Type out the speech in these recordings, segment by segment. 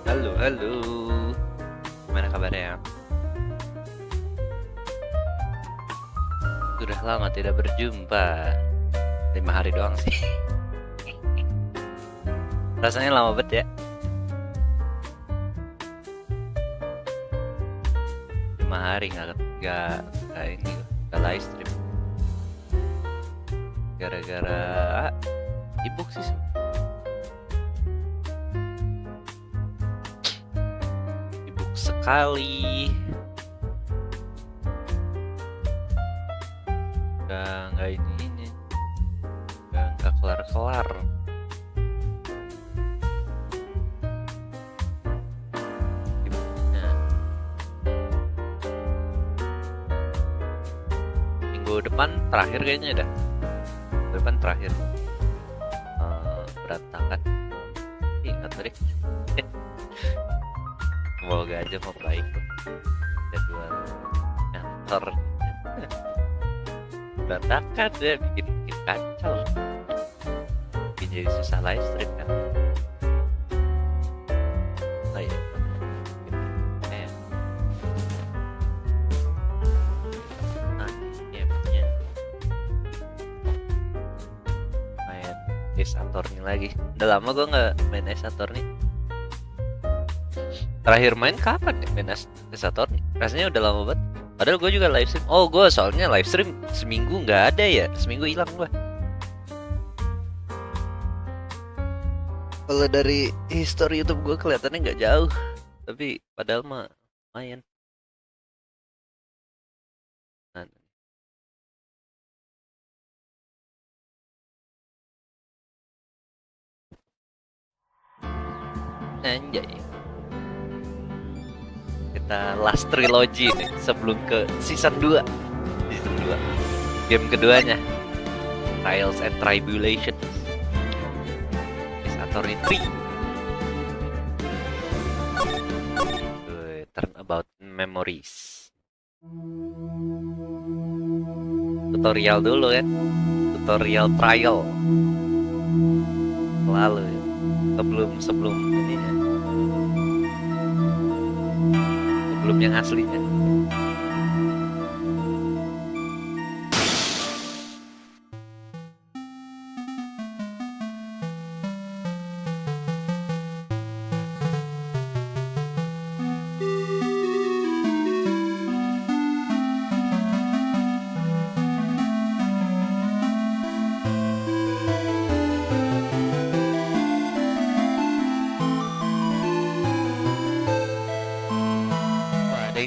Halo, halo. Gimana kabarnya? Sudah lama tidak berjumpa. 5 hari doang sih. Rasanya lama banget ya. 5 hari nggak ini nggak live stream. Gara-gara sibuk sih. Sekali nggak ini nggak kelar minggu depan terakhir kayaknya dah. Minggu depan terakhir berantakan nggak tahu deh. Semoga aja mau baik tuh jadwal kantor berantakan ya, bikin kacau, bikin jadi susah live stream kan. Oh iya, main Ace Attorney lagi. Udah lama gue nggak main Ace Attorney. Terakhir main kapan ya main Ace Attorney? Rasanya udah lama banget. Padahal gue juga live stream. Oh, gue soalnya live stream seminggu nggak ada ya. Seminggu hilang gue. Kalau dari history YouTube gue kelihatannya nggak jauh. Tapi padahal mah lumayan. Anjay. Kita last trilogy nih sebelum ke season 2. Season 2. Game keduanya. Trials and Tribulations. Ace Attorney 3. Turnabout Memories. Tutorial dulu kan. Tutorial trial. Lalu ya. Sebelum ini ya. Sebelum yang aslinya.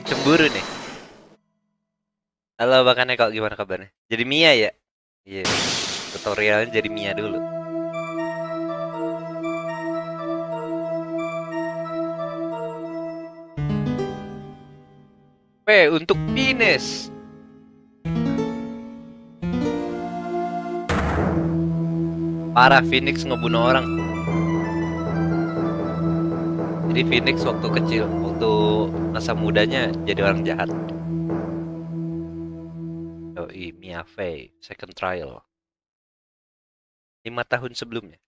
yang cemburu nih. Halo Bang Eko, gimana kabarnya? Jadi Mia ya? Iya. Tutorialnya jadi Mia dulu. P untuk Phoenix. Parah, Phoenix ngebunuh orang. Jadi Phoenix waktu kecil, waktu masa mudanya jadi orang jahat. Yoi, Mia Fey, second trial. 5 tahun sebelumnya.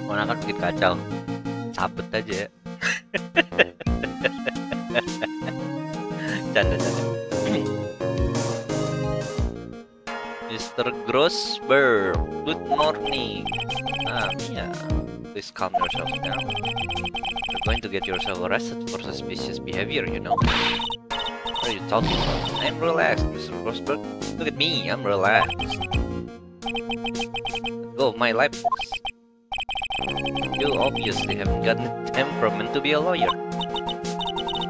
Mana kan bikin kacau. Sabut aja. Canda. Mr. Grossberg, good morning. Mia, please calm yourself down. You're going to get yourself arrested for suspicious behavior, you know. What are you talking about? I'm relaxed, Mr. Grossberg. Look at me, I'm relaxed. Let go of my life, folks. You obviously haven't gotten the temperament to be a lawyer.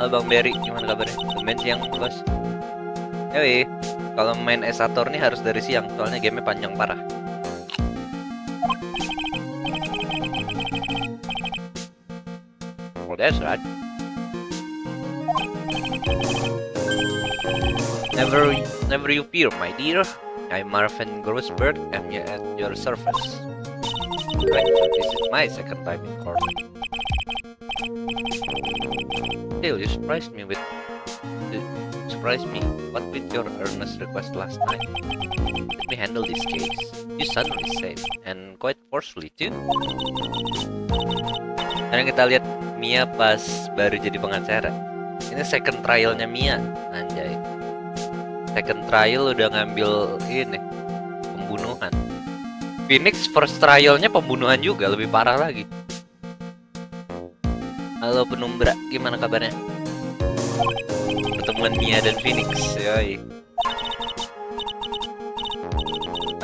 Halo Bang Berry, gimana kabarnya? Main siang, bos. Yoi, kalau main Esator nih harus dari siang, soalnya gamenya panjang parah. Oh, that's right. Never you fear, my dear. I'm Marvin Grossberg, I'm at your service. Right, this is my second time in court. Still, you surprised me. What with your earnest request last night? Let me handle this case. You suddenly saved, and quite forcefully too. Sekarang kita lihat Mia pas baru jadi pengacara. Ini second trialnya Mia, anjay. Second trial udah ngambil ini pembunuhan. Phoenix first trialnya pembunuhan juga, lebih parah lagi. Halo penumbra, gimana kabarnya? Pertemuan Mia dan Phoenix, yoi.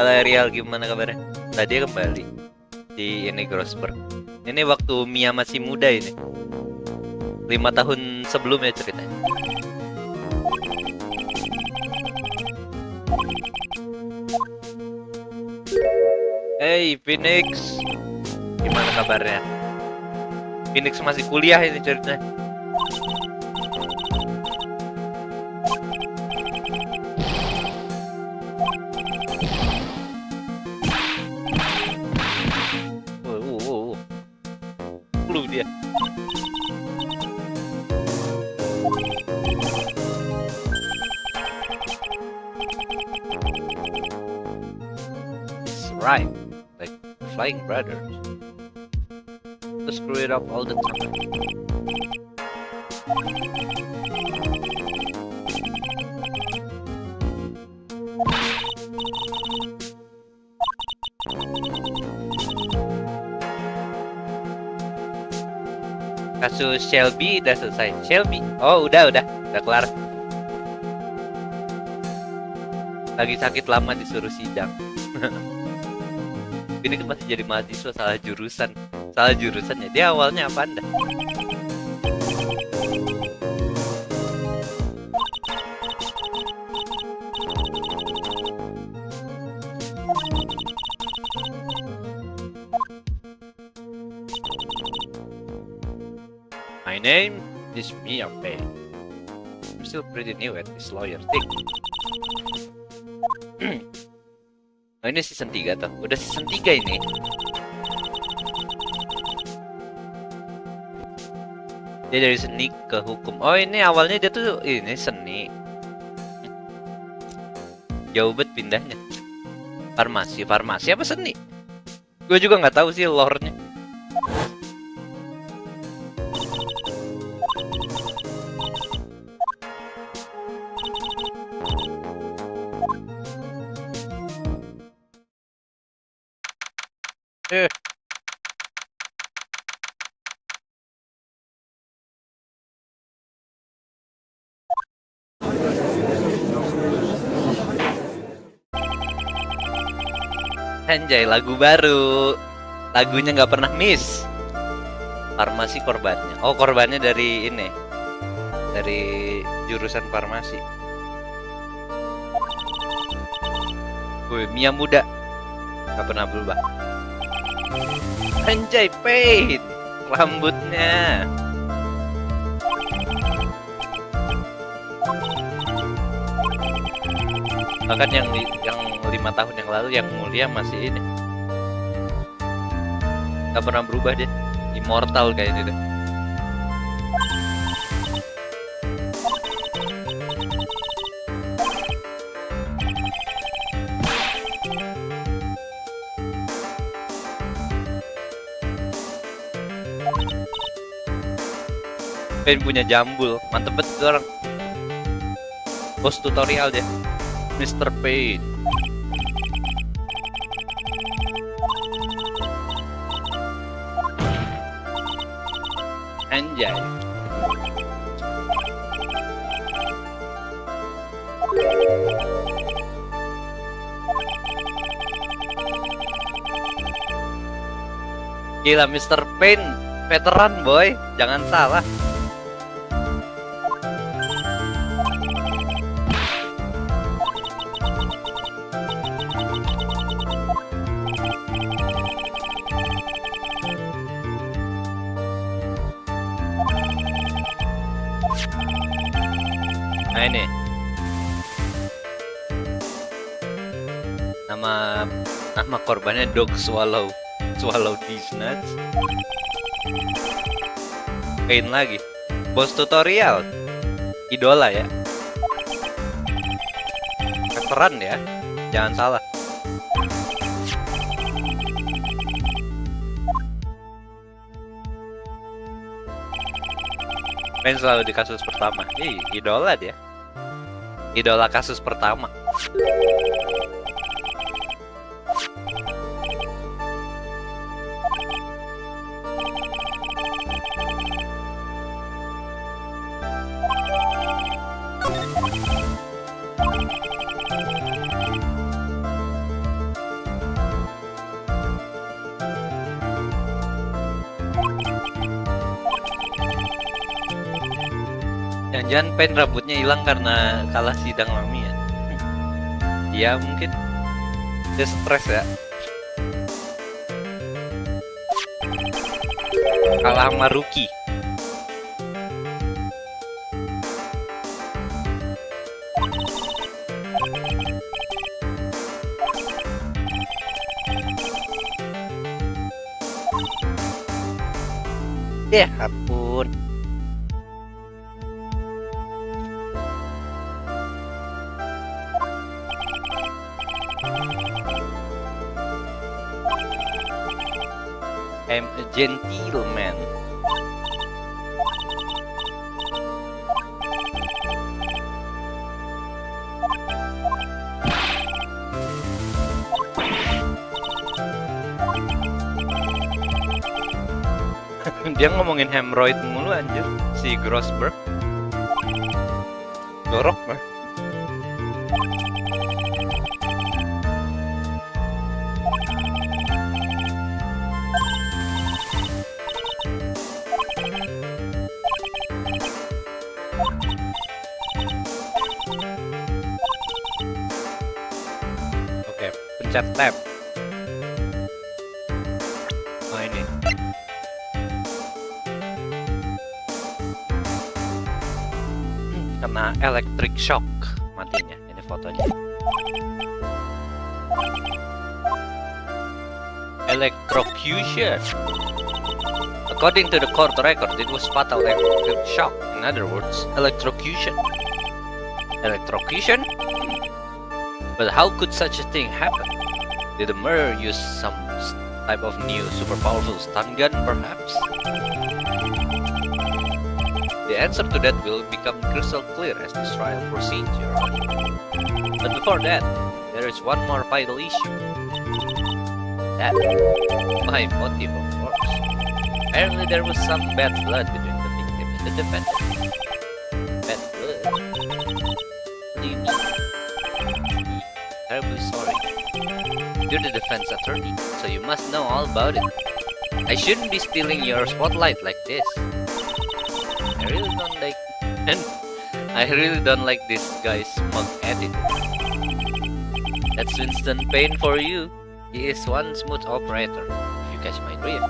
Halo Ariel, gimana kabarnya? Tadi kembali di ini Grossberg. Ini waktu Mia masih muda ini. 5 tahun sebelumnya ceritanya. Hey Phoenix, gimana kabarnya? Phoenix masih kuliah ini ceritanya. Clue dia. It's right, like Flying Brothers. To screw it up all the time. Kasus Shelby udah selesai. Shelby, oh udah kelar. Lagi sakit lama disuruh sidang. Ini kan masih jadi mahasiswa, salah jurusannya. Dia awalnya apa anda? My name is Mia Fey. I'm still pretty new at this lawyer thing. Oh ini season 3 tuh. Udah season 3 ini. Dia dari seni ke hukum. Oh ini awalnya dia tuh ini seni. Jauh banget pindahnya. Farmasi apa seni? Gue juga nggak tahu sih lore-nya. Anjay, lagu baru. Lagunya nggak pernah miss. Farmasi korbannya. Oh, korbannya dari ini. Dari jurusan farmasi. Wih, Mia muda. Nggak pernah berubah. Anjay, Pain. Rambutnya. Bahkan yang 5 tahun yang lalu yang mulia masih ini. Gak pernah berubah dia. Immortal kayaknya deh. Pain punya jambul. Mantep betul orang. Bos tutorial dia. Mr. Pain. Anjay. Gila, Mr. Pain veteran boy, jangan salah. Nah ini nama korbannya Dog Swallow these nuts. Pain lagi. Bos tutorial. Idola ya. Veteran ya. Jangan salah. Pain selalu di kasus pertama. Idola dia. Idola kasus pertama. Jangan-jangan Pain rambutnya hilang karena kalah sidang Mami ya? Iya mungkin. Dia stres ya. Kalah sama Ruki. Ya ampun. I'm a gentleman. Dia ngomongin hemorrhoid mulu anjir, si Grossberg. Dorok mah. Oke, pencet tab. Oh ini. Kena electric shock matinya. Ini fotonya. Electrocution. According to the court record, it was fatal electric shock. In other words, electrocution. Electrocution? But how could such a thing happen? Did the murderer use some type of new super powerful stun gun, perhaps? The answer to that will become crystal clear as this trial proceeds, Your Honor. But before that, there is one more vital issue. That, my motive, of course. Apparently there was some bad blood between the victim and the defendant. Bad blood? What do you mean? Terribly sorry. You're the defense attorney, so you must know all about it. I shouldn't be stealing your spotlight like this. I really don't like... I really don't like this guy's smug attitude. That's Winston Payne for you. He is one smooth operator, if you catch my drift.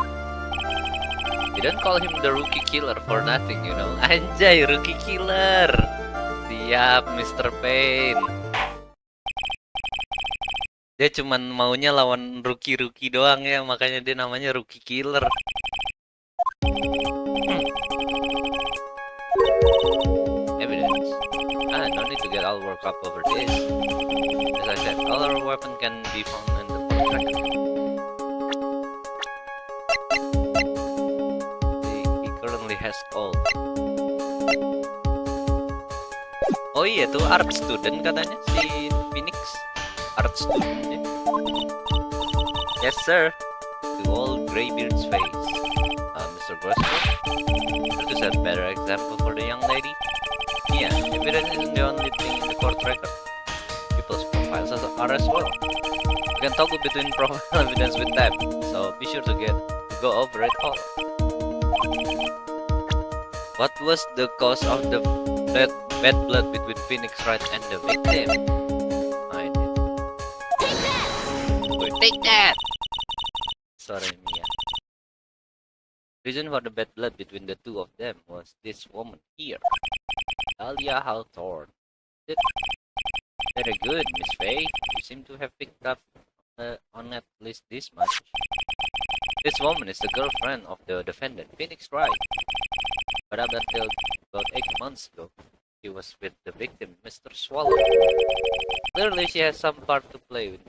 You don't call him the rookie killer for nothing, you know. Anjay, rookie killer. Siap, Mr. Payne. Dia cuman maunya lawan rookie-rookie doang ya, makanya dia namanya rookie killer. Evidence. No need to get all worked up over this. As I said, all our weapons can be found in the record. He currently has all. Oh iya, tuh art student katanya si Phoenix. Art student ya. Yes sir. To all Greybeard's face. Mr. Grossman, to set better example for the young lady. Yeah, evidence isn't the only thing in the court record. People's profiles are as well. You can toggle between profile evidence with tab, so be sure to go over it all. What was the cause of the bad blood between Phoenix Wright and the victim? I did. Take that! Sorry, Mia. Reason for the bad blood between the two of them was this woman here, Dahlia Hawthorne. Very good, Miss Faye. You seem to have picked up on at least this much. This woman is the girlfriend of the defendant, Phoenix Wright. But up until about 8 months ago, she was with the victim, Mr. Swallow. Clearly, she has some part to play with.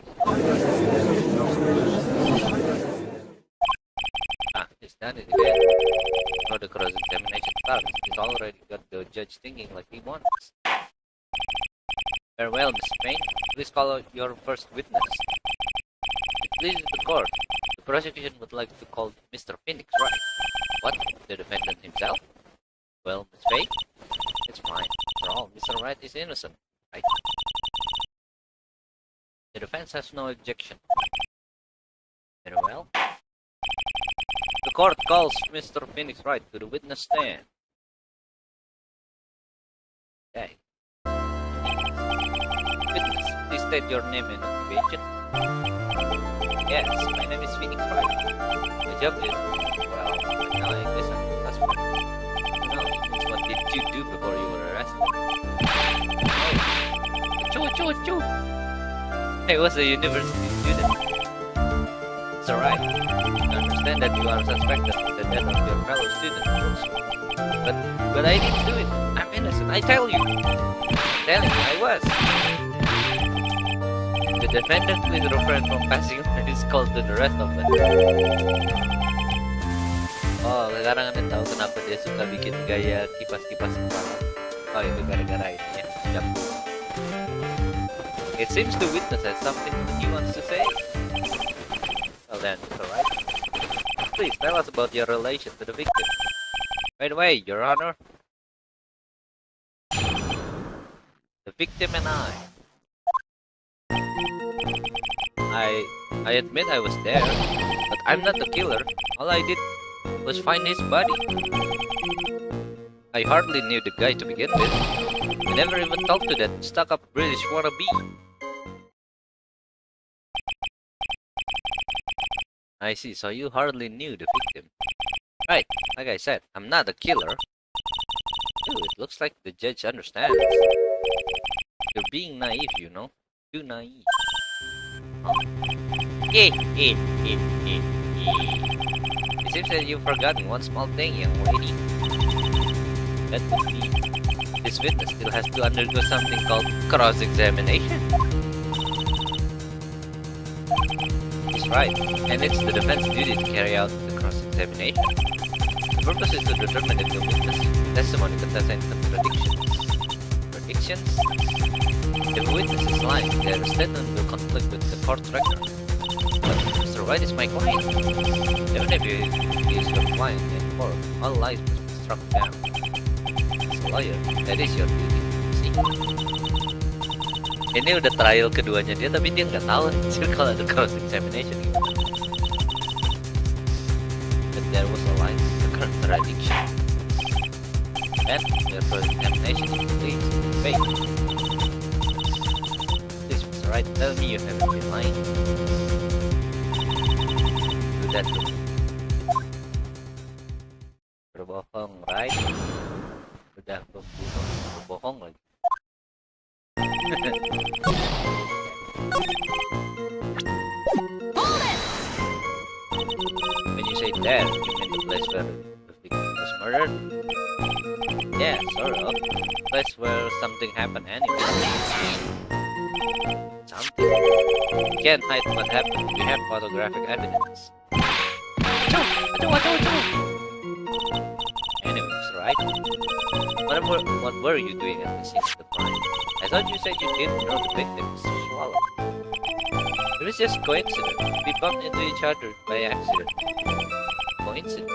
He's done it again. For the cross-examination part, he's already got the judge thinking like he wants. Very well, Miss Payne. Please call out your first witness. It pleases the court. The prosecution would like to call Mr. Phoenix Wright. What? The defendant himself? Well, Miss Payne, it's fine. After all, Mr. Wright is innocent, right? The defense has no objection. Very well. The court calls Mr. Phoenix Wright to the witness stand. Okay. Witness, please state your name and occupation. Yes, my name is Phoenix Wright. My job is, well, now I listen. That's what. No, it's what did you do before you were arrested? Oh. Choo. I was a university student. It's alright. I understand that you are suspected of the death of your fellow student. But I didn't do it. I'm innocent. I tell you. Tell him I was. The defendant will refrain from passing on his call to the rest of them. Oh, sekarang Anda tahu kenapa dia suka bikin gaya kipas-kipas kepala. Oh, itu gara-gara ini ya. Jambu. It seems the witness has something that he wants to say. Well then, it's alright. Please tell us about your relation to the victim. By the way, Your Honor, the victim and I admit I was there, but I'm not the killer. All I did was find his body. I hardly knew the guy to begin with. I never even talked to that stuck-up British wannabe. I see, so you hardly knew the victim. Right, like I said, I'm not a killer. Ooh, it looks like the judge understands. You're being naive, you know. Too naive. Huh? It seems that you've forgotten one small thing, young lady. That would be, this witness still has to undergo something called cross-examination. He's right, and it's the defense duty to carry out the cross-examination. The purpose is to determine if the witness testimony contains any contradictions. Predictions? If a witness is lying, their statement will conflict with the court record. But Mr. White is my client. Even if he is your client in court, all lies must be struck down. As a lawyer, that is your duty, see? Ini udah trial keduanya dia, tapi dia nggak tahu sih kalau ada cross examination. But there was a line, the contradiction. And the cross examination is complete. Wait. This was right. Tell me you haven't been lying. Do that to me. Berbohong, right? Udah membunuh, berbohong lagi. When you say there, you mean the place where the victim was murdered? Yeah, sort of. Place where something happened anyway. Something? You can't hide what happened. We have photographic evidence. Anyways, right? What were you doing at the scene of the crime? I thought you said you didn't know the victim was swallowed. It was just coincidence. We bumped into each other by accident. Coincidence?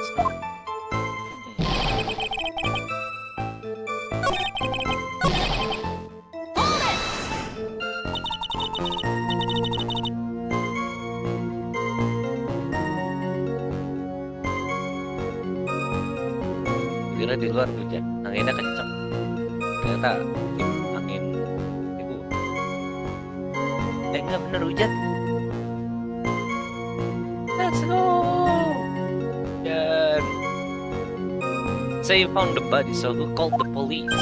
Kira di luar hujan, anginnya kenceng. Ternyata angin itu nggak bener hujan. Let's go. Dan say you found the body, so who called the police?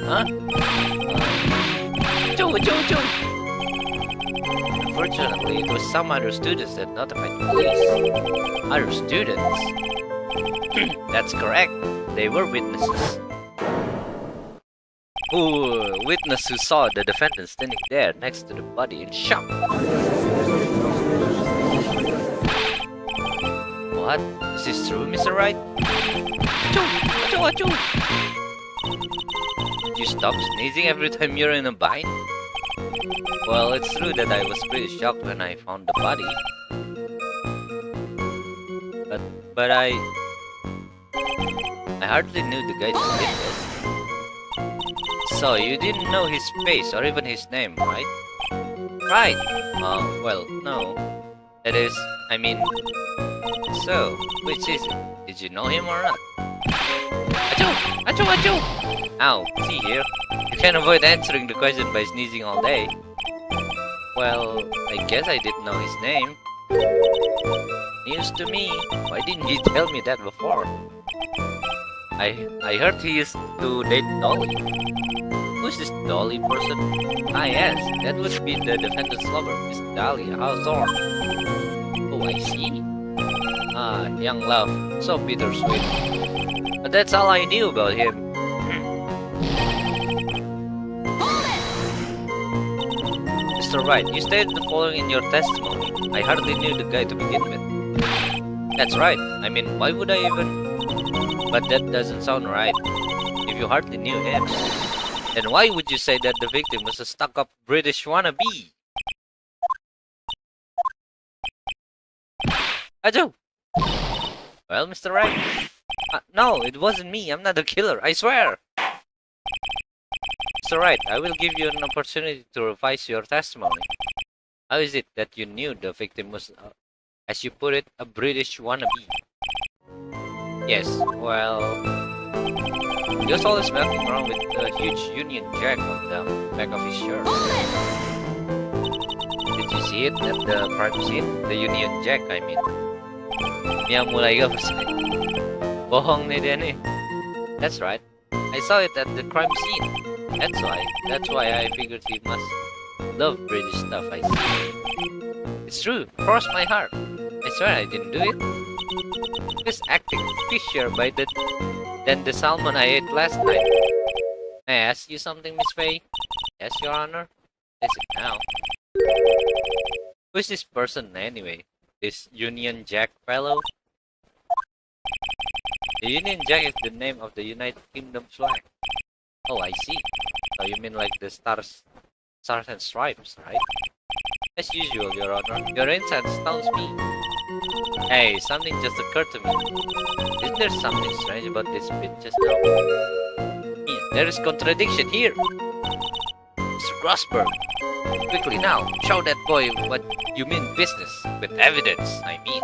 Huh? Joe. Unfortunately, it was some other students that notified the police. Other students? That's correct. They were witnesses. Witness who saw the defendant standing there next to the body in shock. What? Is this true, Mr. Wright? Achoo! Did you stop sneezing every time you're in a bind? Well, it's true that I was pretty shocked when I found the body. But I hardly knew the guy that did this. So, you didn't know his face or even his name, right? Right! Well, no. That is, I mean... So, which is it? Did you know him or not? Achoo! Ow, see here. You can't avoid answering the question by sneezing all day. Well, I guess I didn't know his name. News to me. Why didn't you tell me that before? I heard he used to date Dolly. Who's this Dolly person? Ah yes, that would be the defendant's lover, Miss Dahlia Hawthorne. Oh, I see. Ah, young love, so bittersweet. But that's all I knew about him. Mr. Wright, you stated the following in your testimony. I hardly knew the guy to begin with. That's right. I mean, why would I even... But that doesn't sound right. If you hardly knew him, then why would you say that the victim was a stuck-up British wannabe? Achoo! Well, Mr. Wright, no, it wasn't me. I'm not the killer, I swear! Mr. Wright, I will give you an opportunity to revise your testimony. How is it that you knew the victim was, as you put it, a British wannabe? Yes, well... He was always walking around with a huge Union Jack on the back of his shirt. Did you see it at the crime scene? The Union Jack, I mean. Yang mulai gak percaya. Bohong nih dia nih. That's right. I saw it at the crime scene. That's why I figured he must love British stuff, I see. It's true. Cross my heart. I swear I didn't do it. This acting fishier than the salmon I ate last night. May I ask you something, Miss Faye? Yes, Your Honor. Listen now. Who is this person anyway? This Union Jack fellow? The Union Jack is the name of the United Kingdom's flag. Oh, I see. So you mean like the stars and stripes, right? As usual, Your Honor. Your insight astounds me. Hey, something just occurred to me. Isn't there something strange about this bit just now? Yeah, there is contradiction here. Mr. Grossberg. Quickly now, show that boy what you mean business. With evidence, I mean.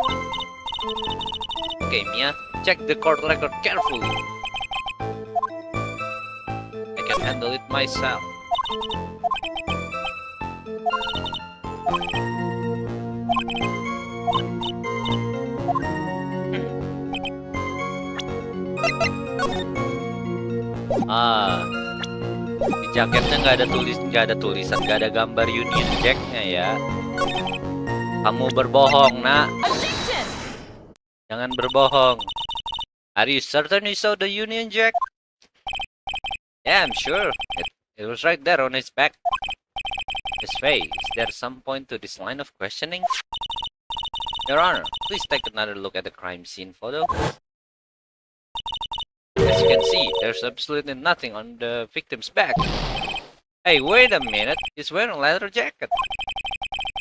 Okay, Mia, check the court record carefully. I can handle it myself. Di jaketnya nggak ada tulisan, nggak ada gambar Union Jack-nya ya. Kamu berbohong, nak. Jangan berbohong. Are you certain you saw the Union Jack? Yeah, I'm sure. It was right there on his back. His face. Is there some point to this line of questioning? Your Honor, please take another look at the crime scene photo. As you can see, there's absolutely nothing on the victim's back. Hey, wait a minute. He's wearing a leather jacket.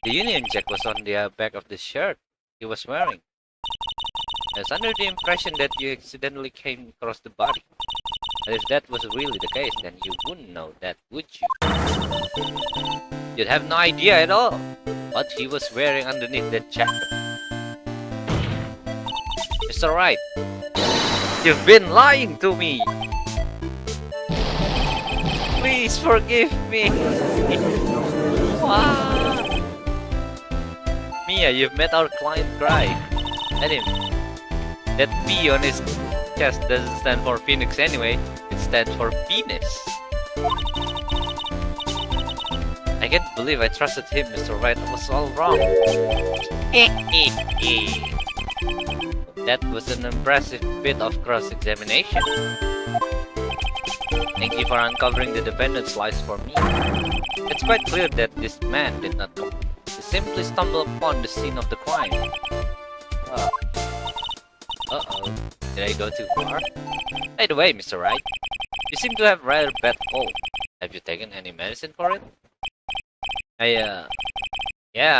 The Union Jack was on the back of the shirt he was wearing. I was under the impression that you accidentally came across the body. But if that was really the case, then you wouldn't know that, would you? You'd have no idea at all what he was wearing underneath that jacket. Mr. Wright, you've been lying to me! Please forgive me! Wow. Mia, you've made our client cry. Let him. That P on his chest doesn't stand for Phoenix anyway. It stands for penis. I can't believe I trusted him, Mr. Wright. I was all wrong. That was an impressive bit of cross-examination. Thank you for uncovering the defendant's lies for me. It's quite clear that this man did not come. He simply stumbled upon the scene of the crime. Uh-oh. Did I go too far? By the way, Mr. Wright, you seem to have rather bad cold. Have you taken any medicine for it? Yeah,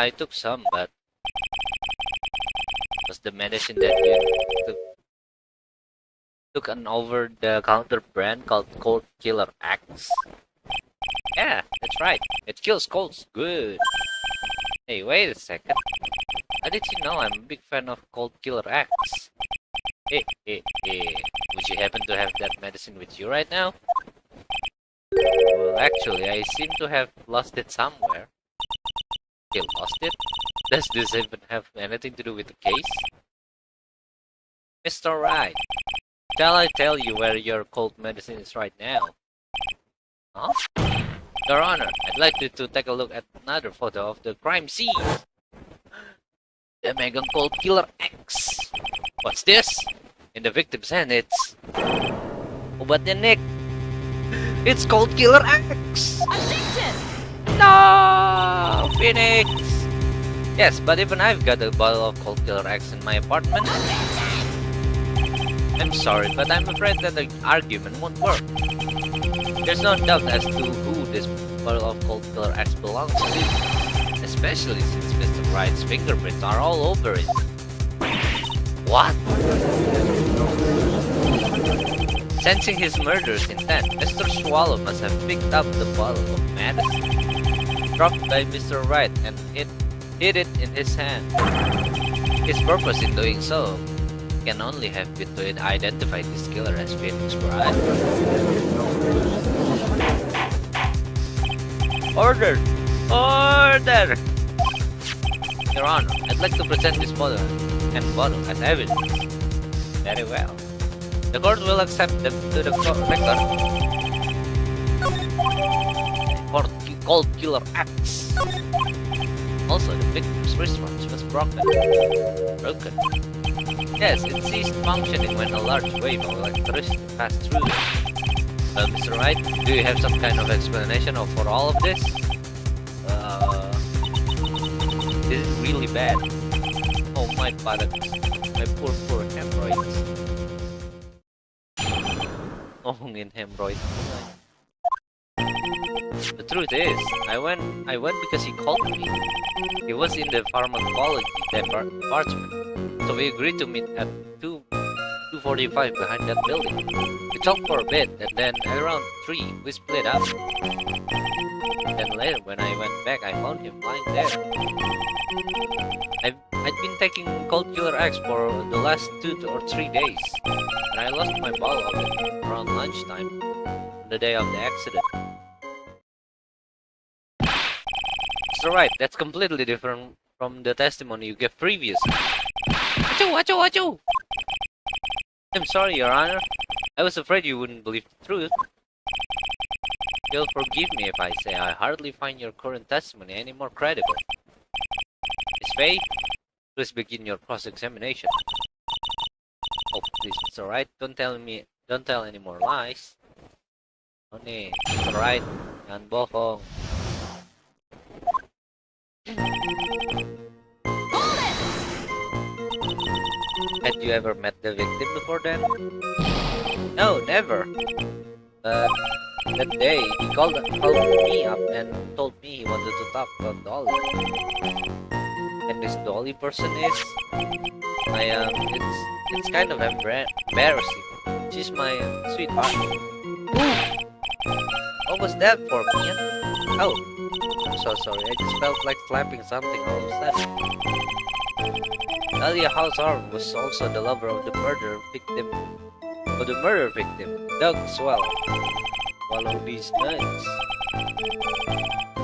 I took some, but was the medicine that you took an over-the-counter brand called Cold Killer X? Yeah, that's right. It kills colds good. Hey, wait a second. How did you know I'm a big fan of Cold Killer X? Hey. Would you happen to have that medicine with you right now? Well, actually, I seem to have lost it somewhere. You lost it? Does this even have anything to do with the case? Mr. Wright, shall I tell you where your cold medicine is right now? Huh? Your Honor, I'd like you to take a look at another photo of the crime scene. The Megan Cold Killer X. What's this? In the victim's hand, it's... Obatnya Nick. It's Cold Killer X! Objection! No! Phoenix! Yes, but even I've got a bottle of Cold Killer X in my apartment. I'm sorry, but I'm afraid that the argument won't work. There's no doubt as to who this bottle of Cold Killer X belongs to, especially since Mr. Wright's fingerprints are all over it. What? Sensing his murderous intent, Mr. Swallow must have picked up the bottle of medicine dropped by Mr. Wright and hid it in his hand. His purpose in doing so can only have been to identify this killer as Phoenix Wright. Order! Order! Your Honor, I'd like to present this bottle as evidence. Very well. The court will accept them to the record for Cold Killer X. Also, the victim's wristwatch was broken. Yes, it ceased functioning when a large wave of electricity passed through it. Mr. Wright, do you have some kind of explanation for all of this? This is really bad. Oh, my buttocks. My poor hemorrhoids. Ngomongin hemorrhoid. The truth is, I went because he called me. He was in the pharmacology department, so we agreed to meet at 2 2:45 behind that building. We talked for a bit, and then around 3, we split up. Then later, when I went back, I found him lying there. I'd been taking Cold Killer X for the last 2 or 3 days, and I lost my bottle of it around lunchtime, the day of the accident. So right, that's completely different from the testimony you gave previously. Achoo, achoo, achoo! I'm sorry, Your Honor. I was afraid you wouldn't believe the truth. You'll forgive me if I say I hardly find your current testimony any more credible. Miss Faye, please begin your cross-examination. Oh, please, it's alright. Don't tell any more lies. Oh, nee, it's alright. Jangan bohong. Had you ever met the victim before then? No, never. But that day, he called me up and told me he wanted to talk about Dolly. And this Dolly person is... it's kind of embarrassing. She's my sweetheart. Ooh! What was that for, Mia? Oh, I'm so sorry. I just felt like slapping something all of a sudden. Dahlia Hawthorne was also the lover of the murder victim, Doug Swallowby's nuts.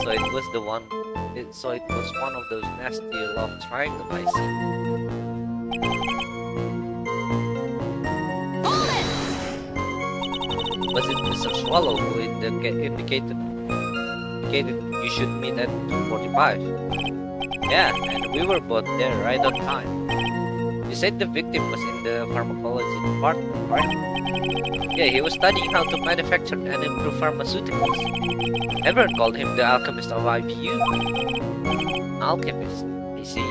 So it was one of those nasty love triangles I see. Was it Mr. Swallow who indicated you should meet at 2:45? Yeah, and we were both there right on time. You said the victim was in the pharmacology department, right? Yeah, he was studying how to manufacture and improve pharmaceuticals. Everyone called him the alchemist of IPU. Alchemist, I see.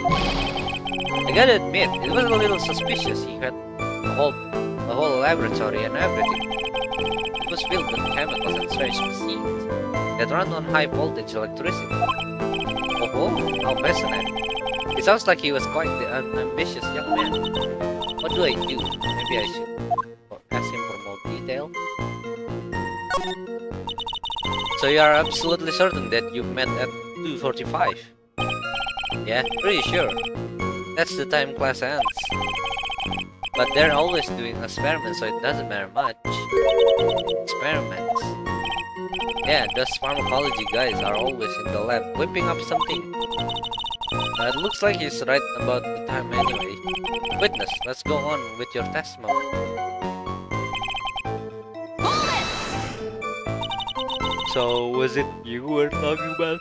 I gotta admit, it was a little suspicious. He had a whole laboratory and everything. It was filled with chemicals and strange machines that run on high voltage electricity. Oh, how fascinating. It sounds like he was quite an ambitious young man. What do I do? Maybe I should ask him for more detail. So you are absolutely certain that you met at 2:45? Yeah, pretty sure. That's the time class ends. But they're always doing experiments, so it doesn't matter much. Experiments. Yeah, those pharmacology guys are always in the lab whipping up something. It looks like he's right about the time anyway. Witness, let's go on with your testimony. So, was it you were talking about?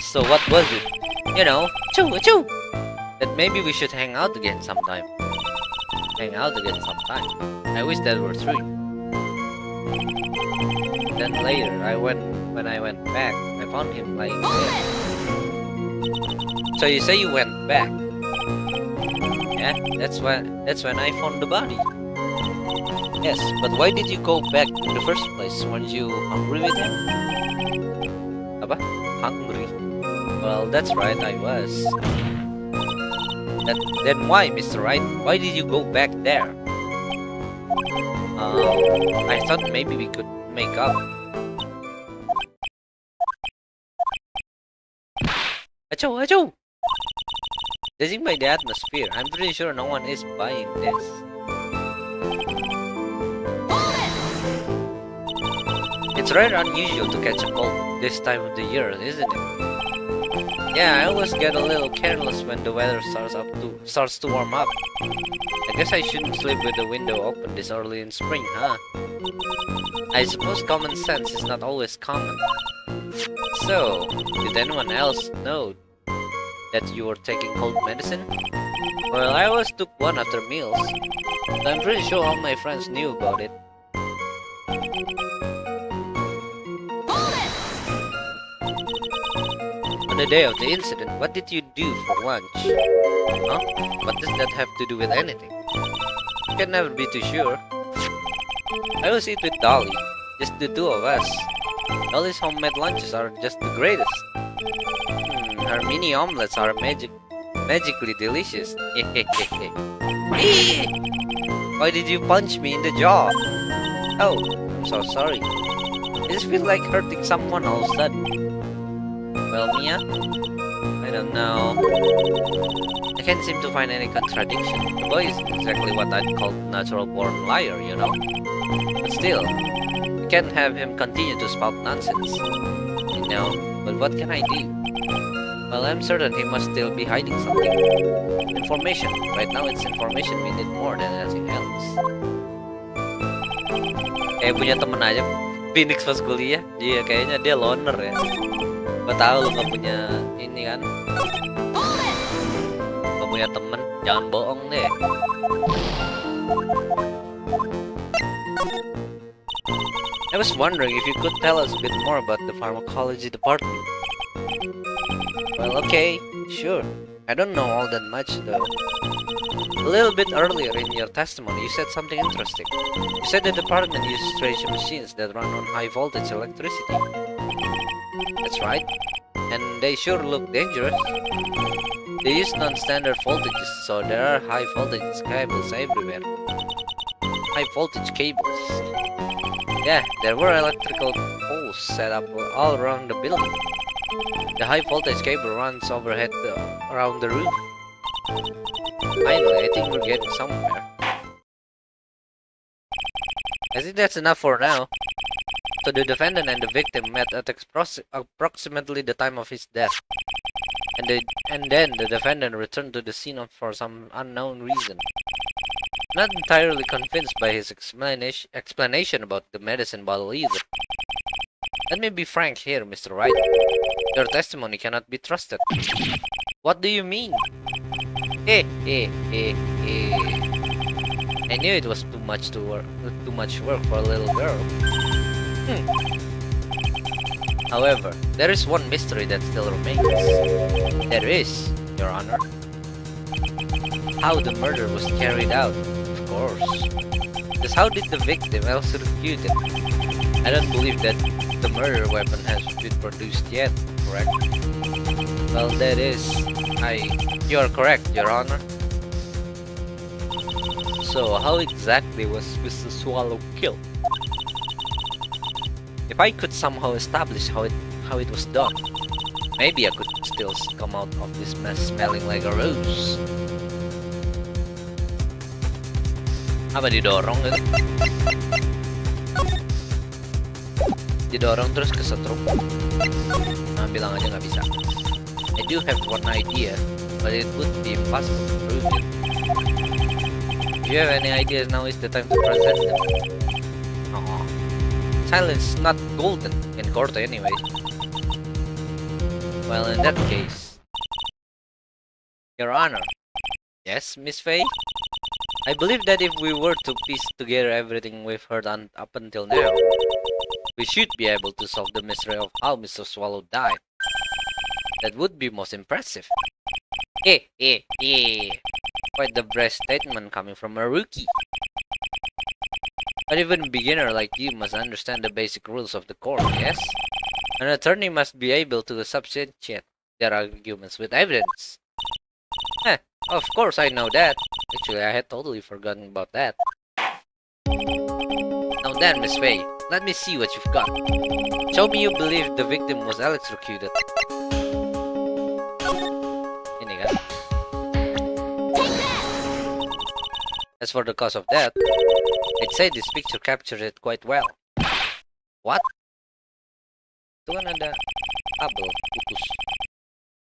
So what was it? You know, achoo! That maybe we should hang out again sometime. I wish that were true. Then later, when I went back, I found him lying there. So you say you went back? Yeah, that's when I found the body. Yes, but why did you go back in the first place? Weren't you hungry with him? Apa? Hungry? Well, that's right, I was. Then why, Mr. Wright? Why did you go back there? I thought maybe we could make up. Achoo! Judging by the atmosphere, I'm pretty sure no one is buying this. It's rather unusual to catch a cold this time of the year, isn't it? Yeah, I always get a little careless when the weather starts to warm up. I guess I shouldn't sleep with the window open this early in spring, huh? I suppose common sense is not always common. So, did anyone else know that you were taking cold medicine? Well, I always took one after meals. So I'm pretty sure all my friends knew about it. On the day of the incident, what did you do for lunch? Huh? What does that have to do with anything? You can never be too sure. I always eat with Dolly, just the two of us. Dolly's homemade lunches are just the greatest. Her mini omelets are magic. Magically delicious. Why did you punch me in the jaw? Oh, I'm so sorry. I just feel like hurting someone all of a sudden. Well, Mia, I don't know. I can't seem to find any contradiction. The boy is exactly what I'd call natural-born liar, you know? But still, you can't have him continue to spout nonsense. You know, but what can I do? Well, I'm certain he must still be hiding something. Information. Right now, it's information we need more than anything else. Kayak punya temen aja, Phoenix pas kuliah, kayaknya dia loner ya. Gak tau lu gak punya ini kan? Gak punya temen, jangan bohong deh. I was wondering if you could tell us a bit more about the pharmacology department. Well, okay, sure. I don't know all that much though. A little bit earlier in your testimony, you said something interesting. You said the department uses strange machines that run on high voltage electricity. That's right. And they sure look dangerous. They use non-standard voltages, so there are high voltage cables everywhere. High voltage cables. Yeah, there were electrical poles set up all around the building. The high voltage cable runs overhead around the roof. Finally, I think we're getting somewhere. I think that's enough for now. So the defendant and the victim met at approximately the time of his death. And then the defendant returned to the scene for some unknown reason. Not entirely convinced by his explanation about the medicine bottle either. Let me be frank here, Mr. Wright. Your testimony cannot be trusted. What do you mean? I knew it was too much work for a little girl. However, there is one mystery that still remains. There is, Your Honor. How the murder was carried out, of course. Just how did the victim execute it? I don't believe that the murder weapon has been produced yet, correct? Well, that is... You are correct, Your Honor. So, how exactly was Mr. Swallow killed? If I could somehow establish how it was done, maybe I could still come out of this mess smelling like a rose. Apa didorong gitu? Didorong terus kesetrum. Nah, bilang aja nggak bisa. I do have one idea, but it would be impossible to prove it. If you have any ideas, now is the time to present them. Silence is not golden in court anyway. Well, in that case... Your Honor. Yes, Miss Faye? I believe that if we were to piece together everything we've heard up until now, we should be able to solve the mystery of how Mr. Swallow died. That would be most impressive. Quite the brash statement coming from a rookie. But even a beginner like you must understand the basic rules of the court, yes? An attorney must be able to substantiate their arguments with evidence. Of course I know that. Actually, I had totally forgotten about that. Now then, Miss Faye, let me see what you've got. Show me you believe the victim was electrocuted. Ini kan? As for the cause of death, I'd say this picture captured it quite well. What? Itu kan ada kabel putus.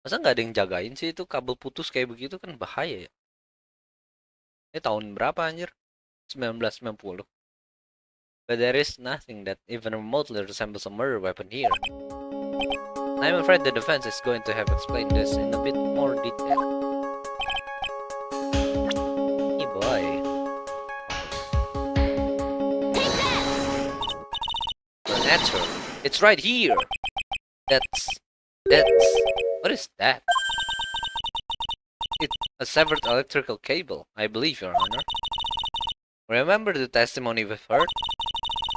Masa nggak ada yang jagain sih itu kabel putus kayak begitu kan bahaya ya. Ini tahun berapa anjir? 1990. But there is nothing that even remotely resembles a murder weapon here. I'm afraid the defense is going to have explained this in a bit more detail. Hey boy. Natural. It's right here. That's... What is that? It's a severed electrical cable, I believe, Your Honor. Remember the testimony we've heard?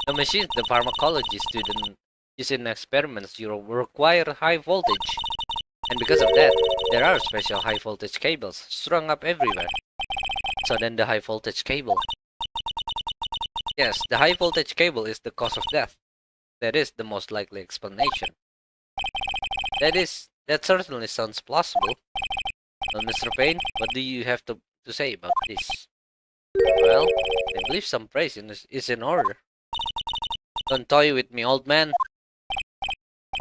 The machines the pharmacology student use in experiments require high voltage And because of that, there are special high voltage cables strung up everywhere. So then the high voltage cable. Yes, the high voltage cable is the cause of death. That is the most likely explanation. That certainly sounds plausible. Well, Mr. Payne, what do you have to say about this? Well, I believe some praise is in order. Don't toy with me, old man.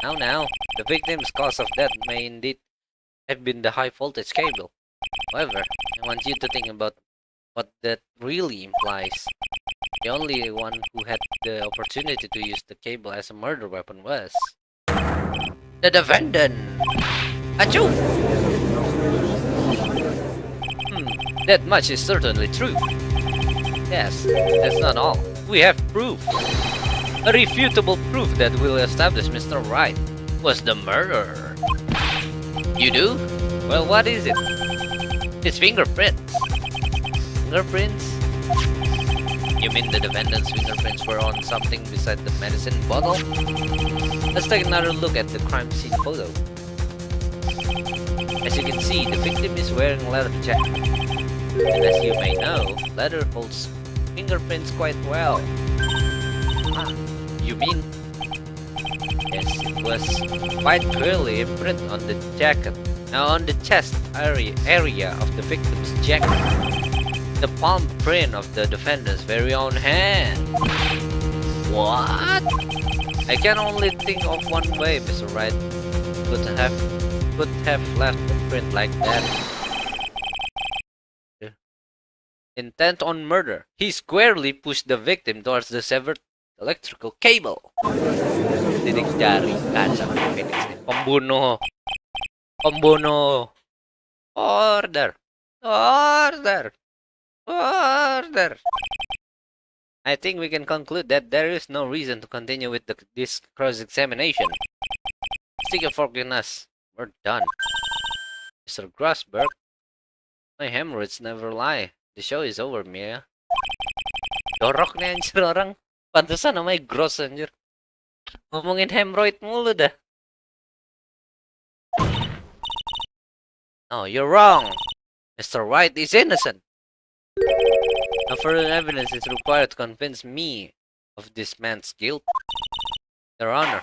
Now, the victim's cause of death may indeed have been the high voltage cable. However, I want you to think about what that really implies. The only one who had the opportunity to use the cable as a murder weapon was the defendant. Achoo! That much is certainly true. Yes, that's not all. We have proof. Irrefutable proof that will establish Mr. Wright was the murderer. You do? Well, what is it? His fingerprints. Fingerprints? You mean the defendant's fingerprints were on something beside the medicine bottle? Let's take another look at the crime scene photo. As you can see, the victim is wearing a leather jacket. And as you may know, leather holds fingerprints quite well. Ah, you mean? Yes, it was quite clearly imprinted on the jacket. Now on the chest area of the victim's jacket. The palm print of the defendant's very own hand. What? I can only think of one way Mr. Wright could have left a print like that. Intent on murder. He squarely pushed the victim towards the severed electrical cable. Titik jari kaca Phoenix nih. Pembunuh. Pembunuh. Order. Order. Order. I think we can conclude that there is no reason to continue with this cross-examination. Stick a fork in us. We're done. Mr. Grossberg, my hemorrhoids never lie. The show is over, Mia. Dorok nih anjir orang. Pantesan namanya gross anjir. Ngomongin hemorrhoid mulu dah. No, you're wrong. Mr. Wright is innocent. No further evidence is required to convince me of this man's guilt. Your Honor,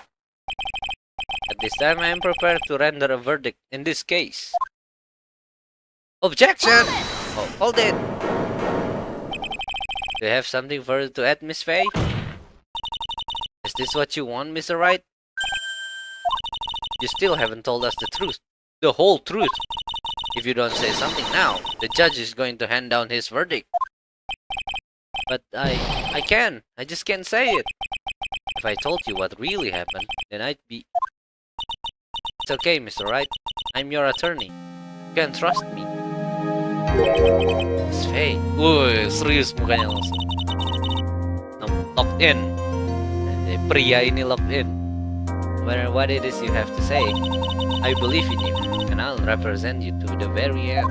at this time I am prepared to render a verdict in this case. Objection! Oh, hold it! Do you have something further to add, Miss Faye? Is this what you want, Mr. Wright? You still haven't told us the truth. The whole truth. If you don't say something now, the judge is going to hand down his verdict. But I can. I just can't say it. If I told you what really happened, then I'd be... It's okay, Mr. Wright. I'm your attorney. You can trust me. Miss Faye. Wuih, serius mukanya langsung. Locked in. Pria ini locked in. No matter what it is you have to say, I believe in you, and I'll represent you to the very end.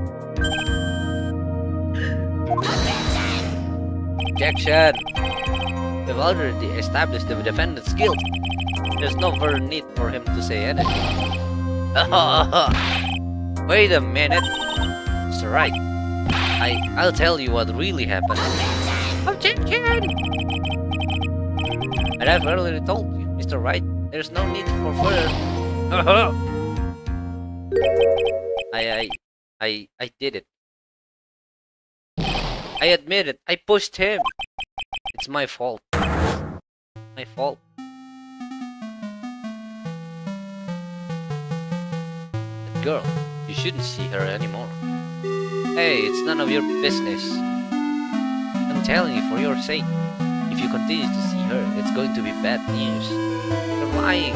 Objection! We've already established the defendant's guilt. There's no further need for him to say anything. Wait a minute. Mr. Wright, I'll tell you what really happened. Objection! And I've already told you, Mr. Wright, there's no need for further... I did it. I admit it. I pushed him. It's my fault. My fault. That girl, you shouldn't see her anymore. Hey, it's none of your business. I'm telling you for your sake. If you continue to see her, it's going to be bad news. You're lying.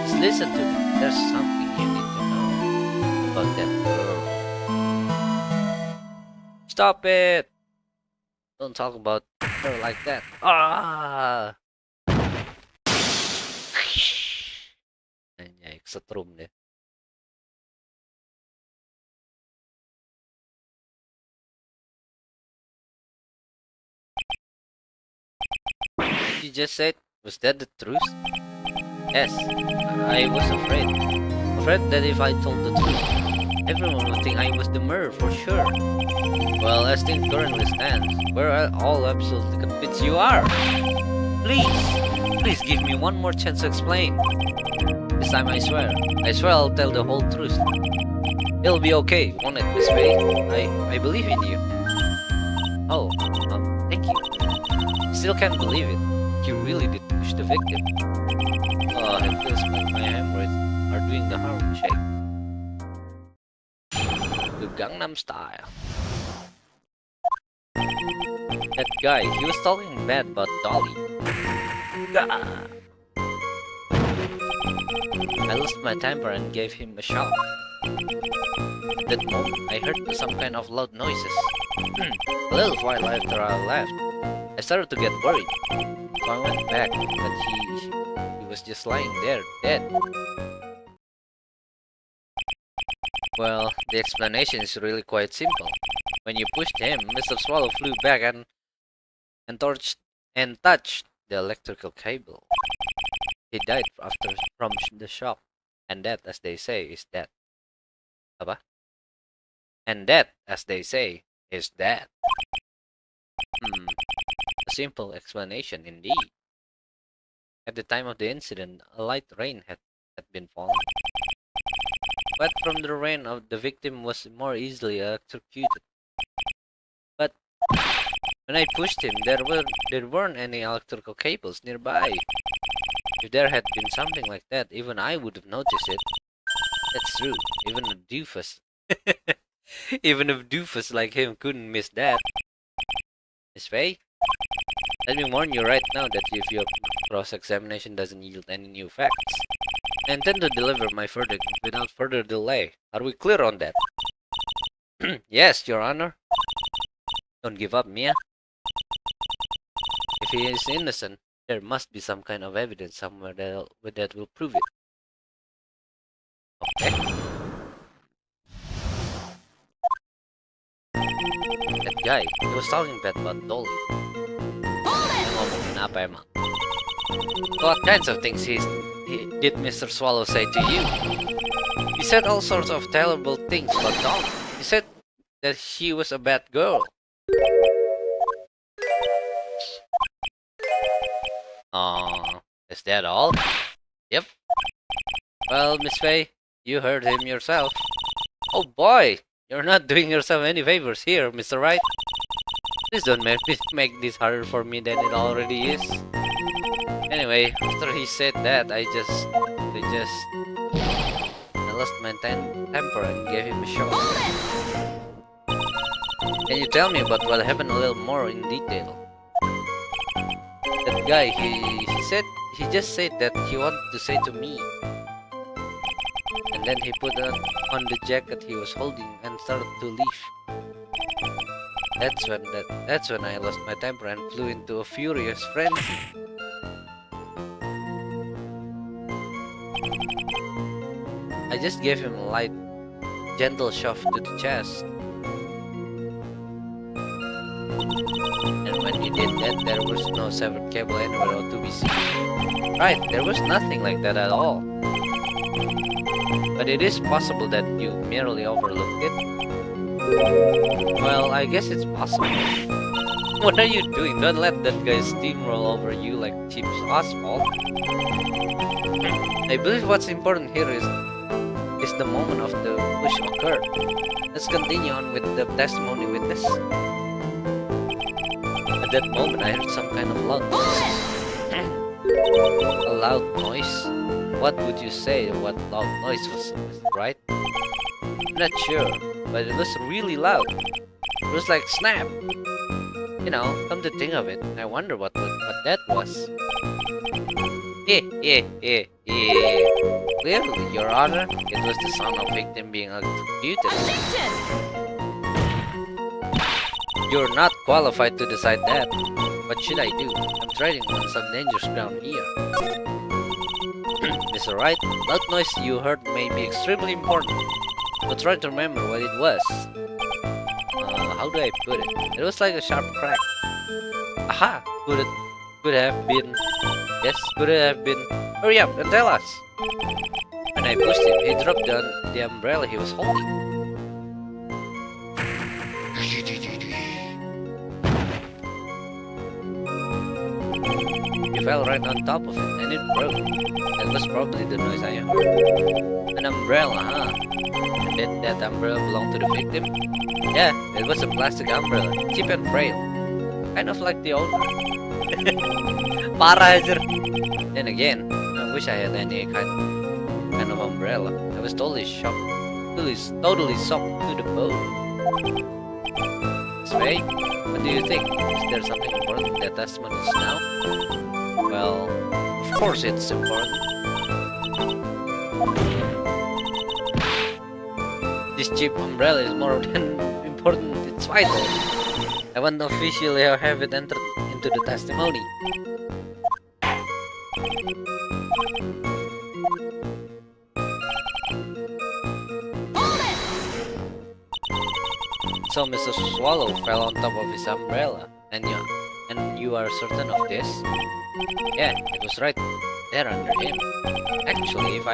Just listen to me. There's something you need to know about that girl. Stop it! Don't talk about her like that. Ah! Anjay, kesetrum deh. You just said, was that the truth? Yes, I was afraid of afraid that if I told the truth, everyone would think I was the murderer for sure. Well, as things currently stand, we're all absolutely convinced you are. Please give me one more chance to explain. This time I swear I'll tell the whole truth. It'll be okay, won't it, Miss Faye? I believe in you. Oh, thank you. Still can't believe it. You really did push the victim. Oh, it feels like my hemorrhoids are doing the Harlem Shake. The Gangnam Style. That guy, he was talking bad about Dolly. Gah! I lost my temper and gave him a shout. At that moment, I heard some kind of loud noises. A little while after I left, I started to get worried. So I went back, but he was just lying there, dead. Well, the explanation is really quite simple. When you pushed him, Mr. Swallow flew back and touched the electrical cable. He died from the shock, and that, as they say, is that. Apa? And that, as they say, is that. A simple explanation indeed. At the time of the incident, a light rain had been falling. But from the rain, the victim was more easily electrocuted. But when I pushed him, there weren't any electrical cables nearby. If there had been something like that, even I would have noticed it. That's true. Even a doofus, even a doofus like him couldn't miss that. Miss Faye, let me warn you right now that if your cross-examination doesn't yield any new facts, I intend to deliver my verdict without further delay. Are we clear on that? Yes, Your Honor. Don't give up, Mia. If he is innocent, there must be some kind of evidence somewhere that will prove it. Okay. That guy, he was talking bad about Dolly. Ngomongin apa emang? What kinds of things did Mr. Swallow say to you? He said all sorts of terrible things about Dolly. He said that she was a bad girl. Is that all? Yep. Well, Miss Faye, you heard him yourself. Oh boy, you're not doing yourself any favors here, Mr. Wright. Please don't make this harder for me than it already is. Anyway, after he said that, I lost my temper and gave him a shock. Can you tell me about what happened a little more in detail? That guy, he just said that he wanted to say to me. And then he put on the jacket he was holding and started to leave. That's when I lost my temper and flew into a furious frenzy. I just gave him a light, gentle shove to the chest. And when you did that, there was no severed cable anywhere to be seen. Right, there was nothing like that at all. But it is possible that you merely overlooked it. Well, I guess it's possible. What are you doing? Don't let that guy steamroll over you like cheap asphalt. I believe what's important here is the moment of the push occurred. Let's continue on with the testimony witness. At that moment, I heard some kind of loud noise. A loud noise? What would you say what loud noise was, right? I'm not sure, but it was really loud. It was like snap. You know, come to think of it, I wonder what that was. Clearly, Your Honor, it was the sound of victim being electrocuted. You're not qualified to decide that. What should I do? I'm treading on some dangerous ground here. Mr. Wright, loud noise you heard may be extremely important, but try to remember what it was. How do I put it? It was like a sharp crack. Aha! Could have been... Yes, could it have been... Hurry up and tell us! When I pushed him, he dropped the umbrella he was holding. He fell right on top of it, and it broke. That was probably the noise I heard. An umbrella, huh? And did that umbrella belong to the victim? Yeah, it was a plastic umbrella, cheap and frail. Kind of like the owner. Parah anjir. Then again, I wish I had any kind of umbrella. I was totally shocked. Totally soaked to the bone. Sway, what do you think? Is there something important that testimonies now? Well, of course it's important. This cheap umbrella is more than important, it's vital. I want to officially have it entered into the testimony. So Mr. Swallow fell on top of his umbrella, and you are certain of this? Yeah, it was right there under him. Actually, if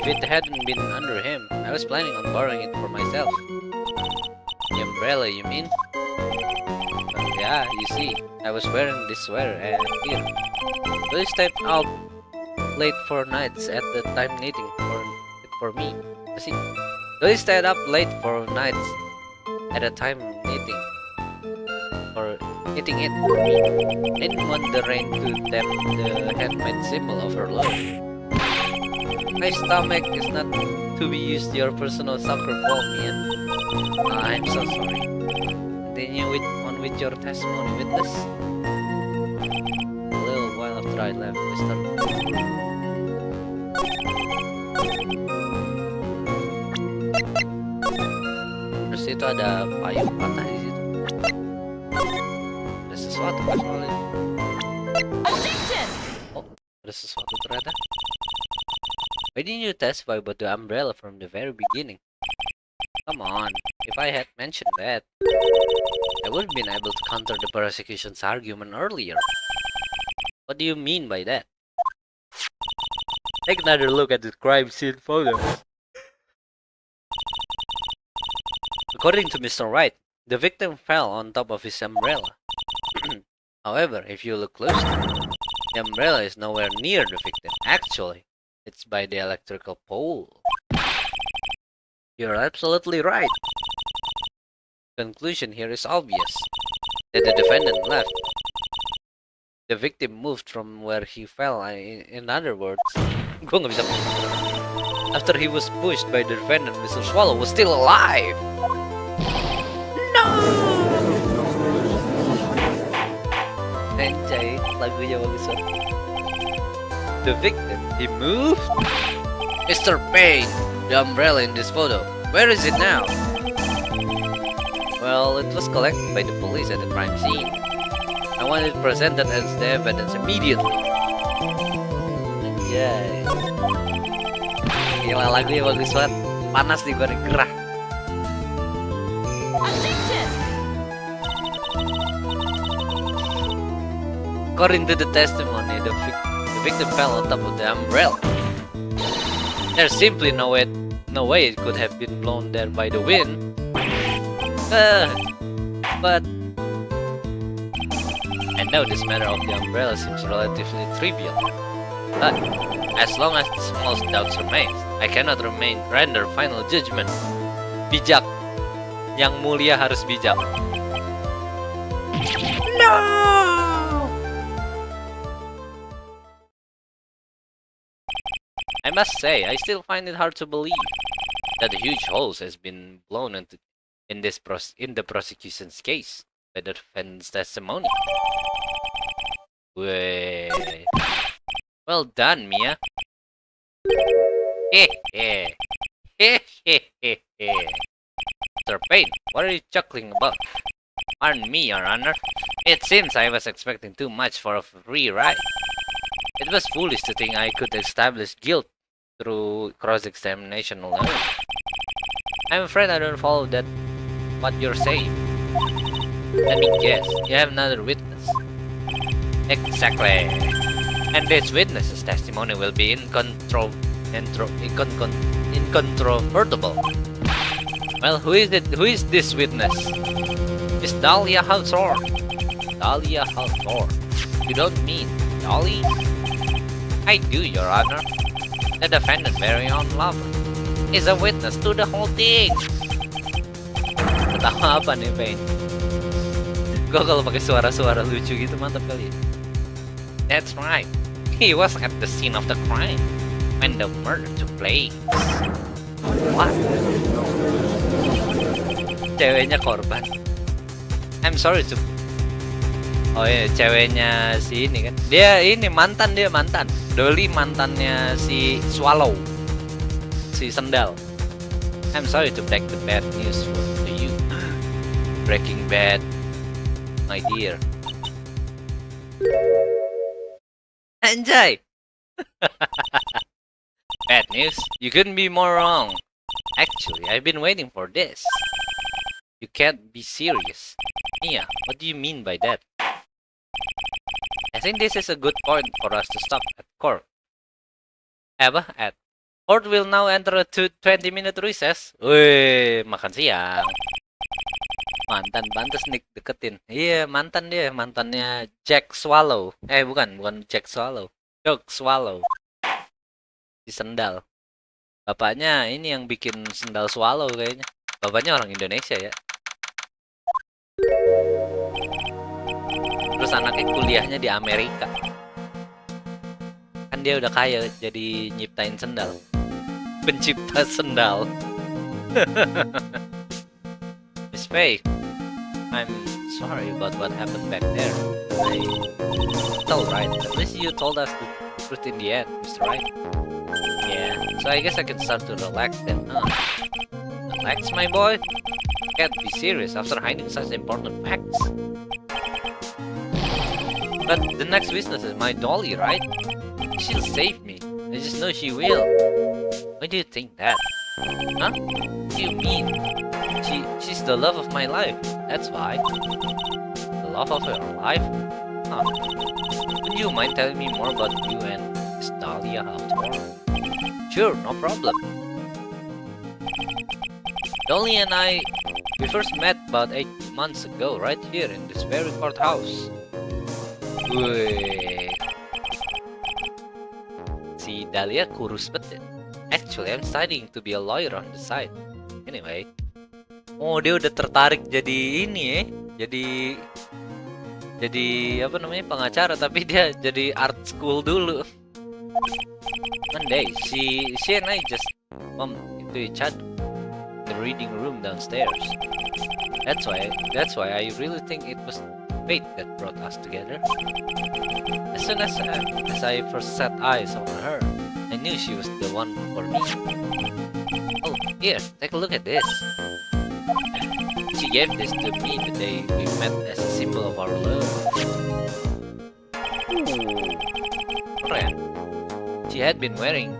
it hadn't been under him, I was planning on borrowing it for myself. The umbrella, you mean? Yeah, you see, I was wearing this sweater and here. Billy stepped out late for nights at the time knitting for me. See, Billy stayed up late for nights at a time knitting it for me. Didn't want the rain to tap the handmade symbol of her love. My stomach is not to be used your personal soccer ball, Mia. I'm so sorry. Continue with your testimony, witness. A little while after I left, Mr. Terus itu ada payung patah di situ. Ada sesuatu kan soalnya. Oh, ada sesuatu ternyata. Why didn't you testify about the umbrella from the very beginning? Come on, if I had mentioned that, I would have been able to counter the prosecution's argument earlier. What do you mean by that? Take another look at the crime scene photos. According to Mr. Wright, the victim fell on top of his umbrella. However, if you look closely, the umbrella is nowhere near the victim. Actually, it's by the electrical pole. You're absolutely right. Conclusion here is obvious. That the defendant left. The victim moved from where he fell. In other words, gua nggak bisa. After he was pushed by the defendant, Mr. Swallow was still alive. No! Anjay, lagunya bagus banget. The victim, he moved? Mr. Payne, the umbrella in this photo, where is it now? Well, it was collected by the police at the crime scene. I want it presented as the evidence immediately. Anjay. Gila, lagunya bagus banget. Panas nih gue nih, gerah. According to the testimony, the victim fell on top of the umbrella. There's simply no way it could have been blown there by the wind. But I know this matter of the umbrella seems relatively trivial. But as long as the smallest doubts remains, I cannot render final judgment. Bijak. Yang mulia harus bijak. No! I must say, I still find it hard to believe that the huge holes has been blown in the prosecution's case by the defendant's testimony. Wait. Well done, Mia. Mr. Payne, what are you chuckling about? Pardon me, Your Honor. It seems I was expecting too much for a free ride. It was foolish to think I could establish guilt through cross-examination alone. I'm afraid I don't follow what you're saying. Let me guess, you have another witness. Exactly. And this witness's testimony will be incontrovertible. Well, who is it? Who is this witness? Miss Dahlia Hawthorne. Dahlia Hawthorne. You don't mean Dolly? I do, Your Honor. The defendant, Marion Lover, is a witness to the whole thing. Ketawa apa nih, Pain? Gue kalau pakai suara-suara lucu gitu mantap kali ya. That's right. He was at the scene of the crime when the murder took place. What? Ceweknya korban. I'm sorry to. Oh iya, ceweknya si ini kan. Dia mantan. Dolly mantannya si Swallow. Si Sendal. I'm sorry to break the bad news to you. Breaking bad, my dear. Anjay! Bad news? You couldn't be more wrong. Actually, I've been waiting for this. You can't be serious. Mia, what do you mean by that? I think this is a good point for us to stop at court. At court will now enter a 20-minute recess. Wih, makan siang. Mantan, pantes Nick deketin. Iya, mantan dia, mantannya Jack Swallow. Bukan Jack Swallow. Jack Swallow. Si Sendal. Bapaknya ini yang bikin Sendal Swallow kayaknya. Bapaknya orang Indonesia ya. Terus anaknya kuliahnya di Amerika. Kan dia udah kaya jadi nyiptain sendal. Pencipta sendal. Miss Faye, I'm sorry about what happened back there. It's alright. At least you told us the truth in the end, Mr. Right? Yeah, so I guess I can start to relax then, huh? Relax, my boy? Can't be serious after hiding such important facts. But the next witness is my Dolly, right? She'll save me. I just know she will. Why do you think that? Huh? What do you mean? She's the love of my life. That's why. The love of your life? Huh. Would you mind telling me more about you and Miss Dahlia Hawthorne? Sure, no problem. Dolly and we first met about 8 months ago, right here in this very courthouse. Wih, si Dahlia kurus banget. Actually, I'm studying to be a lawyer on the side. Anyway, oh dia udah tertarik jadi ini ya, jadi apa namanya pengacara, tapi dia jadi art school dulu. One day, she and I just bumped into each other in the reading room downstairs. That's why I really think it was fate that brought us together. As soon as I first set eyes on her, I knew she was the one for me. Oh, here, take a look at this. She gave this to me the day we met as a symbol of our love. Ooh, keren. She had been wearing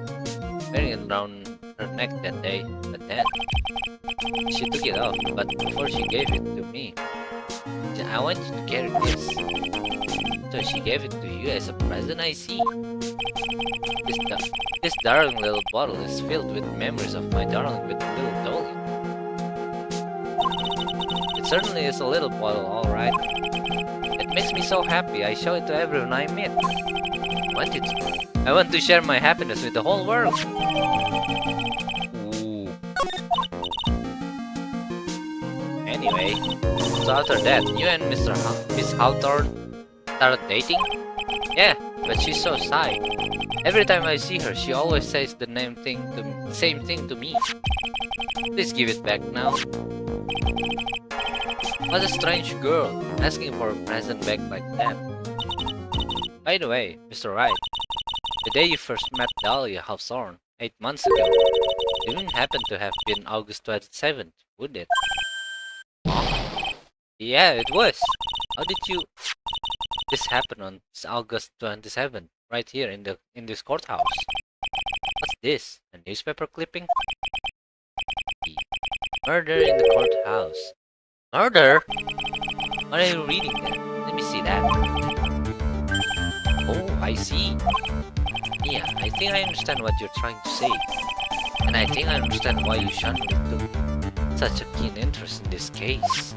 it around her neck that day, but then she took it off. But before she gave it to me, I want you to carry this. So she gave it to you as a present, I see. This darling little bottle is filled with memories of my darling with little Dolly. It certainly is a little bottle, alright. It makes me so happy, I show it to everyone I meet. I want to share my happiness with the whole world. Ooh. Anyway, so after that, you and Miss Hawthorne started dating? Yeah, but she's so shy. Every time I see her, she always says the same thing to me. Please give it back now. What a strange girl, asking for a present back like that. By the way, Mr. Wright, the day you first met Dahlia Hawthorne 8 months ago, didn't happen to have been August 27th, would it? Yeah, it was. How did you... This happened on August 27th, right here in this courthouse. What's this? A newspaper clipping? Murder in the courthouse. Murder? What are you reading there? Let me see that. Oh, I see. Mia, I think I understand what you're trying to say. And I think I understand why you suddenly took such a keen interest in this case.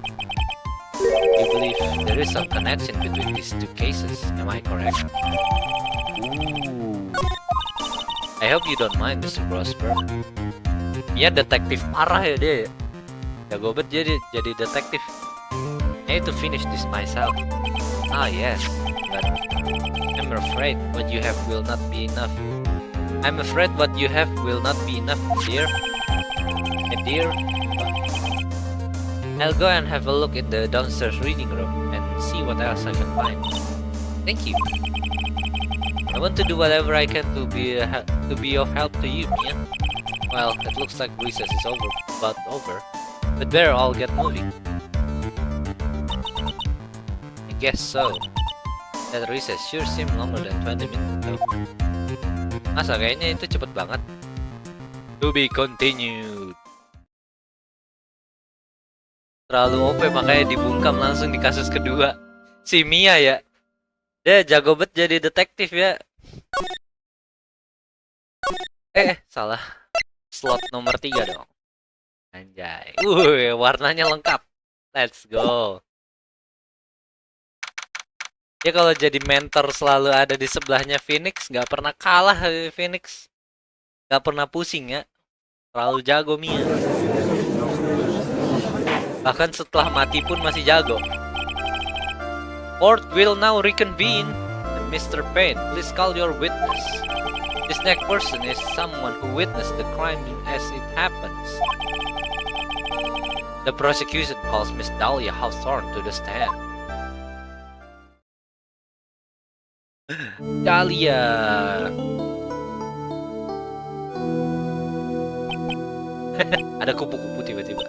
You believe there is some connection between these two cases, am I correct? Ooh. I hope you don't mind, Mr. Prosper. Mia detektif parah ya dia. Jago banget jadi detektif. I need to finish this myself. Ah yes, but I'm afraid what you have will not be enough. I'm afraid what you have will not be enough, dear. Dear, I'll go and have a look in the downstairs reading room and see what else I can find. Thank you. I want to do whatever I can to be of help to you, Mia. Well, it looks like recess is about over. But better all get moving. I guess so. That recess sure seemed longer than 20 minutes though. Masa kayaknya itu cepet banget. To be continued. Terlalu OP makanya dibungkam langsung di kasus kedua. Si Mia ya. Dia jago banget jadi detektif ya. Salah. Slot nomor 3 dong. Anjay. Warnanya lengkap. Let's go. Ya kalau jadi mentor selalu ada di sebelahnya Phoenix, nggak pernah kalah Phoenix. Nggak pernah pusing ya. Terlalu jago Mia. Bahkan setelah mati pun masih jago. Court will now reconvene. Mr. Payne, please call your witness. This next person is someone who witnessed the crime as it happens. The prosecution calls Miss Dahlia Hawthorne to the stand. Dahlia. Ada kupu-kupu tiba-tiba.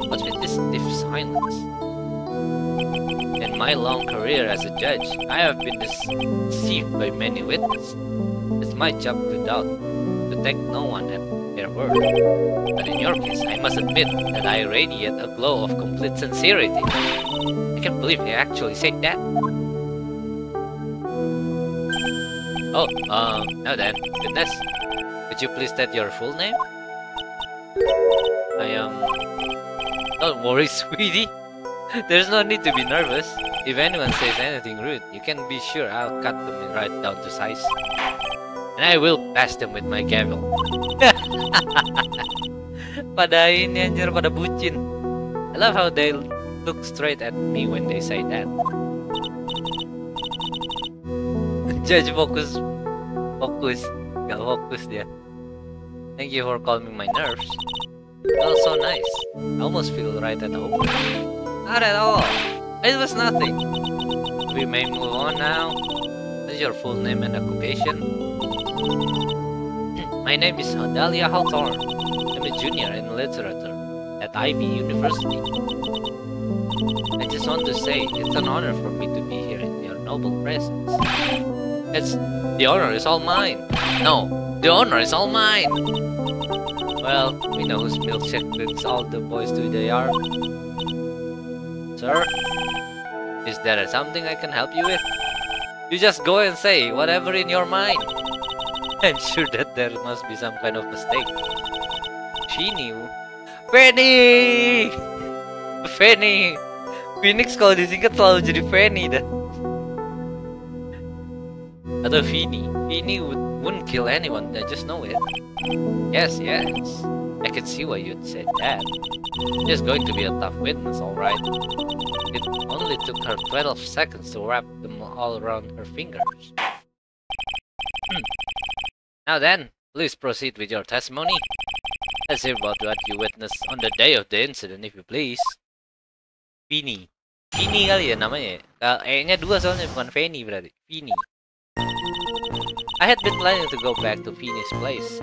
What's with this stiff silence? In my long career as a judge, I have been deceived by many witnesses. It's my job to take no one at their word. But in your case, I must admit that I radiate a glow of complete sincerity. I can't believe you actually said that. Oh, now then, witness, could you please state your full name? I am... Don't worry, sweetie. There's no need to be nervous. If anyone says anything rude, you can be sure I'll cut them right down to size. And I will bash them with my gavel. Pada ini anjir, pada bucin. I love how they look straight at me when they say that. Judge fokus. Gak fokus dia. Thank you for calming my nerves. Well, so nice. I almost feel right at home. Not at all. It was nothing. We may move on now. What is your full name and occupation? My name is Dahlia Hawthorne. I'm a junior in literature at Ivy University. I just want to say it's an honor for me to be here in your noble presence. The honor is all mine. No, the honor is all mine. Well, we know whose milkshake brings all the boys to the yard. Sir, is there something I can help you with? You just go and say whatever in your mind. I'm sure that there must be some kind of mistake. Fanny! Phoenix kalau disingkat selalu jadi Fanny dah. Atau Vinny wouldn't kill anyone, I just know it. Yes, I can see why you'd say that. She's going to be a tough witness, alright. It only took her 12 seconds to wrap them all around her fingers. Now then, please proceed with your testimony. Let's hear about what you witnessed on the day of the incident, if you please. Vinny kali ya namanya ya? E-nya 2 soalnya, bukan Fanny berarti. Vinny. I had been planning to go back to Vinny's place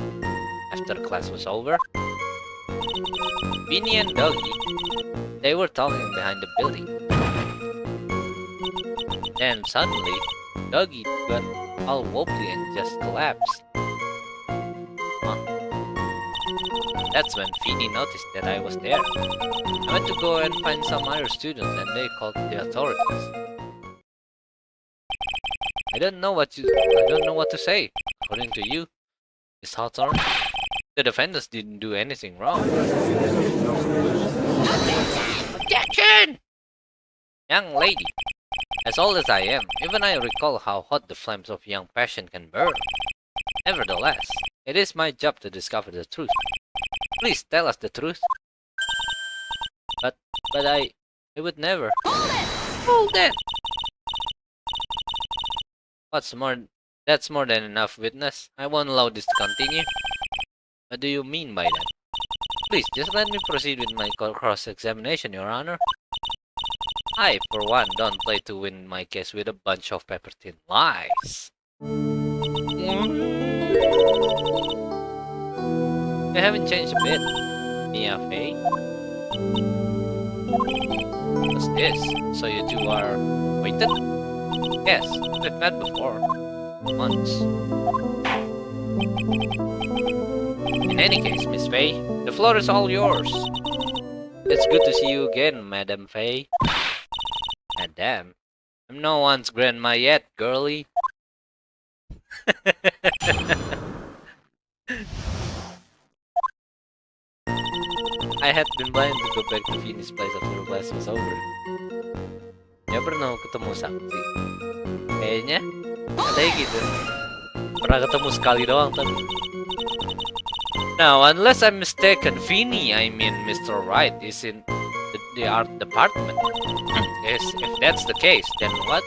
after class was over. Vinny and Dougie, they were talking behind the building. Then suddenly, Dougie got all wobbly and just collapsed. Huh? That's when Vinny noticed that I was there. I went to go and find some other students and they called the authorities. I don't know what to say. According to you, Miss Hawthorne, the defendants didn't do anything wrong. Objection! Young lady, as old as I am, even I recall how hot the flames of young passion can burn. Nevertheless, it is my job to discover the truth. Please tell us the truth. But I would never. Hold it! That's more than enough, witness. I won't allow this to continue. What do you mean by that? Please, just let me proceed with my cross-examination, Your Honor. I, for one, don't play to win my case with a bunch of pepper-thin lies. You haven't changed a bit, Mia Fey. What's this? So you two are acquainted? Yes, we've met before. Once. In any case, Miss Fey, the floor is all yours. It's good to see you again, Madame Fey. Madame? I'm no one's grandma yet, girlie. I had been planning to go back to Vinny's place after class was over. Ya pernah ketemu Sakti? Kayaknya katanya gitu. Pernah ketemu sekali doang tapi. Now, unless I'm mistaken, Vinny, I mean Mr. Wright, is in the art department. Yes, if that's the case, then what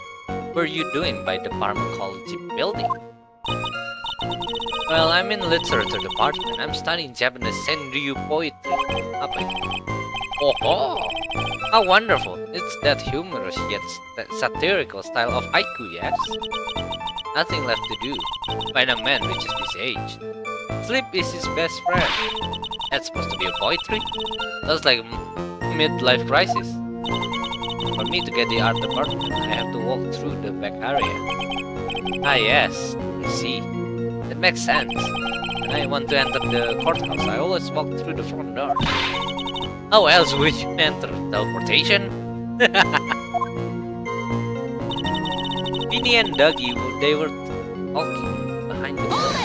were you doing by the pharmacology building? Well, I'm in literature department. I'm studying Japanese senryu poetry. Apa itu? Oh, how wonderful! It's that humorous yet satirical style of haiku, yes? Nothing left to do when a man reaches this age. Sleep is his best friend. That's supposed to be a poetry? That's like midlife crisis. For me to get the art department, I have to walk through the back area. Ah yes, I see. That makes sense. When I want to enter the courthouse, I always walk through the front door. How else would you enter? Teleportation? Vinny and Dougie, they were talking behind the door.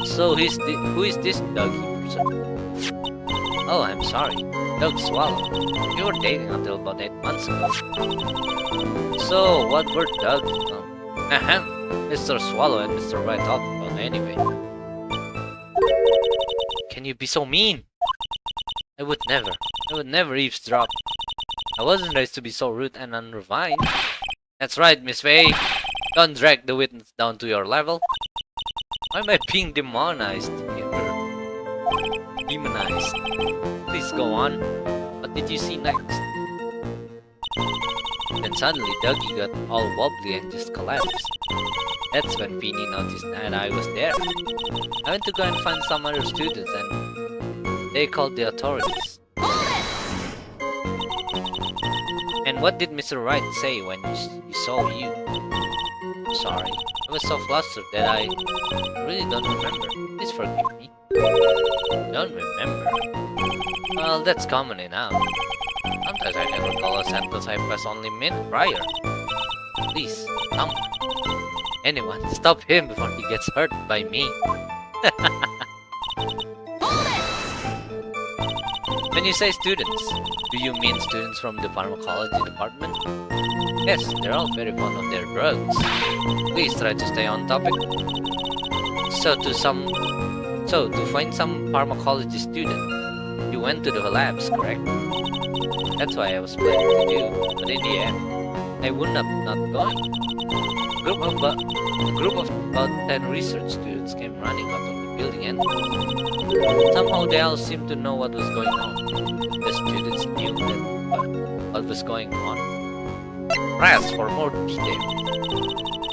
So who is this Dougie person? Oh, I'm sorry. Doug Swallow. We were dating until about 8 months ago. So, what were Doug? Mr. Swallow and Mr. Wright talking about anyway? Can you be so mean? I would never eavesdrop. I wasn't raised to be so rude and unrefined. That's right, Miss Fey. Don't drag the witness down to your level. Why am I being demonized here? Demonized. Please go on. What did you see next? Then suddenly Dougie got all wobbly and just collapsed. That's when Vinny noticed that I was there. I went to go and find some other students and they called the authorities. And what did Mr. Wright say when he saw you? Sorry, I was so flustered that I really don't remember. Please forgive me. Don't remember? Well, that's common enough. Sometimes I never call a sentence I press only minute prior. Please, someone. Anyone, stop him before he gets hurt by me. When you say students, do you mean students from the pharmacology department? Yes, they're all very fond of their drugs. Please try to stay on topic. So to find some pharmacology student, you went to the labs, correct? That's why I was planning to do, but in the end, I would not going. A group of about 10 research students came running out of the building and somehow they all seemed to know what was going on. The students knew what was going on. Press for more detail.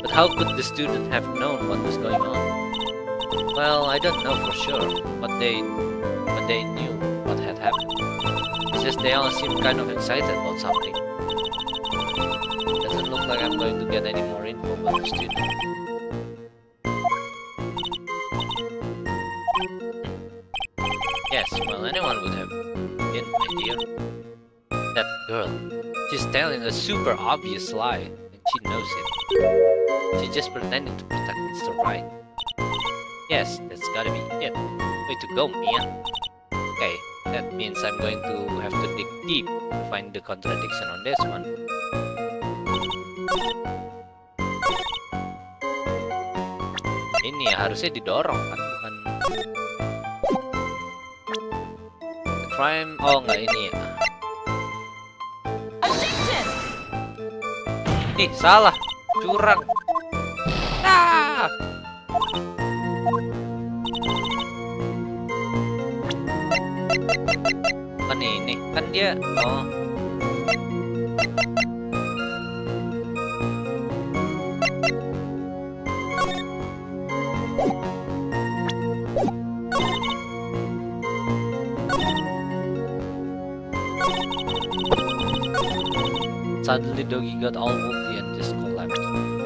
But how could the student have known what was going on? Well, I don't know for sure, but they knew what had happened. It's just they all seemed kind of excited about something. Doesn't look like I'm going to get any more info about the student. Yes, well, anyone would have been, my dear. That girl, she's telling a super obvious lie, and she knows it. She just pretended to protect Mr. Right. Yes, that's gotta be it. Way to go, Mia. Okay, that means I'm going to have to dig deep to find the contradiction on this one. Ini ya, harusnya didorong kan, bukan the crime. Oh nggak, ini ya. Nih salah, curang. Ah! Kan ini kan dia. Oh. Suddenly Doggy got all woozy and just collapsed.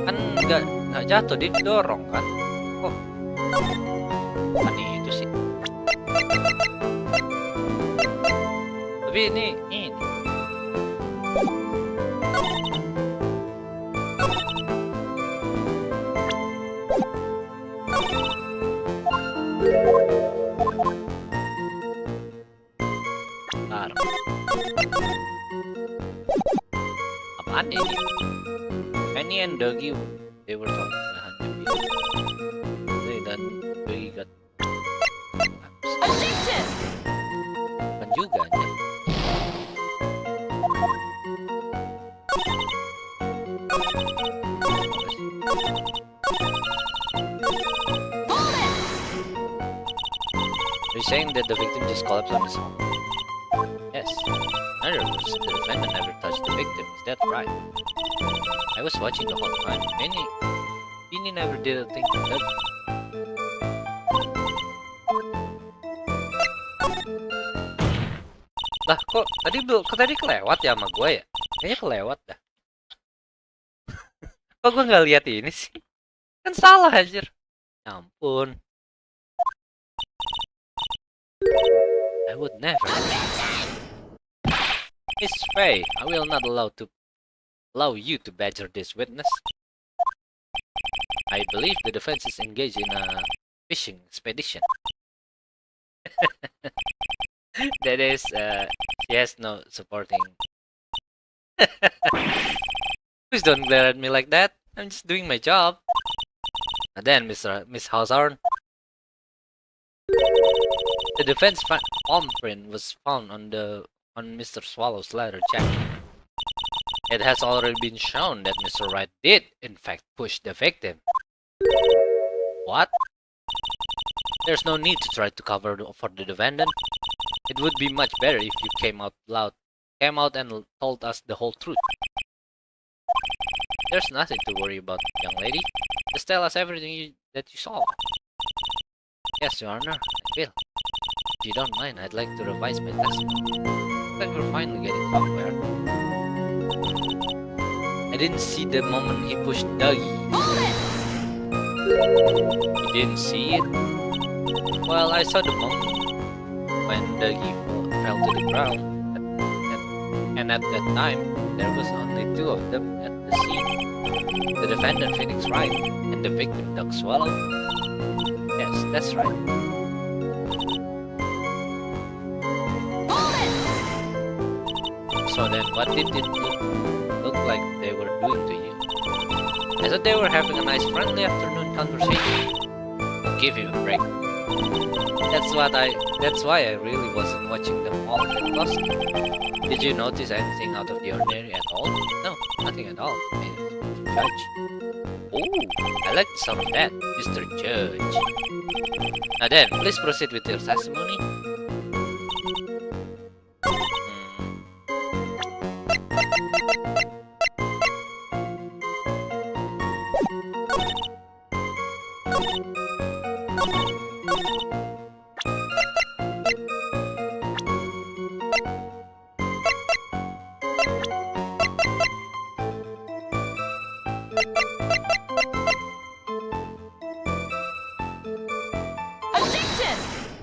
Kan nggak jatuh, dia didorong kan. Oh, kan itu sih. Tapi ini. Bentar. Apaan ini? Penny and Doggy, they were talking behind the wheel. Dan Doggy got Objection! kan juga aja. You're saying that the victim just collapsed on his own? Yes. In other words, the defendant never touched the victim. Is that right? I was watching the whole time. Penny never did a thing to that. Lah kok tadi kelewat ya sama gue ya? Kayaknya kelewat dah. Kok gue nggak lihat ini sih? Kan salah anjir. Ya ampun. I would never. Miss Faye, I will not allow you to badger this witness. I believe the defense is engaged in a fishing expedition. That is, she has no supporting. Please don't glare at me like that. I'm just doing my job. And then, Miss Hawthorne, the defense palm print was found on Mr. Swallow's leather jacket. It has already been shown that Mr. Wright did, in fact, push the victim. What? There's no need to try to cover for the defendant. It would be much better if you came out and told us the whole truth. There's nothing to worry about, young lady. Just tell us everything that you saw. Yes, Your Honor, I will. If you don't mind, I'd like to revise my testimony. Looks like we're finally getting somewhere. I didn't see the moment he pushed Dougie. You didn't see it? Well, I saw the moment when Dougie fell to the ground. And at that time, there was only two of them at the scene. The defendant, Phoenix Wright, and the victim, Doug Swallow. Yes, that's right. So then, what did it look like they were doing to you? I thought they were having a nice friendly afternoon conversation. Give him a break. That's why I really wasn't watching them all that closely. Did you notice anything out of the ordinary at all? No, nothing at all, Mr. Judge. Oh, I like the sound of that, Mr. Judge. Now then, please proceed with your testimony.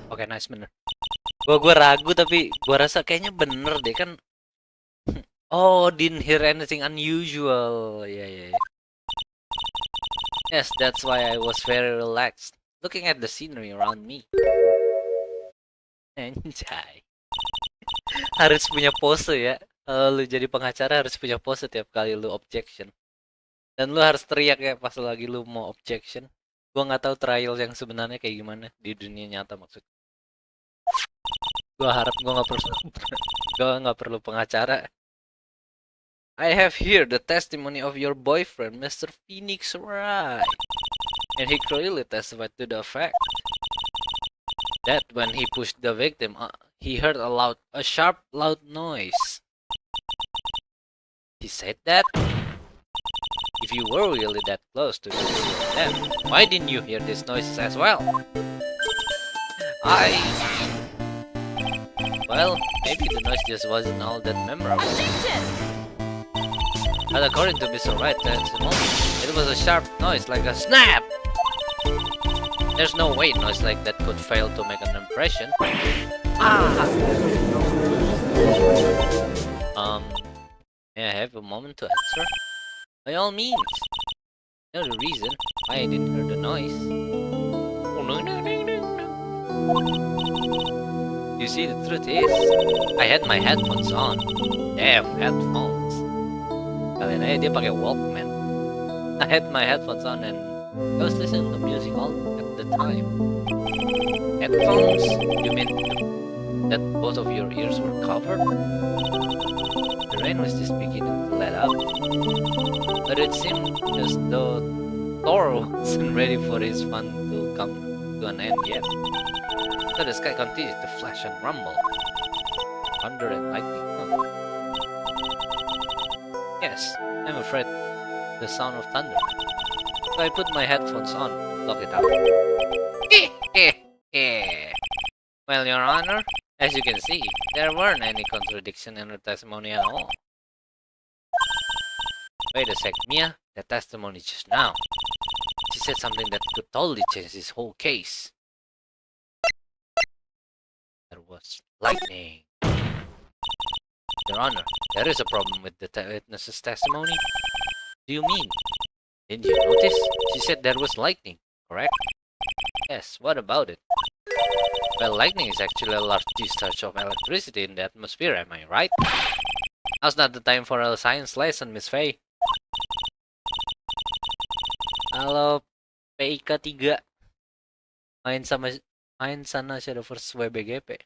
Oke, nice, bener. Gua ragu tapi gua rasa kayaknya bener deh kan. Oh, didn't hear anything unusual. Ya. Yes, that's why I was very relaxed, looking at the scenery around me. Anjay. Harus punya pose ya. Kalau lu jadi pengacara harus punya pose tiap kali lu objection. Dan lu harus teriak ya pas lagi lu mau objection. Gua nggak tahu trial yang sebenarnya kayak gimana di dunia nyata maksudnya. Gua harap gua nggak perlu pengacara. I have here the testimony of your boyfriend, Mr. Phoenix Wright. And he clearly testified to the fact that when he pushed the victim, he heard a sharp, loud noise. He said that? If you were really that close to the death, why didn't you hear these noises as well? Well, maybe the noise just wasn't all that memorable. But according to Mr. Wright, it was a sharp noise like a snap! There's no way a noise like that could fail to make an impression. May I have a moment to answer? By all means. You know the reason why I didn't hear the noise. You see, the truth is, I had my headphones on. Damn, headphones. Kalian aja dia pakai Walkman. I had my headphones on and I was listening to music all at the time. Headphones? You mean that both of your ears were covered? The rain was just beginning to let up, but it seemed as though Thor wasn't ready for his fun to come to an end yet. So the sky continued to flash and rumble. Thunder and lightning, huh? Yes, I'm afraid the sound of thunder. So I put my headphones on, lock it up. Well, Your Honor, as you can see, there weren't any contradiction in her testimony at all. Wait a sec, Mia, the testimony just now. She said something that could totally change this whole case. There was lightning. Your Honor, there is a problem with the witness's testimony. Do you mean? Didn't you notice? She said there was lightning, correct? Yes, what about it? Well, lightning is actually a large discharge of electricity in the atmosphere, am I right? Now's not the time for a science lesson, Miss Faye. Halo, PIK 3. Main sana Shadow Force WBGP.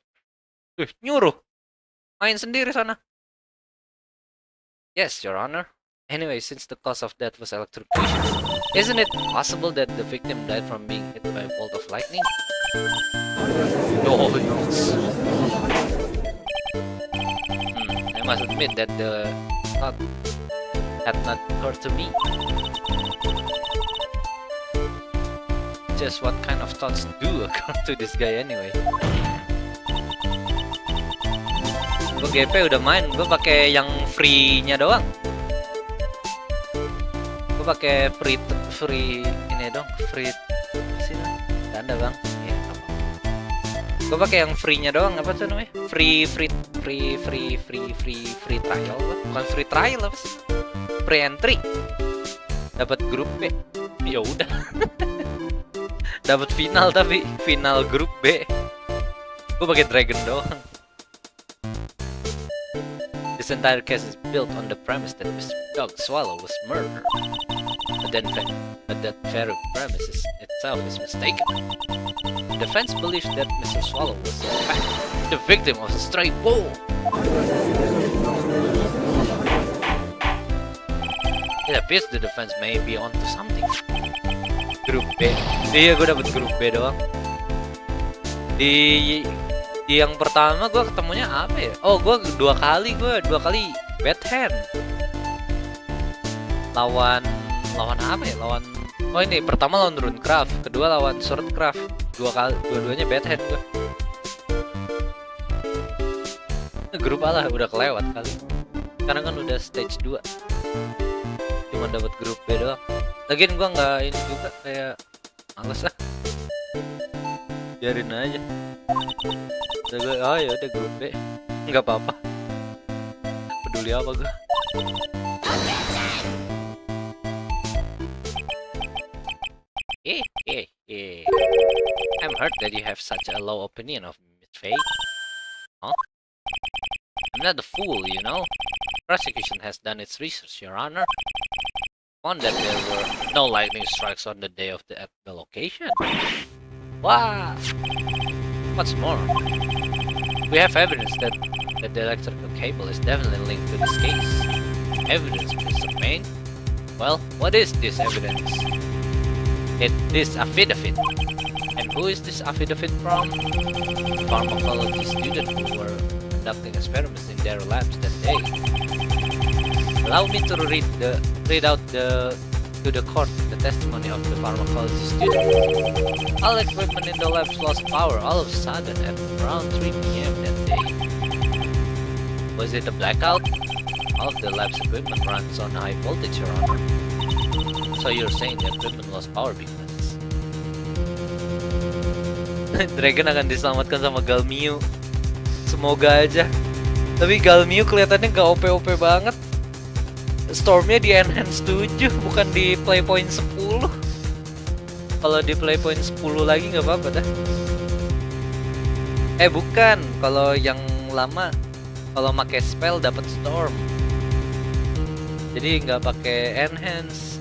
Nyuruh. Main sendiri sana. Yes, Your Honor. Anyway, since the cause of death was electrocution, isn't it possible that the victim died from being hit by a bolt of lightning? Noise. I must admit that the thought had not occurred to me. Just what kind of thoughts do occur to this guy anyway? Gue GP udah main, gue pakai yang free-nya doang. Gue pakai free ini dong, free sini. Gak ada bang. Ya, apa? Gue pakai yang free-nya doang, apa tuh namanya? Free trial, bukan free trial apa sih? Free entry. Dapat grup B. Ya udah. Dapat final tapi final grup B. Gue pakai dragon doang. This entire case is built on the premise that Mr. Dog Swallow was murdered. But that very premise itself is mistaken. The defense believes that Mr. Swallow was in fact the victim of a stray bull. It appears the defense may be onto something. Grup B. Iya, gue dapet grup B doang. Di yang pertama gue ketemunya apa ya? Oh, gue dua kali bad hand. Lawan apa ya? Oh ini pertama lawan Runecraft, kedua lawan Swordcraft. Dua-duanya bad hand gue. Grup A lah, udah kelewat kali. Sekarang kan udah stage 2. Cuma dapat grup B doang. Lagian gue nggak ini juga, kayak males lah. Biarin aja. Oh ya udah grup B, nggak apa-apa. Peduli apa gue? heard that you have such a low opinion of Miss Faye. Huh? I'm not a fool, you know. Prosecution has done its research, Your Honor. Found that there were no lightning strikes on the day of at the location. Wow! What's more, we have evidence that the electrical cable is definitely linked to this case. Evidence, Mr. Payne? Well, what is this evidence? It is affidavit. And who is this affidavit from? Pharmacology student who were conducting experiments in their labs that day. Allow me to read out to the court the testimony of the pharmacology student. All equipment in the labs lost power all of a sudden at around 3 p.m. that day. Was it a blackout? All of the lab's equipment runs on high voltage, Your Honor. So you're saying the equipment lost power because Dragon akan diselamatkan sama Galmiu. Semoga aja. Tapi Galmiu kelihatannya gak OP-OP banget. Stormnya di enhance 7 bukan di play point 10. Kalau di play point 10 lagi nggak apa-apa dah. Bukan, kalau yang lama kalau pakai spell dapat storm. Jadi nggak pakai enhance.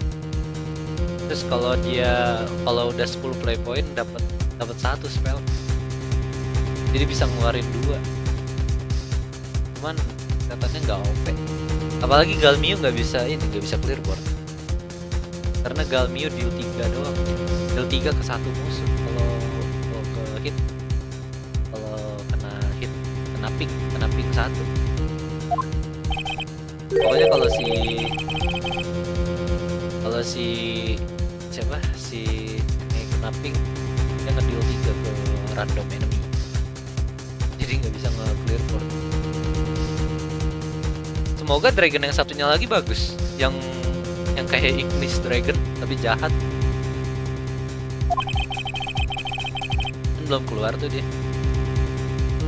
Terus kalau udah 10 play point dapat 1 spell. Jadi bisa ngeluarin 2. Cuman katanya nggak OP. Apalagi Galmiu nggak bisa clear board. Karena Galmiu deal 3 doang. Deal 3 ke 1 musuh kalau ke hit. Kalau kena hit, kena ping 1. Pokoknya kalau si kena ping dia nge-deal 3 ke random enemy. Jadi nggak bisa nge-clear board. Semoga dragon yang satunya lagi bagus, yang kayak Ignis Dragon tapi jahat. Kan belum keluar tuh dia.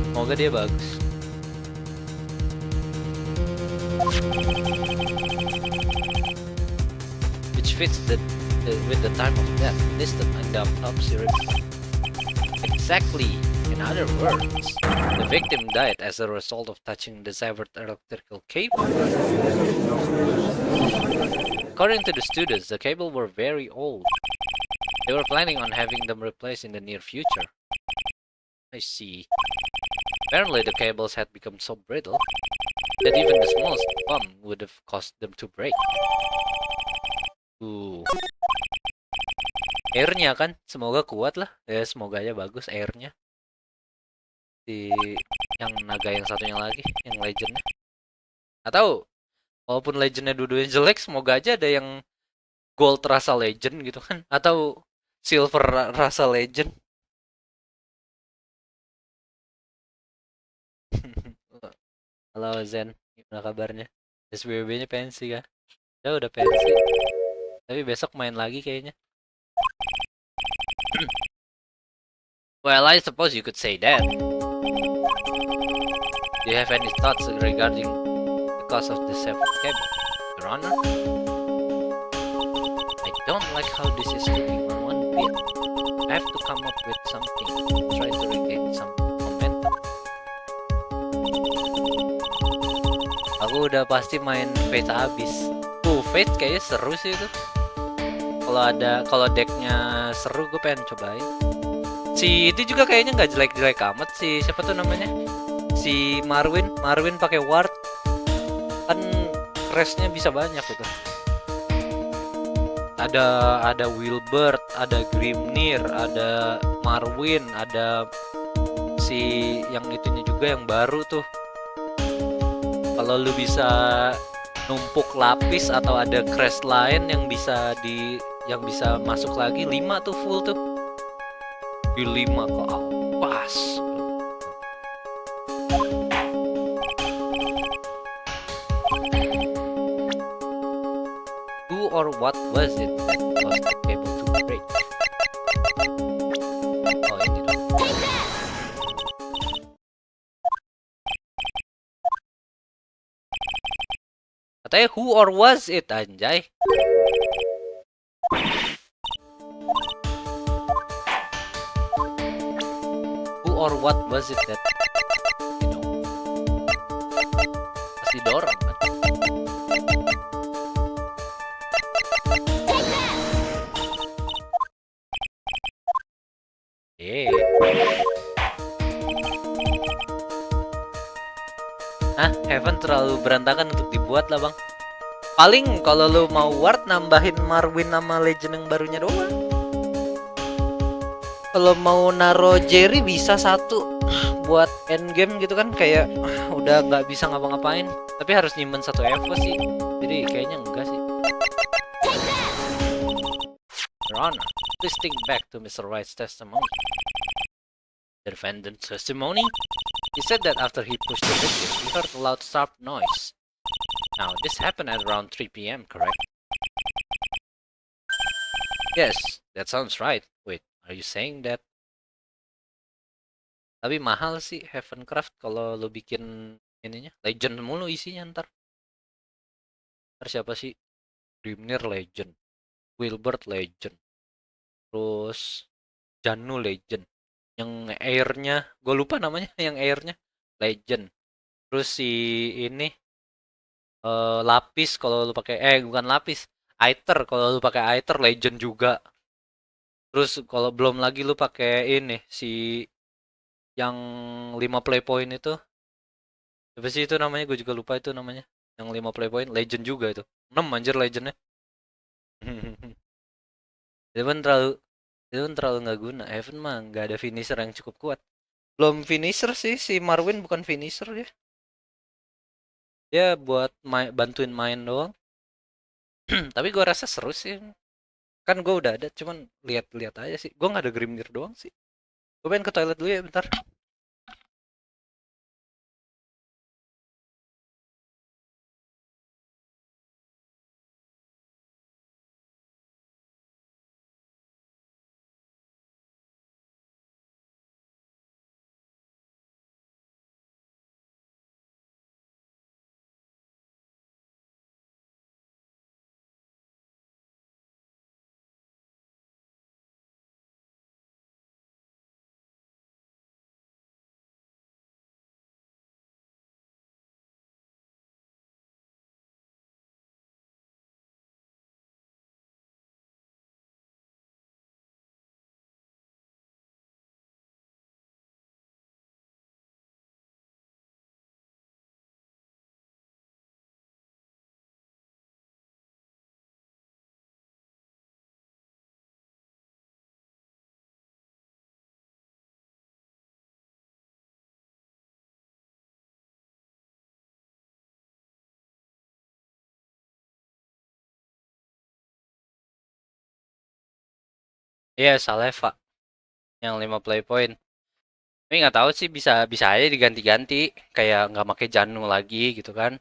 Semoga dia bagus. Which fits with the time of death listed in the autopsy report. Exactly. In other words, the victim died as a result of touching the severed electrical cable. According to the students, the cable were very old. They were planning on having them replaced in the near future. I see. Apparently, the cables had become so brittle that even the smallest bump would have caused them to break. Airnya kan, semoga kuat lah. Ya, semoga aja bagus airnya. Yang naga yang satunya lagi, yang legendnya. Atau walaupun legendnya dua-duanya jelek, semoga aja ada yang gold rasa legend gitu kan, atau silver rasa legend. Halo Zen, gimana kabarnya? SBB-nya pensi kah? Ya udah pensi, tapi besok main lagi kayaknya. Well, I suppose you could say that. Do you have any thoughts regarding the cause of the severed cable, Your Honor? I don't like how this is looking on one bit. I have to come up with something to try to regain some momentum. Aku udah pasti main Fate habis. Fate kayaknya seru sih itu. Kalau decknya seru, gue pengen cobain. Si itu juga kayaknya nggak jelek-jelek amat sih. Siapa tuh namanya? Si Marwin pakai ward. Kan crash-nya bisa banyak gitu. Ada Wilbert, ada Grimnir, ada Marwin, ada si yang itunya juga yang baru tuh. Kalau lu bisa numpuk lapis atau ada crash lain yang bisa masuk lagi, 5 tuh full tuh. Di 5 ke atas. Who or what was it that caused the cable to break? Oh, ini dong. Katanya who or was it, anjay. or what was it that pasti dorong kan? Heaven terlalu berantakan untuk dibuat lah bang. Paling kalau lu mau Ward nambahin Marwin sama Legend yang barunya doang. Kalau mau naro Jerry bisa satu buat endgame gitu kan, kayak udah nggak bisa ngapa-ngapain. Tapi harus nyimpen satu Evo sih. Jadi kayaknya enggak sih. Your Honor, please think back to Mr. Wright's testimony. The defendant's testimony? He said that after he pushed the victim, he heard a loud sharp noise. Now, this happened at around 3 p.m., correct? Yes, that sounds right. Wait, are you saying that? Tapi mahal sih Heavencraft kalau lo bikin ininya. Legend mulu isinya ntar. Ntar siapa sih? Grimnir Legend. Wilbert Legend. Terus Janu Legend. Yang airnya, gue lupa namanya, yang airnya Legend. Terus si ini lapis kalau lu pakai bukan lapis, Aether kalau lu pakai Aether Legend juga. Terus kalau belum lagi lu pakai ini si yang 5 play point itu. Apa sih itu namanya? Gue juga lupa itu namanya. Yang 5 play point Legend juga itu. 6 anjir Legendnya. Itu terlalu nggak guna. Heaven mah nggak ada finisher yang cukup kuat. Belum finisher sih, si Marwin bukan finisher ya. Dia buat bantuin main doang. Tapi gue rasa seru sih. Kan gue udah ada, cuman lihat-lihat aja sih. Gue nggak ada Grimnir doang sih. Gue pengen ke toilet dulu ya bentar. Iya, Saleva yang 5 play point. Tapi nggak tahu sih, bisa aja diganti-ganti, kayak nggak pakai Janu lagi gitu kan.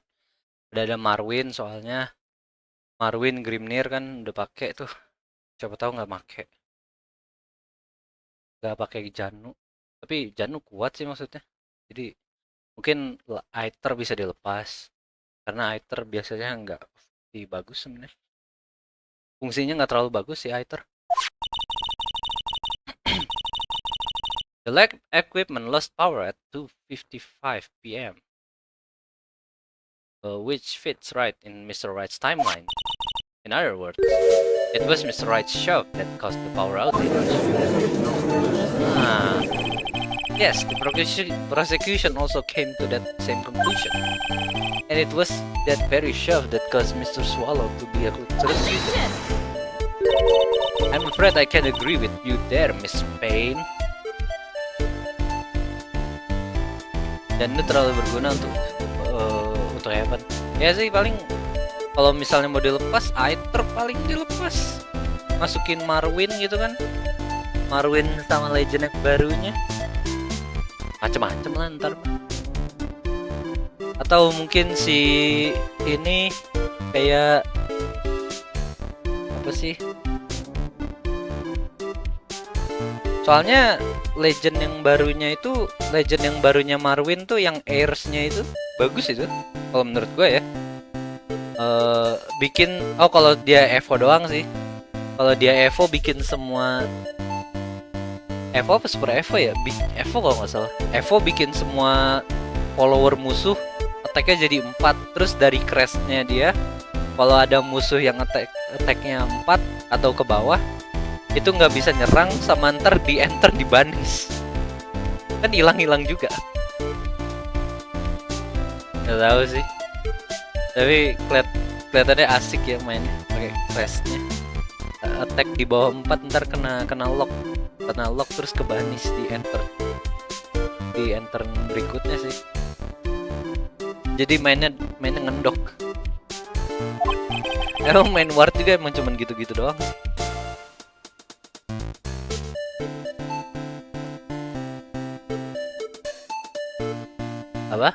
Udah ada Marwin soalnya. Marwin Grimnir kan udah pakai tuh. Coba tahu nggak pakai. Nggak pakai Janu. Tapi Janu kuat sih maksudnya. Jadi mungkin Aether bisa dilepas. Karena Aether biasanya nggak bagus sebenarnya. Fungsinya nggak terlalu bagus sih Aether. The leg equipment lost power at 2:55 p.m. Which fits right in Mr. Wright's timeline. In other words, it was Mr. Wright's shove that caused the power outage. Yes, the prosecution also came to that same conclusion. And it was that very shove that caused Mr. Swallow to be electrocuted. I'm afraid I can't agree with you there, Miss Payne. Dan itu terlalu berguna untuk Heaven. Ya sih, paling kalau misalnya mau dilepas, Aether paling dilepas. Masukin Marwin gitu kan. Marwin sama Legend yang barunya. Macem-macem lah ntar. Atau mungkin si ini kayak apa sih? Soalnya Legend yang barunya Marwin tuh yang airs-nya itu bagus itu kalau menurut gue ya. Kalau dia Evo doang sih. Kalau dia Evo bikin semua Evo apa Super Evo ya? Evo kalau nggak salah. Evo bikin semua follower musuh attack-nya jadi 4. Terus dari crest-nya dia, kalau ada musuh yang attack-nya 4 atau ke bawah, itu nggak bisa nyerang sama ntar di enter di banish. Kan hilang juga. Nggak tahu sih. Tapi kelihatannya asik ya mainnya pakai crest-nya. Attack di bawah 4 ntar kena lock terus ke banish di enter berikutnya sih. Jadi mainnya ngendok. Emang main ward juga emang cuman gitu-gitu doang. Apa?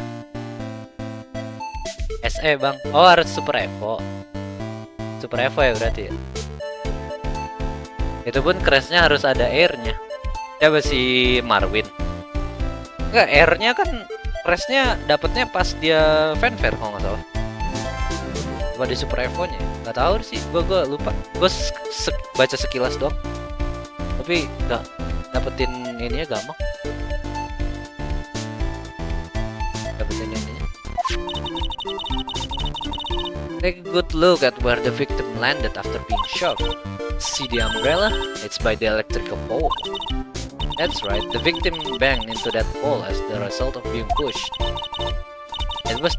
SE bang. Oh harus Super Evo. Super Evo ya berarti ya. Itu pun crashnya harus ada airnya. Coba si Marwin. Enggak, airnya kan crashnya dapatnya pas dia fanfare kalau nggak salah. Coba di Super Evo nya nggak tahu sih, gue lupa. Gue baca sekilas doang. Tapi nggak dapetin ininya gampang. Dapetin ininya. Take a good look at where the victim landed after being shot. See the umbrella? It's by the electrical pole. That's right, the victim banged into that pole as the result of being pushed. It was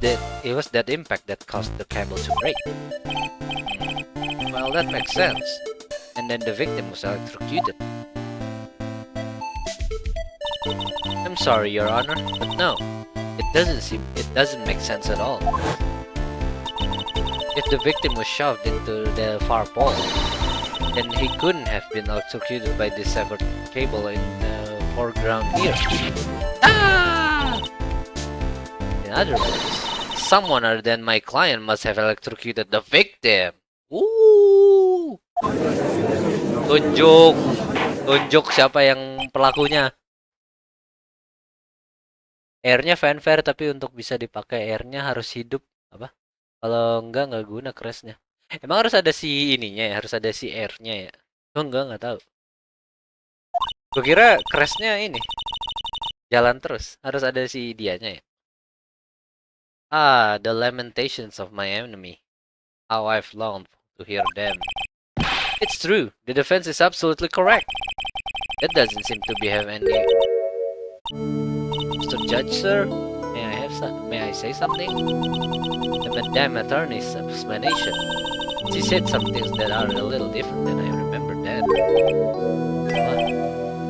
that impact that caused the cable to break. Well, that makes sense. And then the victim was electrocuted. I'm sorry, Your Honor, but no. It doesn't make sense at all. If the victim was shoved into the far pole, then he couldn't have been electrocuted by the severed cable in the foreground here. Ah! In other words, someone other than my client must have electrocuted the victim. Ooh! Tunjuk siapa yang pelakunya. Airnya fanfare, tapi untuk bisa dipakai airnya harus hidup apa? Kalau nggak guna crashnya. Emang harus ada si ininya ya, harus ada si airnya ya. Oh nggak tahu. Gue kira crashnya ini jalan terus, harus ada si dianya ya. Ah, the lamentations of my enemy. How I've longed to hear them. It's true, the defense is absolutely correct. That doesn't seem to be have any. Mr. Judge, sir, may I say something? The madam attorney's explanation. She said some things that are a little different than I remember that.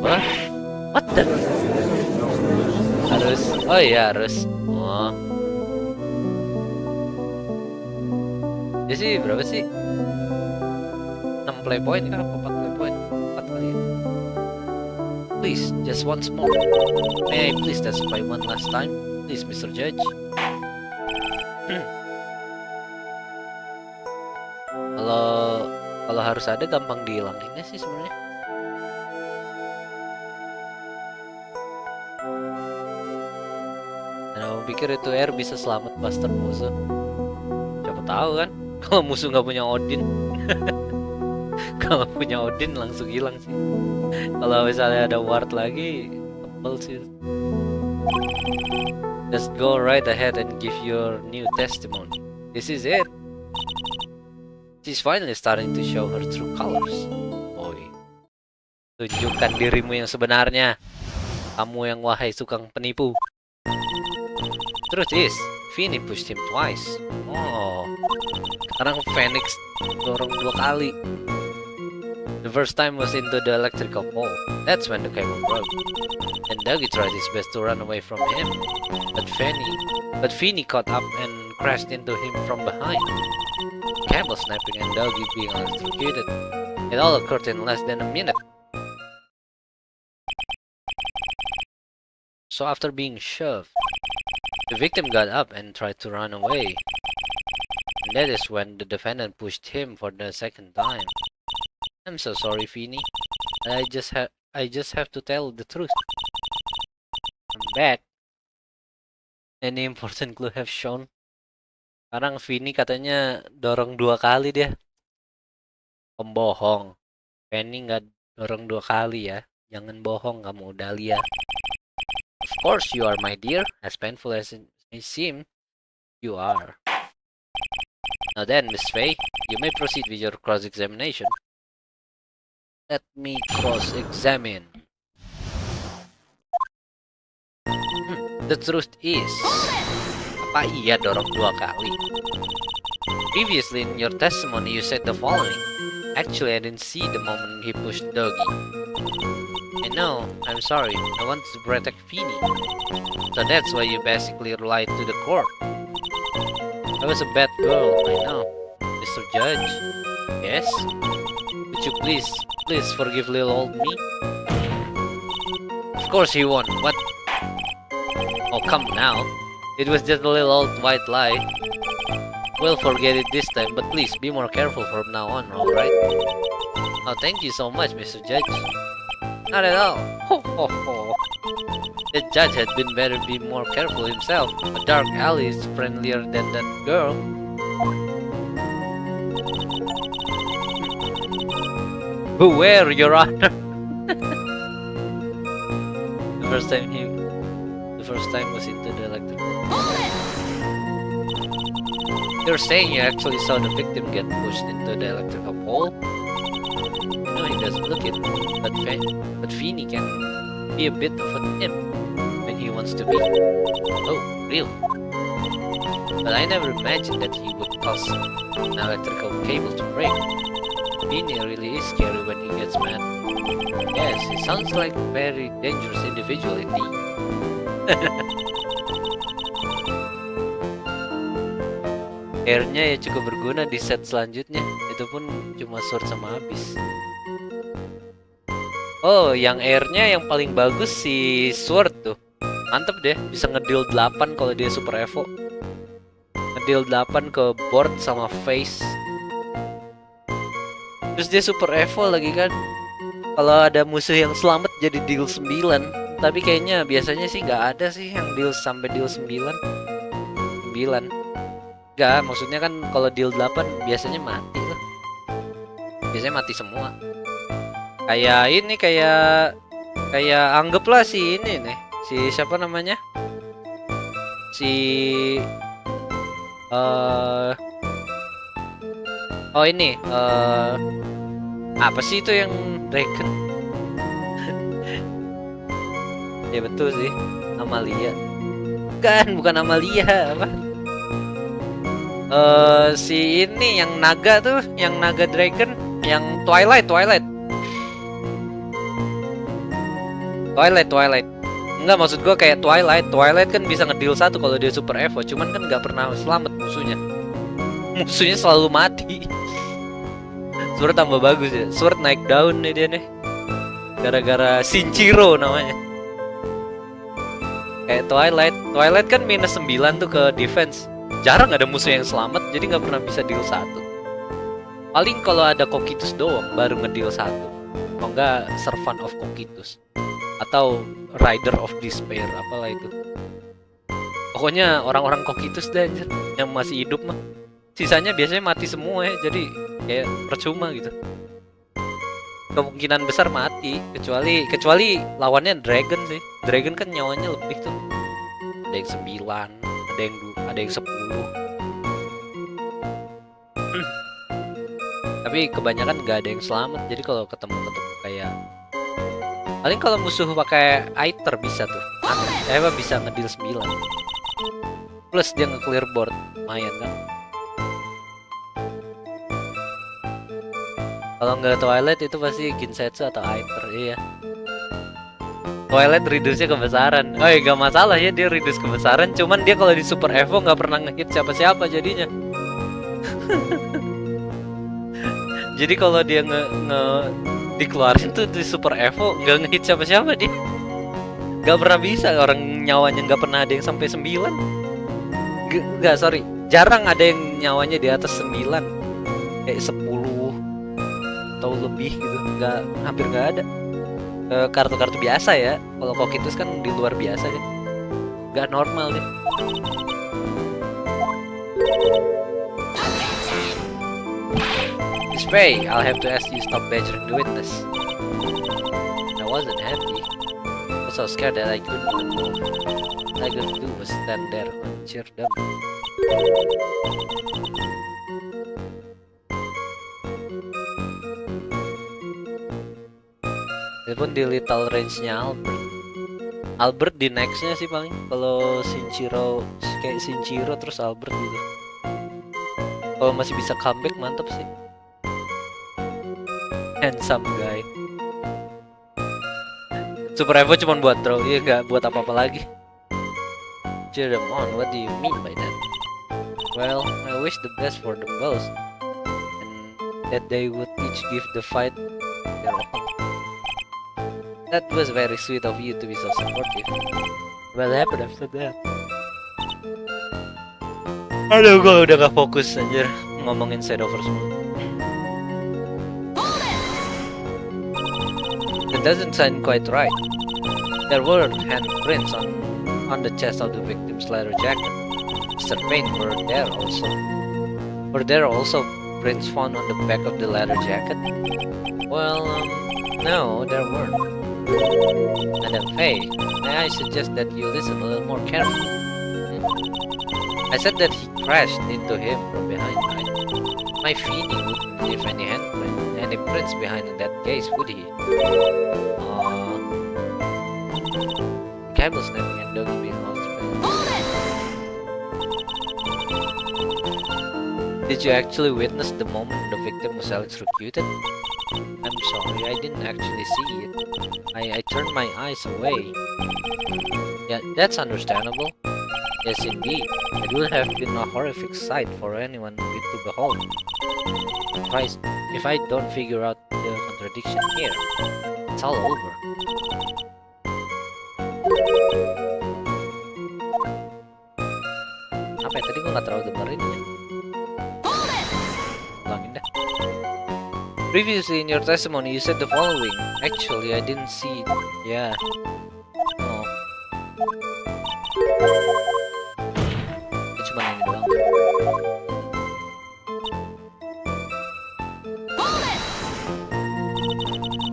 What? What the? Oh iya harus. Oh. Dia sih berapa sih? 6 play point kan? 4 play point? 4 kali ya? Please, just once more. May I please testify one last time? Please, Mr. Judge. Kalau harus ada gampang dihilanginnya sih sebenarnya. Dan aku pikir itu air bisa selamat buster musuh. Siapa tahu kan? Kalau musuh nggak punya Odin. Kalau punya Odin langsung hilang sih. Kalau misalnya ada ward lagi, tebel sih. Just go right ahead and give your new testimony. This is it. She's finally starting to show her true colors. Boy, tunjukkan dirimu yang sebenarnya. Kamu yang wahai tukang penipu. Truth is, Finny pushed him twice. Oh, sekarang Phoenix dorong 2 kali. The first time was into the electrical pole. That's when the cable broke. And Dougie tried his best to run away from him. But Finny caught up and crashed into him from behind. Cable snapping and Dougie being electrocuted. It all occurred in less than a minute. So after being shoved, the victim got up and tried to run away. And that is when the defendant pushed him for the second time. I'm so sorry, Finny. I just have to tell the truth. I'm back. Any important clue have shown? Sekarang Finny katanya dorong 2 kali dia. Pembohong. Finny nggak dorong 2 kali ya. Jangan bohong kamu, Dahlia. Of course you are, my dear. As painful as it may seem, you are. Now then, Miss Faye, you may proceed with your cross-examination. Let me cross-examine. The truth is, apa iya dorong 2 kali? Previously in your testimony, you said the following. Actually, I didn't see the moment he pushed Doggy. I know, I'm sorry, I wanted to protect Feeny. So that's why you basically lied to the court. I was a bad girl, I know. Mr. Judge? Yes? Would you please forgive little old me? Of course he won, what? Oh, come now. It was just a little old white lie. We'll forget it this time, but please be more careful from now on, alright? Oh, thank you so much, Mr. Judge. Not at all. Ho ho ho. The judge had been better be more careful himself. A dark alley is friendlier than that girl. Beware, Your Honor. The first time was into the electrical. You're saying you actually saw the victim get pushed into the electrical pole? No, he doesn't look it, but Feeny can be a bit of a imp when he wants to be. Oh, really? But I never imagined that he would cause an electrical cable to break. Feeny really is scary when he gets mad. Yes, he sounds like a very dangerous individual indeed. Airnya ya cukup berguna di set selanjutnya. Itu pun cuma sword sama habis. Oh, yang airnya yang paling bagus si sword tuh. Mantep deh, bisa ngedeal 8 kalau dia super evo. Ngedeal 8 ke board sama face. Terus dia super evo lagi kan. Kalau ada musuh yang selamat jadi deal 9. Tapi kayaknya biasanya sih nggak ada sih yang deal sampai deal 9. Enggak, maksudnya kan kalau deal 8 biasanya mati loh. Biasanya mati semua. Kayak ini kayak anggaplah si ini nih. Si siapa namanya? Oh ini apa sih itu yang dragon? Ya betul sih, Amalia. Bukan Amalia, apa? Si ini yang naga tuh, yang naga dragon, yang Twilight. Enggak, maksud gua kayak Twilight kan bisa ngedeal 1 kalau dia super evo, cuman kan nggak pernah selamat musuhnya. Musuhnya selalu mati. Sword tambah bagus ya. Sword naik daun nih dia nih. Gara-gara Shinjiro namanya. Kayak Twilight kan minus 9 tuh ke defense. Jarang ada musuh yang selamat, jadi nggak pernah bisa deal 1. Paling kalau ada Cocytus doang baru ngedeal 1. Kalau nggak Servant of Cocytus atau Rider of Despair, apalah itu. Pokoknya orang-orang Cocytus deh anjir, yang masih hidup mah. Sisanya biasanya mati semua ya, jadi kayak percuma gitu. Kemungkinan besar mati, kecuali lawannya Dragon sih. Dragon kan nyawanya lebih tuh. Ada yang 9, ada yang 10. Tapi kebanyakan nggak ada yang selamat. Jadi kalau ketemu kayak paling kalau musuh pakai Aether bisa tuh. Bisa ngedeal 9. Plus dia nge-clear board, lumayan kan. Kalau nggak Twilight itu pasti Ginsetsu atau Aether, iya. Twilight reduce-nya kebesaran. Oh iya, gak masalah ya dia reduce kebesaran. Cuman dia kalau di Super Evo nggak pernah nge-hit siapa-siapa jadinya. Jadi kalau dia dikeluarin tuh di Super Evo nggak nge-hit siapa-siapa dia. Gak pernah bisa, orang nyawanya nggak pernah ada yang sampai 9. Sorry, jarang ada yang nyawanya di atas 9. Kayak 10 atau lebih gitu, hampir nggak ada. Kartu-kartu biasa ya. Kalau Cocytus kan di luar biasa deh, nggak normal deh. Miss Faye, I'll have to ask you stop badgering the witness. Now wasn't happy. I was so scared that I couldn't even move. All I could do was stand there and cheer them. Itu pun di little range-nya Albert. Albert di next-nya sih paling. Kalau Shinjiro kayak Shinjiro terus Albert gitu. Kalau masih bisa comeback mantap sih. Handsome guy. Super Evo cuma buat draw, ya nggak buat apa-apa lagi. Cheer them on, what do you mean by that? Well, I wish the best for the both, and that they would each give the fight their all. That was very sweet of you to be so supportive. What happened after that? Aduh, gue udah gak fokus anjir ngomongin Shadowverse semua. It doesn't sound quite right. There were handprints on the chest of the victim's leather jacket. Mr. Payne were there also. Were there also prints found on the back of the leather jacket? Well, no, there weren't. Madam Faye, may I suggest that you listen a little more carefully? I said that he crashed into him from behind, right? My feeling wouldn't leave any handprint, any prints behind in that case, would he? Cable snapping and dogs being Did you actually witness the moment the victim was electrocuted? I'm sorry, I didn't actually see it. I turned my eyes away. Yeah, that's understandable. Yes, indeed. It would have been a horrific sight for anyone to behold. If I don't figure out the contradiction here, it's all over. Apa ya? Tadi gue gak terlalu dengerin ya. Ulangin dah. Previously in your testimony, you said the following. Actually, I didn't see it. Yeah. Oh. Ini cuma yang doang.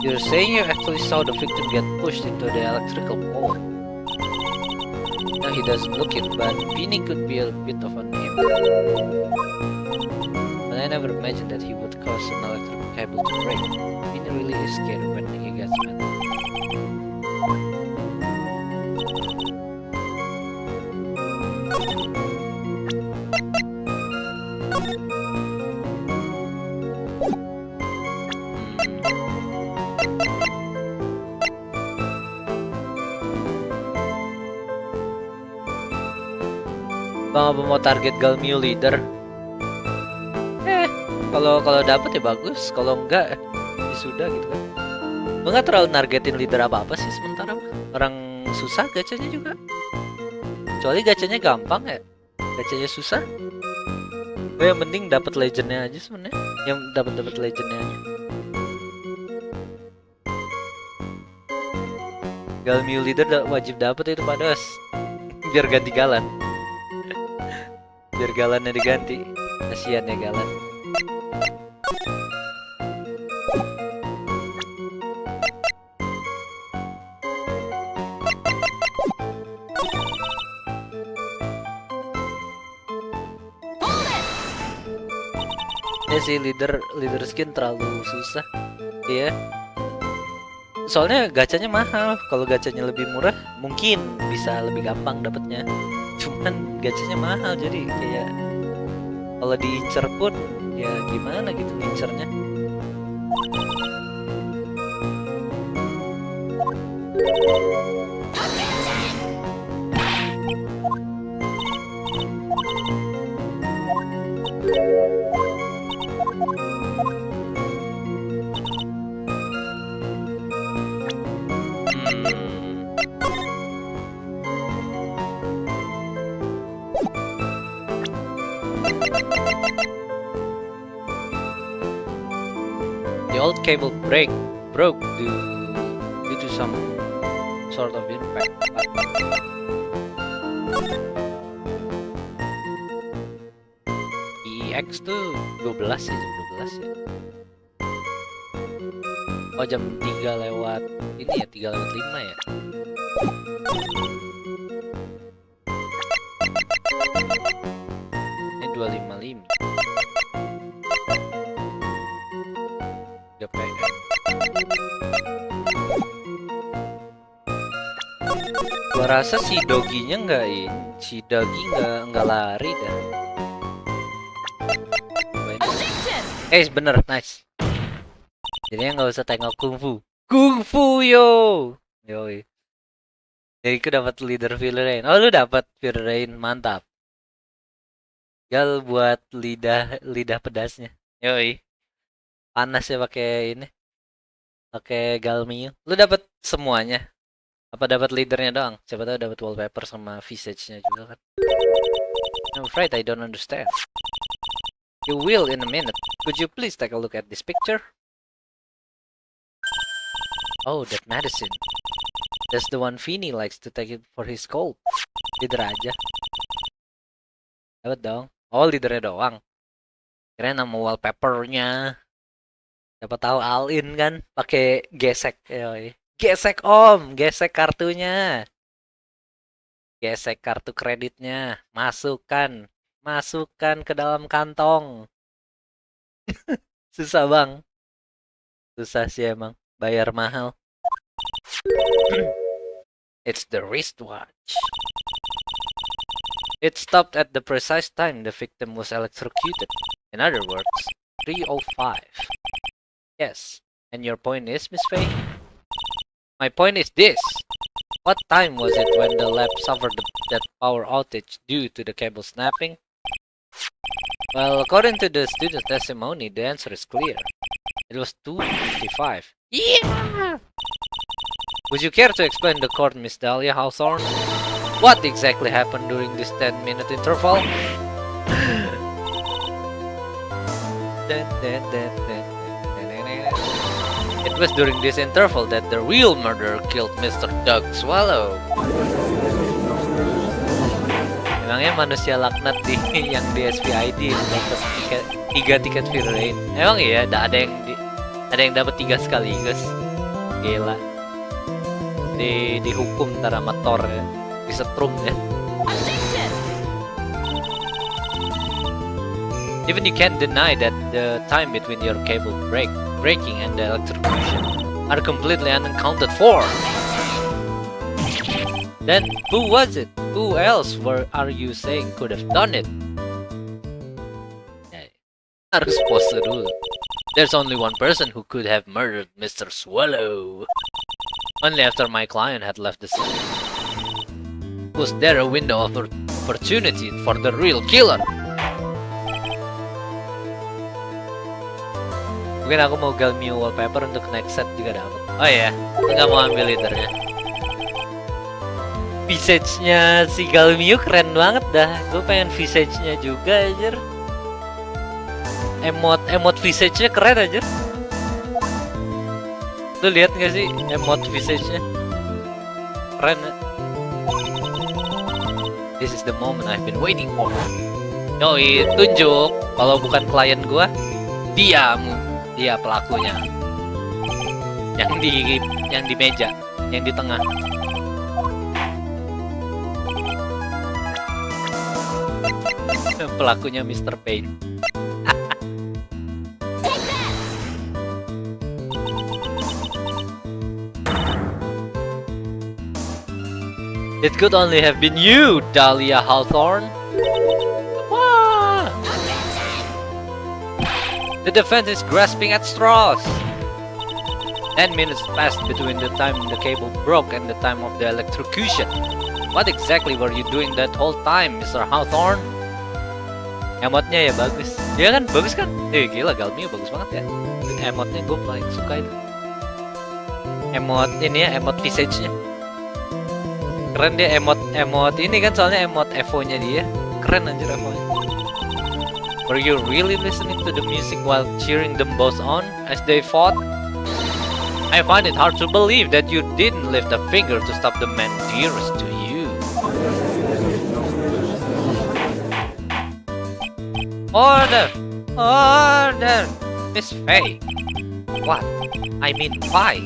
You're saying you actually saw the victim get pushed into the electrical pole. No, he doesn't look it, but Vinny could be a bit of a name. But I never imagined that he would cause an electrical cable to break. Vinny really is scared when he gets mad. Bang, apa mau target Galmio leader? Kalau dapet ya bagus, kalau enggak ya sudah gitu kan. Gue nggak terlalu nargetin leader apa sih sementara. Orang susah gacanya juga. Kecuali gacanya gampang ya, gacanya susah. Gue yang penting dapat legendnya aja sebenarnya. Yang dapat legendnya aja. Galmio leader wajib dapat itu pados. Biar ganti Galan. Biar Galannya diganti. Kasian ya Galan. Ya sih leader skin terlalu susah. Iya. Soalnya gacanya mahal. Kalau gacanya lebih murah mungkin bisa lebih gampang dapatnya. Cuman gacanya mahal jadi kayak kalau diincer pun ya gimana gitu ngincernya. The old cable broke due to some sort of impact. EX tuh 12 ya, jam 12 ya. Oh, jam 3 lewat ini ya, 3 lewat 5 ya. Ini 255. 3 PM. Gua rasa si Doginya si Dogi nggak lari dah. Bener, nice. Jadinya nggak usah tengok kungfu yo. Yoi. Jadi aku dapat leader Villain. Oh, lu dapat Villain, mantap. Gal buat lidah pedasnya. Yoi. Panas ya pakai ini. Pakai Galmio. Lu dapat semuanya? Apa dapat leadernya doang? Siapa tahu dapat wallpaper sama visage-nya juga kan. I'm afraid I don't understand. You will in a minute. Could you please take a look at this picture? Oh, that medicine. That's the one Vinny likes to take it for his cold. Leader aja. Dapat dong. Oh, leadernya doang. Kirain nama wallpapernya. Siapa tahu all in kan, pakai gesek. Yoi. Gesek om, gesek kartunya. Gesek kartu kreditnya. Masukkan ke dalam kantong. Susah bang. Susah sih emang. Bayar mahal. It's the wristwatch. It stopped at the precise time the victim was electrocuted. In other words, 3:05. Yes. And your point is, Miss Faye? My point is this. What time was it when the lab suffered that power outage due to the cable snapping? Well, according to the student's testimony, the answer is clear. It was 2:55. Yeah! Would you care to explain the court, Miss Dahlia Hawthorne? What exactly happened during this 10-minute interval? It was during this interval that the real murderer killed Mr. Doug Swallow. Emangnya manusia laknat yang di SVID dapat 3 tiket Villain. Emang iya, ada yang dapat 3 sekaligus. Gila. Dihukum ntar sama Thor ya. Disetrum ya. Even you can't deny that the time between your cable breaking and the electrocution are completely unaccounted for. Then who was it? Who else are you saying could have done it? Harus pause dulu. There's only one person who could have murdered Mr. Swallow. Only after my client had left the scene. Was there a window of opportunity for the real killer? Mungkin aku mau Galmio wallpaper untuk next set juga dapat. Oh iya, nggak mau ambil leadernya. Visage-nya si Galmio keren banget dah. Gue pengen visage-nya juga aja. Emot visage-nya keren aja. Lu lihat nggak sih emot visage-nya? Keren ya? This is the moment I've been waiting for. Yoi, tunjuk. Kalau bukan klien gua, dia pelakunya. Yang di meja, yang di tengah. Pelakunya Mr. Pain. It could only have been you, Dahlia Hawthorne. Wah! The defense is grasping at straws. 10 minutes passed between the time the cable broke and the time of the electrocution. What exactly were you doing that whole time, Mr. Hawthorne? Emotnya ya bagus. Dia kan bagus kan? Gila, Galmio bagus banget ya. Emotnya gue paling suka itu. Emot ini ya, emot visage-nya. Keren dia emot ini kan, soalnya emot Evo-nya dia. Keren anjir Evo-nya. Were you really listening to the music while cheering them both on as they fought? I find it hard to believe that you didn't lift a finger to stop the man dearest to you. Order! Order! Miss Faye, What? I mean, why?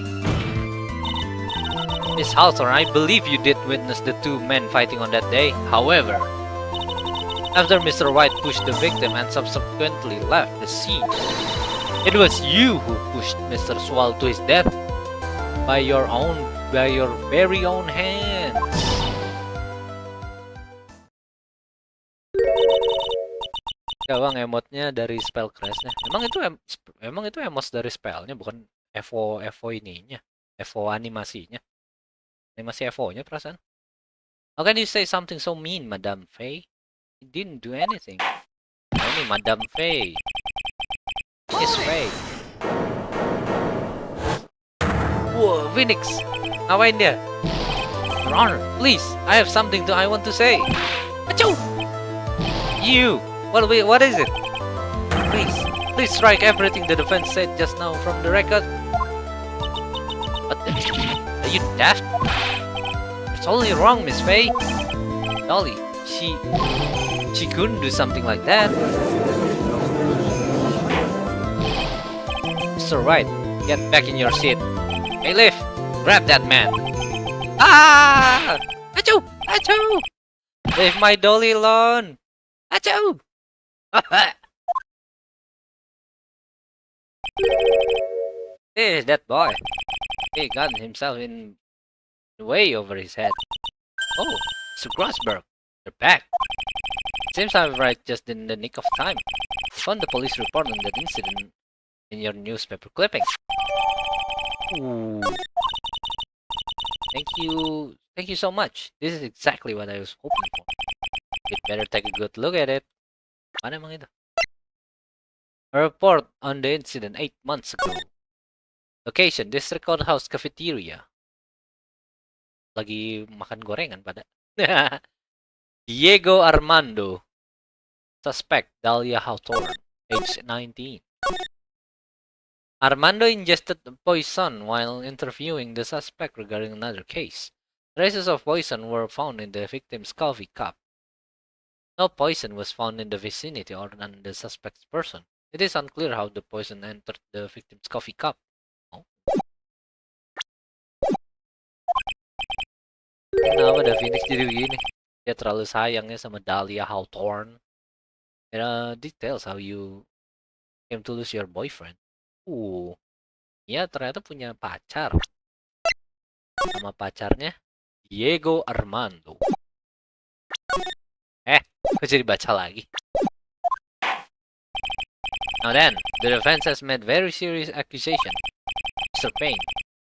Miss Hawthorne, I believe you did witness the two men fighting on that day. However, after Mr. White pushed the victim and subsequently left the scene, it was you who pushed Mr. Swall to his death by your very own hands. Ya bang, emotnya dari spell crashnya. Emang itu emote dari spellnya, bukan Evo ininya, Evo animasinya, animasi Evo-nya perasaan. How can you say something so mean, Madame Faye? He didn't do anything. Ini Madame Faye. Miss Faye. Whoa, Phoenix, ngapain dia? Your Honor, please, I have something I want to say. Achoo! You. What is it? Please strike everything the defense said just now from the record. What the? Are you daft? It's totally wrong, Miss Faye. Dolly, she couldn't do something like that. Mr. Wright, get back in your seat. Hey, Leaf, grab that man. Ah! Achoo! Achoo! Leave my dolly alone. Achoo! Hey, that boy. He got himself in way over his head. Oh, Sir Grossberg, you're back. Seems I'm right just in the nick of time. I found the police report on that incident in your newspaper clipping. Ooh. Thank you so much. This is exactly what I was hoping for. You'd better take a good look at it. Mana emang itu? A report on the incident 8 months ago. Location, District Courthouse Cafeteria. Lagi makan gorengan pada. Diego Armando. Suspect, Dahlia Hawthorne, age 19. Armando ingested poison while interviewing the suspect regarding another case. Traces of poison were found in the victim's coffee cup. No poison was found in the vicinity or on the suspect's person. It is unclear how the poison entered the victim's coffee cup. Oh. Kenapa ada Phoenix jadi begini? Dia terlalu sayangnya sama Dahlia Hawthorne. Details how you came to lose your boyfriend. Ya ternyata punya pacar. Nama pacarnya Diego Armando. Kok jadi baca lagi? Now then, the defense has made very serious accusation. Mr. Payne,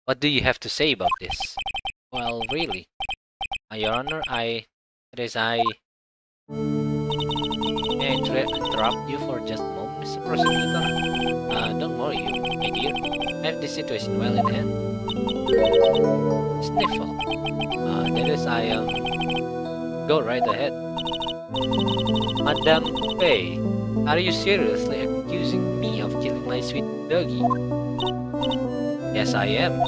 what do you have to say about this? Well, really, Your Honor, May I interrupt you for just a moment, Mr. Prosecutor? Don't worry, my dear. I have this situation well in hand. Sniffle. That is, go right ahead. Madame Faye, are you seriously accusing me of killing my sweet doggy? Yes, I am.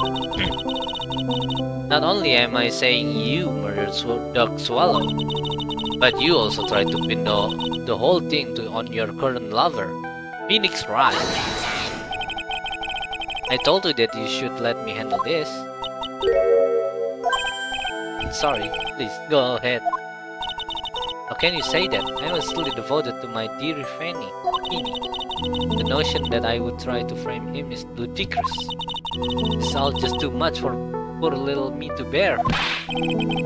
Not only am I saying you murdered Dog Swallow, but you also tried to pin the whole thing on your current lover, Phoenix Wright. I told you that you should let me handle this. Sorry, please go ahead. How can you say that? I was still devoted to my dear Fanny. The notion that I would try to frame him is ludicrous. It's all just too much for poor little me to bear.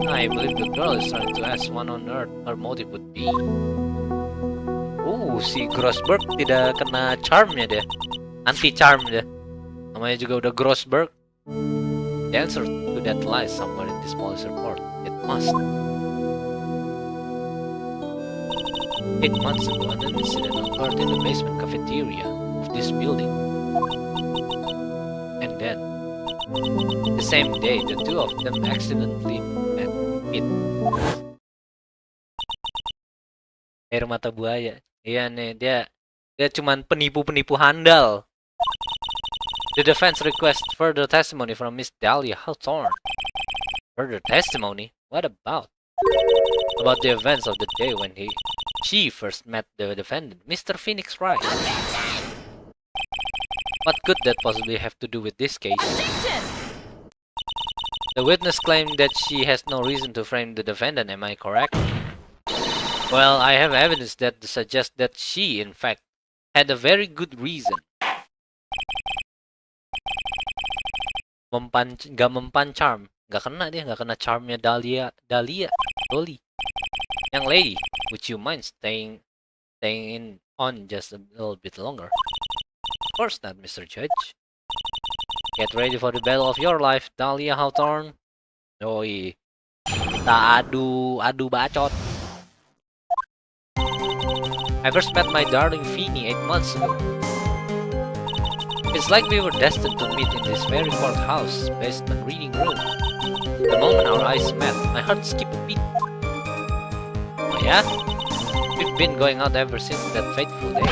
I believe the girl is trying to ask what on earth her motive would be. Si Grossberg tidak kena charmnya dia. Anti-charm dia. Namanya juga udah Grossberg. The answer to that lies somewhere in this police report. It must. 8 months ago, an incident occurred in the basement cafeteria of this building. And then, the same day, the two of them accidentally met. Air mata buaya. Iya nih, dia cuman penipu-penipu handal. The defense requests further testimony from Miss Dahlia Hawthorne. Further testimony? What about? About the events of the day when she first met the defendant, Mr. Phoenix Wright. What could that possibly have to do with this case? The witness claimed that she has no reason to frame the defendant, am I correct? Well, I have evidence that suggests that she, in fact, had a very good reason. Gak mempan charm. Gak kena dia, gak kena charmnya Dolly. Young lady, would you mind staying on just a little bit longer? Of course not, Mr. Judge. Get ready for the battle of your life, Dahlia Hawthorne. Oi, kita adu bacot. I first met my darling Feeny 8 months ago. It's like we were destined to meet in this very courthouse basement reading room. The moment our eyes met, my heart skipped a beat. Oh yeah? We've been going out ever since that fateful day.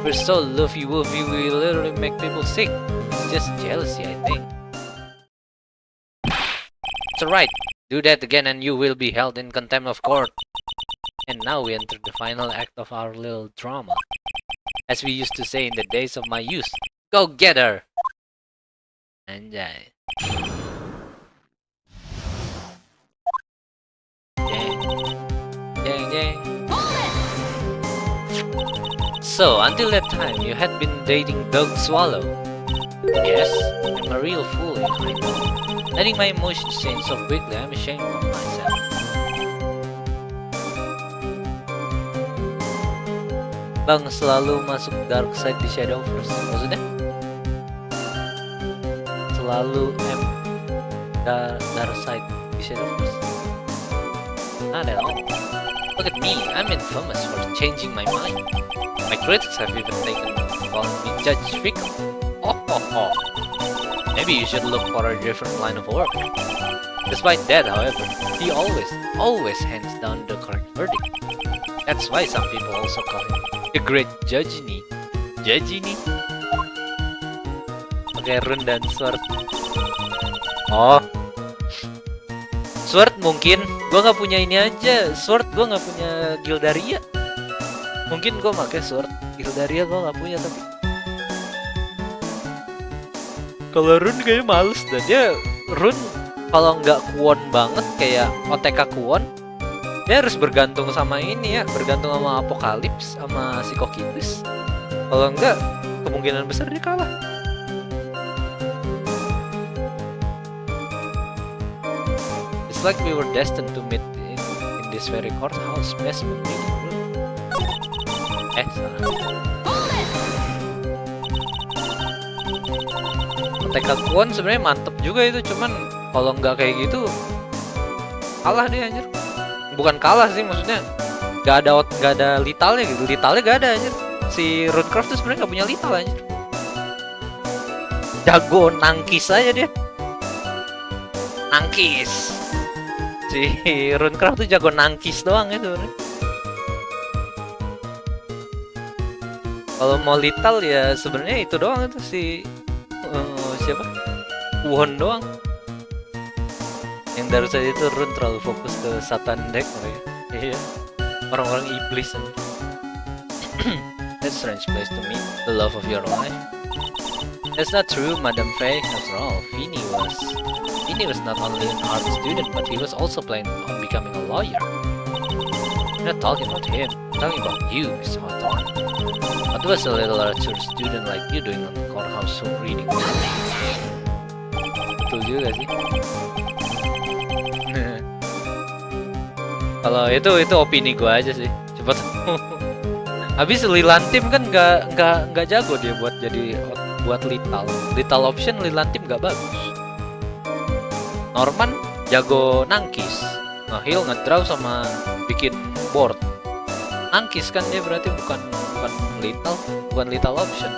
We're so lovey-wovey, we literally make people sick. It's just jealousy, I think. It's alright. Do that again and you will be held in contempt of court. And now we enter the final act of our little drama. As we used to say in the days of my youth, go get her! Anjay. Jeng. So, until that time, you had been dating Dog Swallow. Yes, I'm a real fool, I know. Letting my emotions change so quickly, I'm ashamed of myself. Bang selalu masuk dark side di Shadowverse. Maksudnya? Selalu dark side di Shadowverse. Ada dong. Look at me, I'm infamous for changing my mind. My critics have even taken calling me Judge Fickle. Oh. Maybe you should look for a different line of work. Despite that, however, he always hands down the correct verdict. That's why some people also call him the Great Judge-ini. Pakai rune dan sword. Oh, sword mungkin. Gua nggak punya ini aja. Sword gua nggak punya Gildaria. Mungkin gua pakai sword. Gildaria gua nggak punya tapi. Kalau rune kayaknya males dan dia rune kalau nggak kuon banget kayak OTK kuon. Dia harus bergantung sama ini ya, bergantung sama Apokalips, sama Psikokitis. Kalau enggak, kemungkinan besar dia kalah. It's like we were destined to meet in this very courthouse basement meeting room. Salah. Tekad kuon sebenarnya mantep juga itu, cuman kalau nggak kayak gitu kalah dia anjir. Bukan kalah sih, maksudnya gak ada litalnya gitu. Litalnya gak ada anjir. Si Runecraft tuh sebenarnya gak punya lital anjir. Jago nangkis aja dia. Nangkis. Si Runecraft tuh jago nangkis doang ya sebenarnya. Kalau mau lital ya sebenarnya itu doang itu si siapa? Won doang. Yang dari saja itu Rune terlalu fokus ke Satan deck mereka. Iya. Orang-orang iblis. That's a strange place to meet the love of your life. That's not true, Madame Faye. After all, Feeny was not only an art student, but he was also planning on becoming a lawyer. I'm not talking about him. I'm talking about you, Miss Hawthorne. What was a little archer student like you doing on the courthouse reading? Betul juga sih. Kalau itu opini gue aja sih. Coba habis Lilantim kan nggak jago dia buat lital option. Lilantim nggak bagus. Norman jago nangkis, heal, ngedraw sama bikin board. Nangkis kan dia berarti bukan lital option.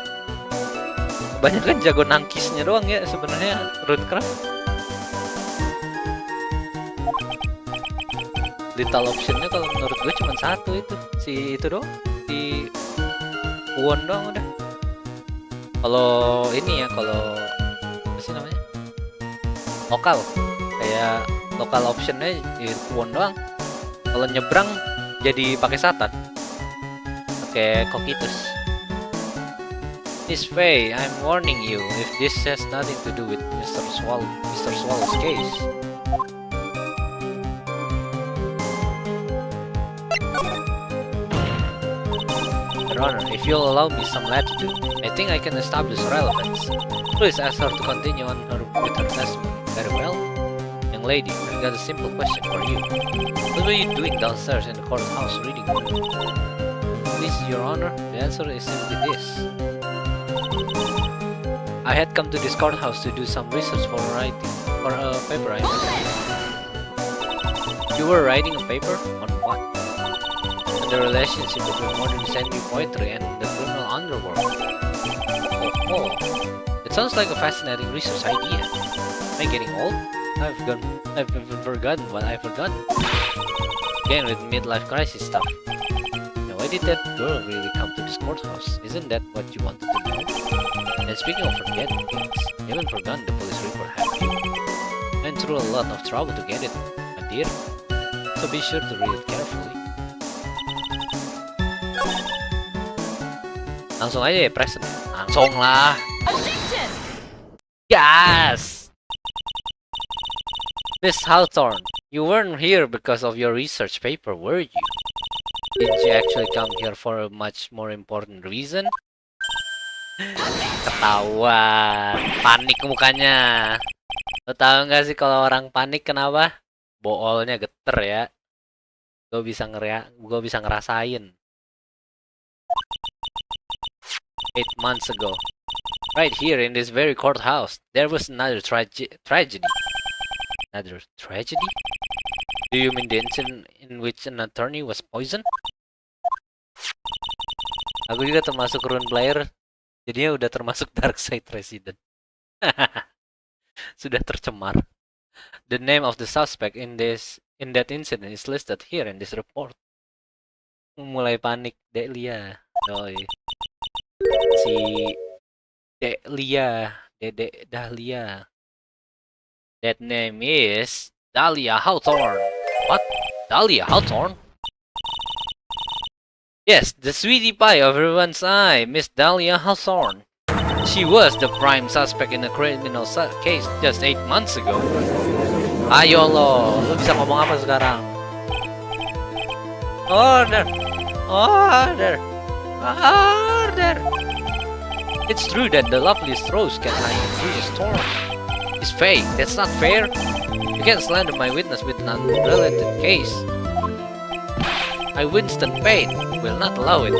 Kebanyakan jago nangkisnya doang ya sebenarnya Runecraft. Lethal optionnya kalau menurut gue cuma satu itu, si itu doang, si Won doang udah. Kalau ini ya, kalau apa sih namanya, lokal optionnya di Won doang. Kalau nyebrang jadi pakai Satan, pakai Kokitus. Miss Faye, I'm warning you, if this has nothing to do with Mr. Swallow's case. Your Honor, if you'll allow me some latitude, I think I can establish relevance. Please ask her to continue on with her testimony. Very well. Young lady, I've got a simple question for you. What were you doing downstairs in the courthouse reading the news? Please, Your Honor, the answer is simply this. I had come to this courthouse to do some research for a paper I was writing. You were writing a paper? On what? On the relationship between modern century poetry and the criminal underworld. Oh, it sounds like a fascinating research idea. Am I getting old? I've even forgotten what I forgot. Again with midlife crisis stuff. Now why did that girl really come to this courthouse? Isn't that what you wanted to know? And speaking of forgetting things, you haven't forgotten the police report, have you? I went through a lot of trouble to get it, my dear. So be sure to read it carefully. Langsung aja ya, present. Langsung lah. Objection! Yes! Miss Hawthorne, you weren't here because of your research paper, were you? Didn't you actually come here for a much more important reason? Ketahuan, panik mukanya. Lo tau gak sih kalau orang panik kenapa? Boolnya geter ya. Gue bisa ngerasain. 8 months ago, right here in this very courthouse, there was another tragedy. Another tragedy? Do you mean the incident in which an attorney was poisoned? Aku juga termasuk rune player, jadinya udah termasuk dark side resident. Sudah tercemar. The name of the suspect in that incident is listed here in this report. Mulai panik, Delia. Doi. Si Delia, Dedek Dahlia. That name is Dahlia Hawthorne. What? Dahlia Hawthorne? Yes, the sweetie pie of everyone's eye, Miss Dahlia Hawthorne. She was the prime suspect in a criminal case just 8 months ago. Ayo lo bisa ngomong apa sekarang? Order! Order! Order! It's true that the loveliest rose can hide through the storm. It's fake, that's not fair. You can't slander my witness with an unrelated case. I, Winston Payne, will not allow it.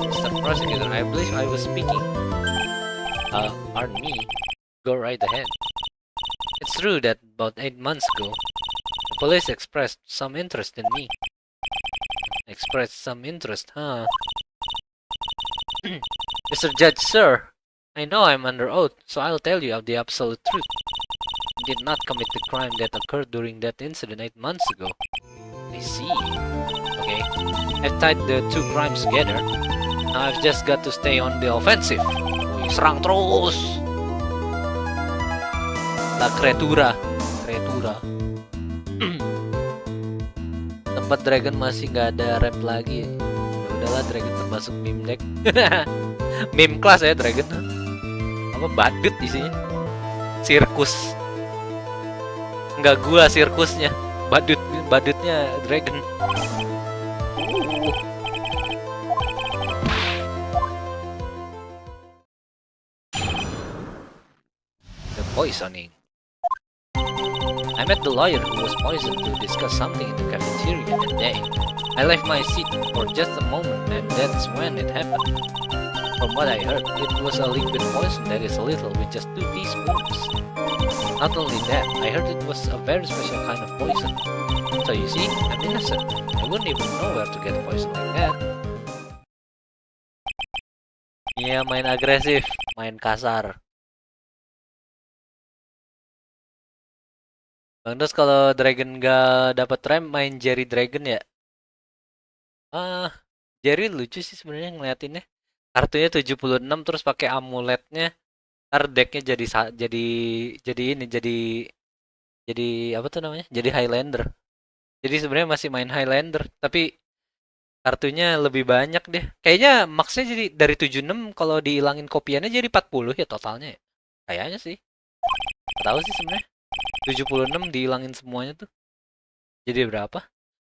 Mr. Prosecutor, I believe I was speaking. Pardon me. Go right ahead. It's true that about 8 months ago, the police expressed some interest in me. Expressed some interest, huh? Mr. Judge, sir, I know I'm under oath, so I'll tell you of the absolute truth. I did not commit the crime that occurred during that incident 8 months ago. I see. Okay, I've tied the two crimes together. Now I've just got to stay on the offensive. Wih, serang terus! La kreatura. Tempat Dragon masih nggak ada rap lagi. Ya udahlah, Dragon termasuk meme deck. Meme class ya Dragon. Apa badut isinya? Sirkus. Nggak gua sirkusnya. Badutnya Dragon. The poisoning. I met the lawyer who was poisoned to discuss something in the cafeteria that day. I left my seat for just a moment and that's when it happened. From what I heard, it was a liquid poison that is lethal with just 2 teaspoons. Not only that, I heard it was a very special kind of poison. So you see, I'm innocent. I wouldn't even know where to get poison like that. Iya, main agresif, main kasar. Bang Dos kalau Dragon gak dapat rem main Jerry Dragon ya? Jerry lucu sih sebenarnya ngeliatinnya. Kartunya 76 terus pakai amuletnya. Ntar decknya jadi apa tuh namanya? Jadi Highlander. Jadi sebenarnya masih main Highlander, tapi Kartunya lebih banyak deh. Kayaknya max-nya jadi dari 76 kalau dihilangin kopiannya jadi 40 ya totalnya ya. Kayaknya sih. Nggak tahu sih sebenarnya. 76 dihilangin semuanya tuh. Jadi berapa?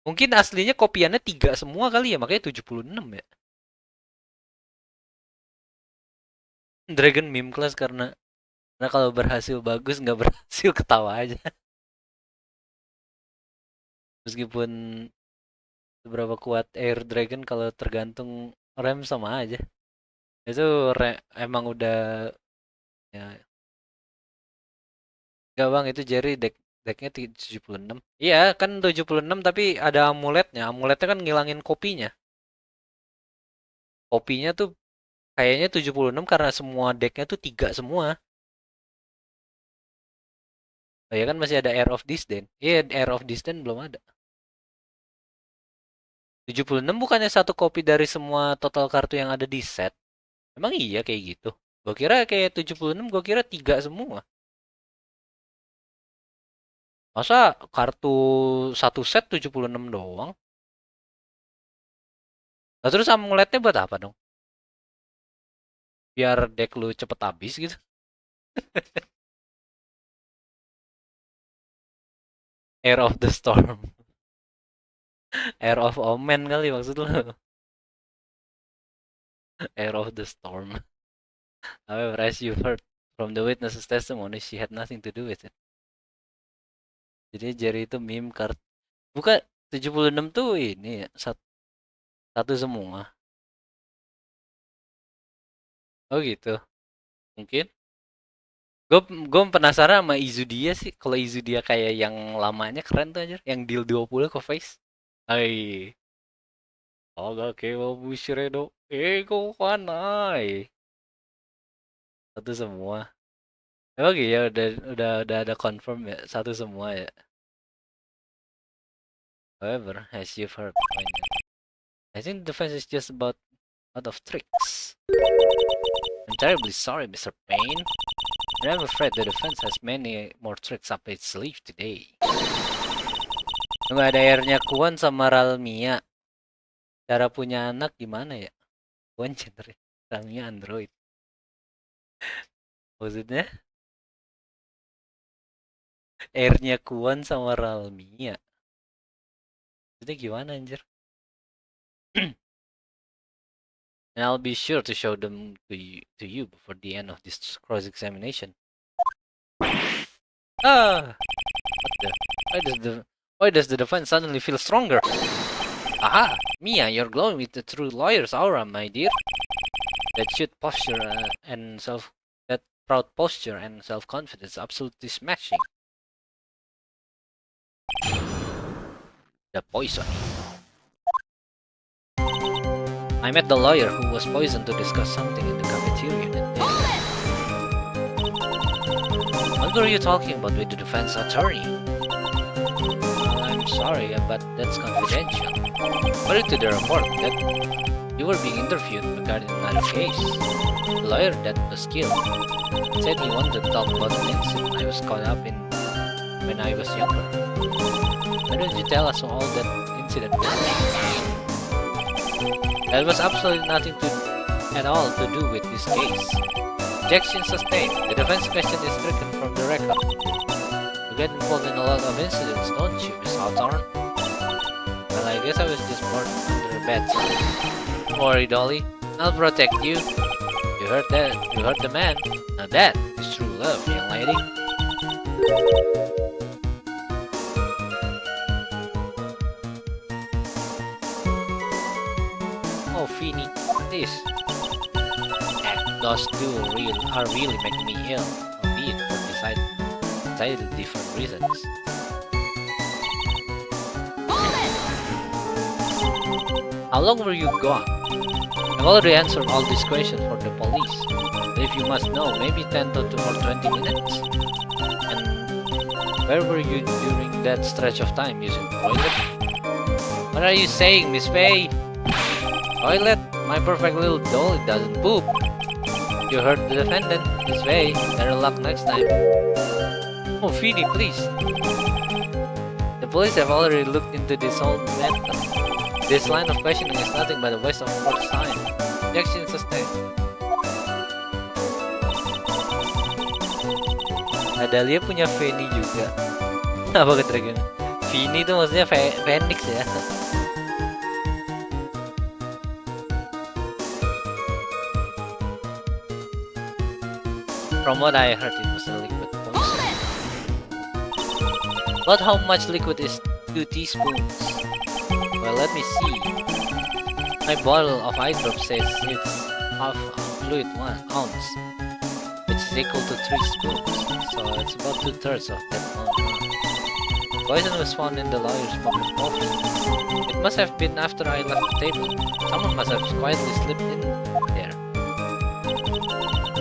Mungkin aslinya kopiannya 3 semua kali ya, makanya 76 ya. Dragon meme class karena kalau berhasil bagus, nggak berhasil ketawa aja. Meskipun seberapa kuat Air Dragon kalau tergantung rem sama aja. Itu emang udah ya. Enggak bang, itu Jerry decknya 76. Iya kan 76 tapi ada amuletnya. Amuletnya kan ngilangin kopinya. Kopinya tuh kayaknya 76 karena semua decknya tuh 3 semua. Oh ya kan masih ada Air of Disdain. Iya, Air of Disdain belum ada. 76 bukannya satu kopi dari semua total kartu yang ada di set. Emang iya kayak gitu. Gua kira kayak 76, gua kira 3 semua. Masa kartu satu set 76 doang? Nah, terus amuletnya buat apa dong? Biar deck lu cepet habis gitu. Air of the Storm. Air of Omen kali maksud lu. Air of the Storm. However, as you heard from the witness's testimony, she had nothing to do with it. Jadi Jerry itu meme card. Bukan 76 tuh ini ya, satu semua. Oh gitu. Mungkin. Gue penasaran sama Izudia sih. Kalau Izudia kayak yang lamanya keren tuh aja. Yang deal 20 ke face. Hai. Aga kewa bushiredo. Ego kanai. Satu semua. Oke ya udah ada confirm ya. Satu semua ya. However, as you've heard, I think defense is just about out of tricks. I'm terribly sorry, Mr. Payne. And I'm afraid the defense has many more tricks up its sleeve today. Nggak ada airnya Kuan sama Ralmia. Cara punya anak gimana ya? Kuan gender, Ralmia Android. Maksudnya? Airnya Kuan sama Ralmia. Maksudnya gimana anjir? And I'll be sure to show them to you before the end of this cross-examination. Ah! Why does the defense suddenly feel stronger? Aha! Mia, you're glowing with the true lawyer's aura, my dear. That proud posture and self-confidence absolutely smashing. The poison. I met the lawyer who was poisoned to discuss something in the cafeteria that day. What were you talking about with the defense attorney? I'm sorry, but that's confidential. According to the report, that you were being interviewed regarding another case. The lawyer that was killed said he wanted to talk about an incident I was caught up in when I was younger. Why don't you tell us all that incident was? That was absolutely nothing at all to do with this case. Objection sustained. The defense question is stricken from the record. You get involved in a lot of incidents, don't you, Miss Hawthorne? Well, I guess I was just born under a bad sign. Don't worry, Dolly. I'll protect you. You heard that. You heard the man. Now that is true love, young lady. Oh, Feeny, this. Those two are really making me ill, albeit for decidedly different reasons. How long were you gone? I've already answered all these questions for the police. But if you must know, maybe 10 to or 20 minutes. And where were you during that stretch of time using the toilet? What are you saying, Miss Faye? Toilet? My perfect little doll, it doesn't poop. You heard the defendant, Miss Faye. Better luck next time. Oh, Feeny, please. The police have already looked into this whole matter. This line of questioning is nothing but a waste of Ford's time. Objection sustained. Adalia punya Fanny juga. Apa ketrigger? Fanny itu maksudnya Phoenix ya. From what I heard, it was a liquid poison. But how much liquid is 2 teaspoons? Well, let me see. My bottle of eye drop says it's half a fluid 1 ounce, which is equal to 3 spoons, so it's about 2/3 of that amount. Poison was found in the lawyer's cup of coffee. It must have been after I left the table. Someone must have quietly slipped in there.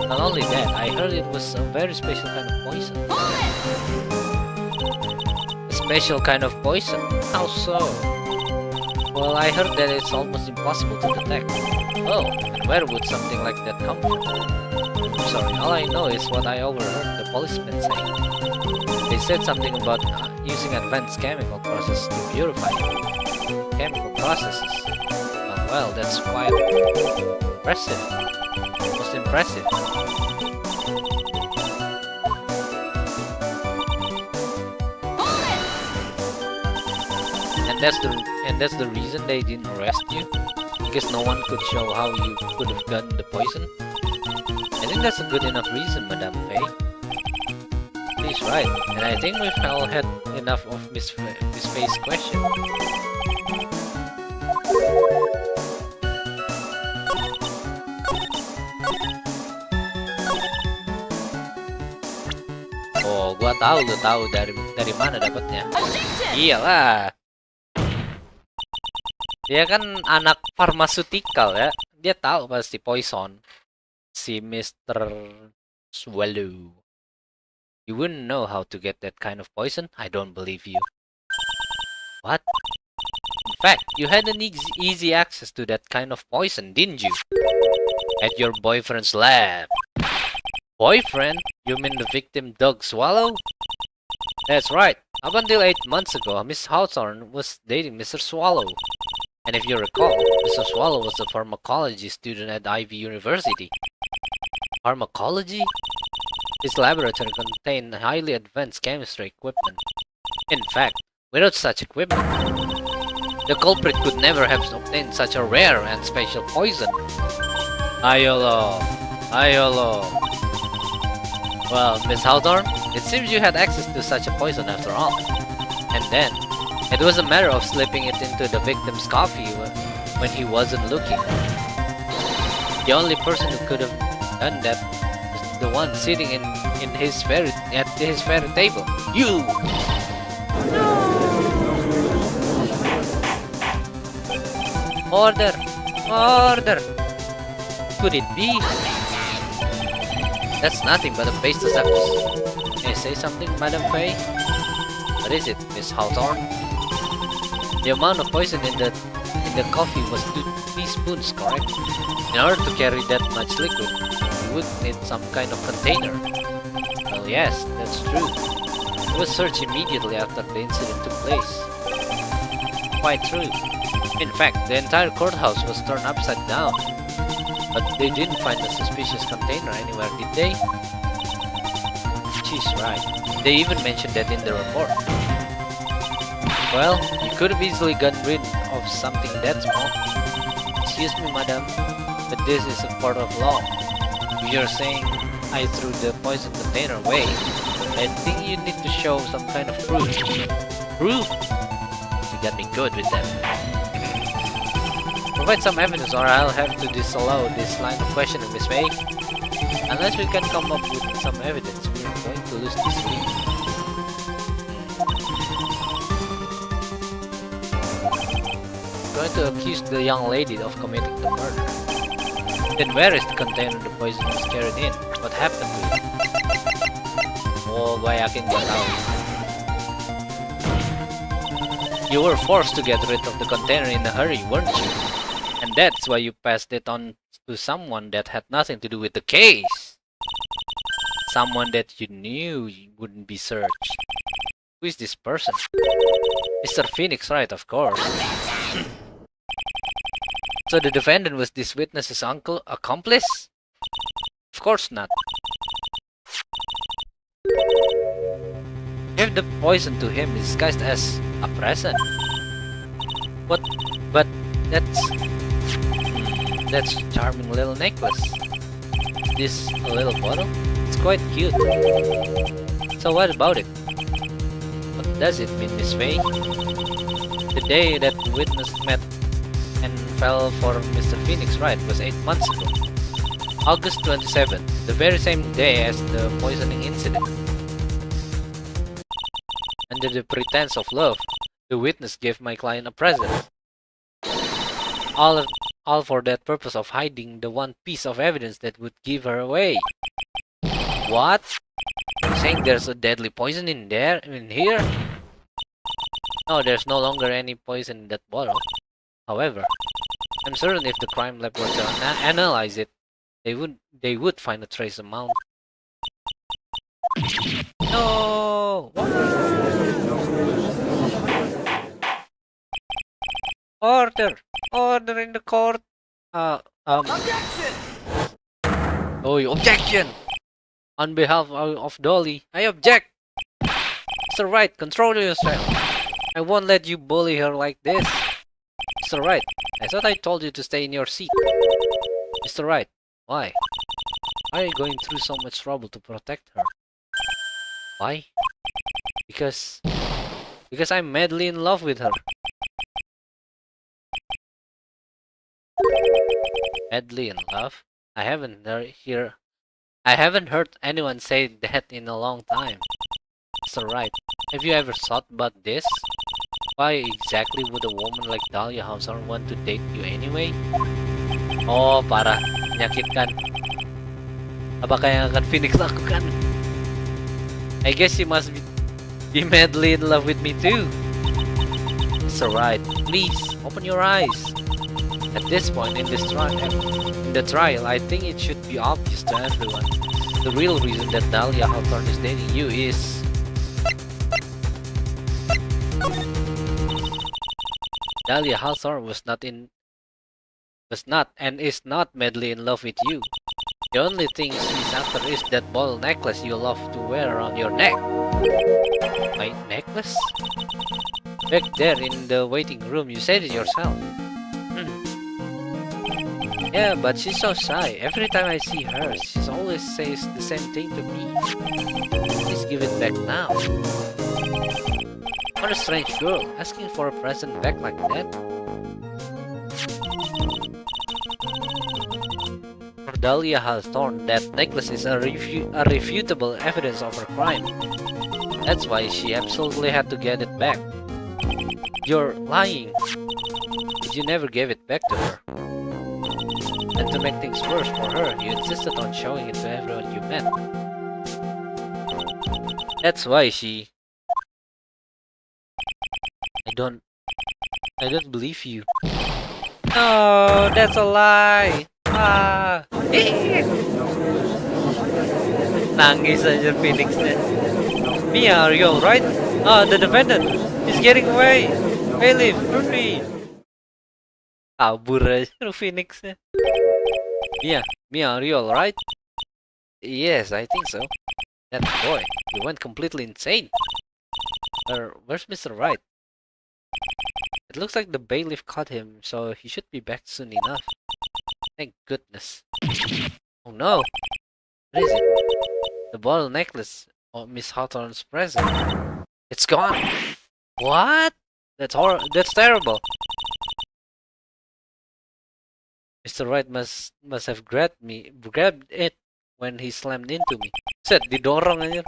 Not only that, I heard it was a very special kind of poison. A special kind of poison? How so? Well, I heard that it's almost impossible to detect. Oh, and where would something like that come from? I'm sorry, all I know is what I overheard the policeman saying. They said something about using advanced chemical processes to purify chemical processes. Well, that's quite impressive. Most impressive. And that's the reason they didn't arrest you? Because no one could show how you could have gotten the poison? I think that's a good enough reason, Madame Faye. She's right, and I think we've all had enough of Miss Faye's question. Oh, gua tahu lu tahu dari mana dapatnya. Iyalah. Dia kan anak farmaceutical ya. Dia tahu pasti poison. Si Mr. Swallow. You wouldn't know how to get that kind of poison? I don't believe you. What? In fact, you had an easy access to that kind of poison, didn't you? At your boyfriend's lab. Boyfriend? You mean the victim Doug Swallow? That's right. Up until 8 months ago, Miss Hawthorne was dating Mr. Swallow. And if you recall, Mr. Swallow was a pharmacology student at Ivy University. Pharmacology? His laboratory contained highly advanced chemistry equipment. In fact, without such equipment, the culprit could never have obtained such a rare and special poison. Ayolo. Well, Miss Hawthorne, it seems you had access to such a poison after all. And then, it was a matter of slipping it into the victim's coffee when he wasn't looking. The only person who could have done that is the one sitting at his very table. You! Order! Order! Could it be? That's nothing but a base deception. May I say something, Madame Faye? What is it, Miss Hawthorne? The amount of poison in the coffee was 2 teaspoons, correct? In order to carry that much liquid, you would need some kind of container. Well, yes, that's true. It was searched immediately after the incident took place. Quite true. In fact, the entire courthouse was turned upside down. But they didn't find a suspicious container anywhere, did they? She's right. They even mentioned that in the report. Well, you could have easily gotten rid of something that small. Excuse me, madam, but this is a court of law. If you're saying I threw the poison container away, I think you need to show some kind of proof. Proof? You got me good with that. Provide some evidence or I'll have to disallow this line of questioning, Miss May. Unless we can come up with some evidence, we're going to lose this week. Going to accuse the young lady of committing the murder. Then where is the container the poison was carried in? What happened to it? Oh, gue yakin gak tahu. You were forced to get rid of the container in a hurry, weren't you? And that's why you passed it on to someone that had nothing to do with the case. Someone that you knew wouldn't be searched. Who is this person? Mr. Phoenix, right, of course. So the defendant was this witness's uncle accomplice? Of course not. Gave the poison to him disguised as a present. What? But that's charming little necklace. This a little bottle? It's quite cute. So what about it? What does it mean, Miss Faye? The day that the witness met and fell for Mr. Phoenix Wright was 8 months ago. August 27th, the very same day as the poisoning incident. Under the pretense of love, the witness gave my client a present. All for that purpose of hiding the one piece of evidence that would give her away. What? You saying there's a deadly poison in here? No, there's no longer any poison in that bottle. However, I'm certain if the crime lab were to analyze it, they would find a trace amount. No! Order in the court. Objection! Oh, objection! On behalf of Dolly, I object. Mr. Wright, control yourself. I won't let you bully her like this. Mr. Wright, I thought I told you to stay in your seat. Mr. Wright, why? Why are you going through so much trouble to protect her? Why? Because I'm madly in love with her. Madly in love? I haven't heard anyone say that in a long time. Mr. Wright, have you ever thought about this? Why exactly would a woman like Dahlia Hawthorne want to date you anyway? Oh, para menyakitkan. Apa kaya akan Phoenix lakukan? I guess you must be madly in love with me too. Mr. Wright, please open your eyes. At this point in the trial, I think it should be obvious to everyone. The real reason that Dahlia Hawthorne is dating you is Dahlia Hawthorne was not and is not madly in love with you. The only thing she's after is that ball necklace you love to wear around your neck. My necklace? Back there in the waiting room, you said it yourself. Yeah, but she's so shy. Every time I see her, she always says the same thing to me. Please give it back now. What a strange girl, asking for a present back like that. For Dahlia Hawthorne, that necklace is a refutable evidence of her crime. That's why she absolutely had to get it back. You're lying. But you never gave it back to her. And to make things worse for her, you insisted on showing it to everyone you met. That's why she... I don't believe you. No, that's a lie. Nangis aja Phoenix-nya. Mia, are you alright? The defendant is getting away. Bailiff, hurry. Kabur aja Phoenix-nya. Mia, are you alright? Yes, I think so. That boy, he went completely insane. Where's Mr. Wright? It looks like the bailiff caught him, so he should be back soon enough. Thank goodness. Oh no! What is it? The bottle necklace of Miss Hawthorne's present. It's gone! What? That's terrible! Mr. Wright must have grabbed it when he slammed into me. Set, didorong aja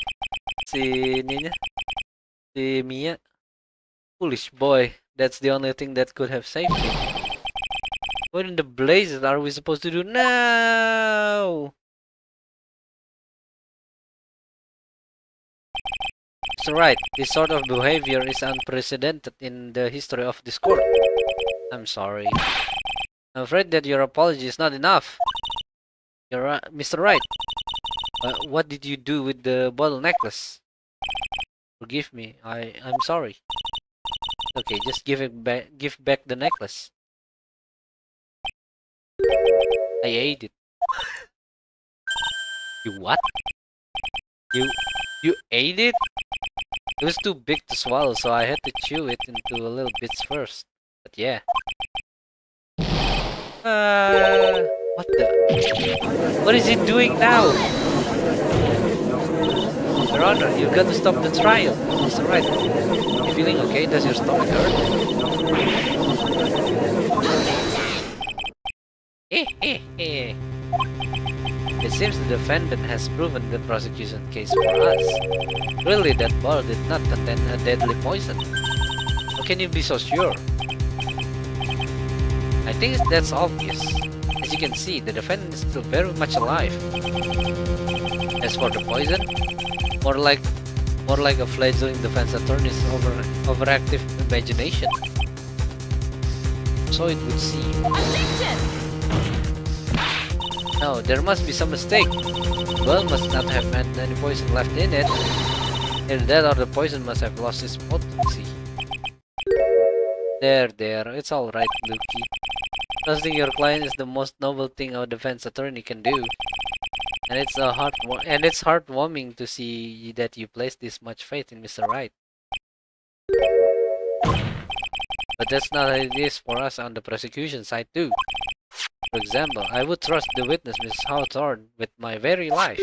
si Mia. Foolish boy, that's the only thing that could have saved him. What in the blazes are we supposed to do now? Mr. Wright, this sort of behavior is unprecedented in the history of this court. I'm sorry. I'm afraid that your apology is not enough. Mr. Wright, what did you do with the bottle necklace? Forgive me, I'm sorry. Okay, just give back the necklace. I ate it. You what? You ate it? It was too big to swallow, so I had to chew it into a little bits first. But yeah. What the? What is he doing now? Your Honor, you've got to stop the trial. It's alright. You feeling okay? Does your stomach hurt? It seems the defendant has proven the prosecution case for us. Really, that bottle did not contain a deadly poison. How can you be so sure? I think that's obvious. As you can see, the defendant is still very much alive. As for the poison, more like a fledgling defense attorney's overactive imagination. So it would seem. No, there must be some mistake. The well must not have had any poison left in it. Either that or the poison must have lost its potency. There, it's alright, Lucky. Trusting your client is the most noble thing a defense attorney can do. And it's heartwarming to see that you place this much faith in Mr. Wright. But that's not how it is for us on the prosecution side too. For example, I would trust the witness, Mrs. Hawthorne, with my very life.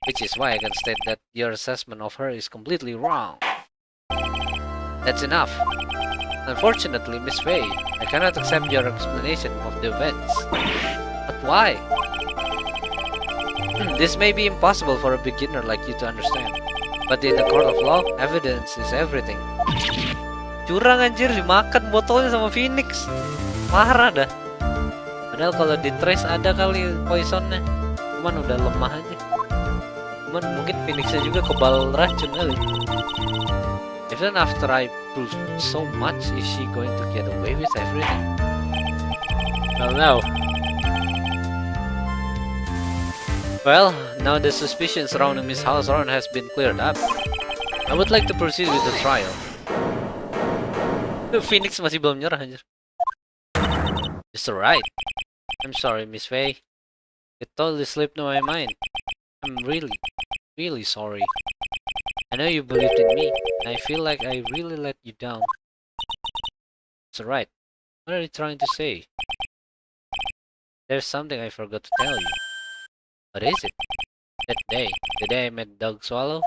Which is why I can state that your assessment of her is completely wrong. That's enough. Unfortunately, Miss Faye, I cannot accept your explanation of the events. But why? This may be impossible for a beginner like you to understand. But in the court of law, evidence is everything. Curang anjir, dimakan botolnya sama Phoenix. Parah dah. Padahal kalau di trace ada kali poisonnya. Cuman udah lemah aja. Cuman mungkin Phoenixnya juga kebal racun kali. Even after I proved so much, is she going to get away with everything? I don't know. Well, now the suspicion surrounding Miss Hawthorne has been cleared up. I would like to proceed with the trial. Phoenix masih belum nyerah anjir. Mr. Wright. I'm sorry, Miss Faye. It totally slipped my mind. I'm really sorry. I know you believed in me, and I feel like I really let you down. It's alright. What are you trying to say? There's something I forgot to tell you. What is it? That day, the day I met Doug Swallow?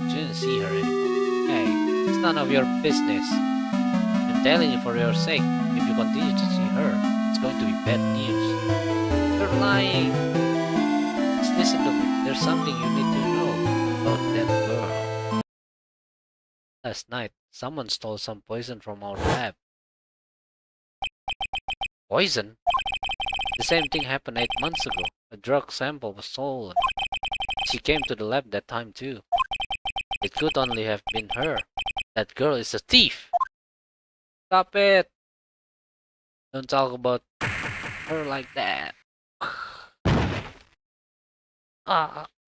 Shouldn't see her anymore. Hey, it's none of your business. I'm telling you for your sake. If you continue to see her, it's going to be bad news. You're lying. Just listen to me. There's something you need to know about that girl. Last night, someone stole some poison from our lab. Poison? The same thing happened 8 months ago. A drug sample was stolen. She came to the lab that time too. It could only have been her. That girl is a thief! Stop it! Don't talk about her like that.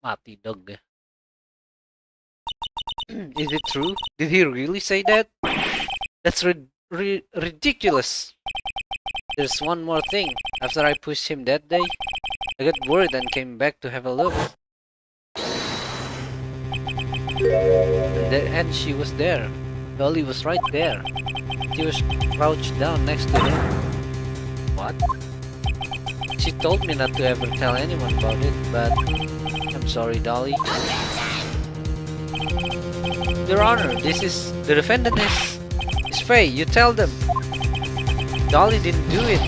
Mati dog. Is it true? Did he really say that? That's ridiculous. There's one more thing. After I pushed him that day, I got worried and came back to have a look. And she was there. Dolly was right there. She was crouched down next to him. What? She told me not to ever tell anyone about it, but I'm sorry, Dolly. Your Honor, the defendant is Faye. You tell them. Dolly didn't do it.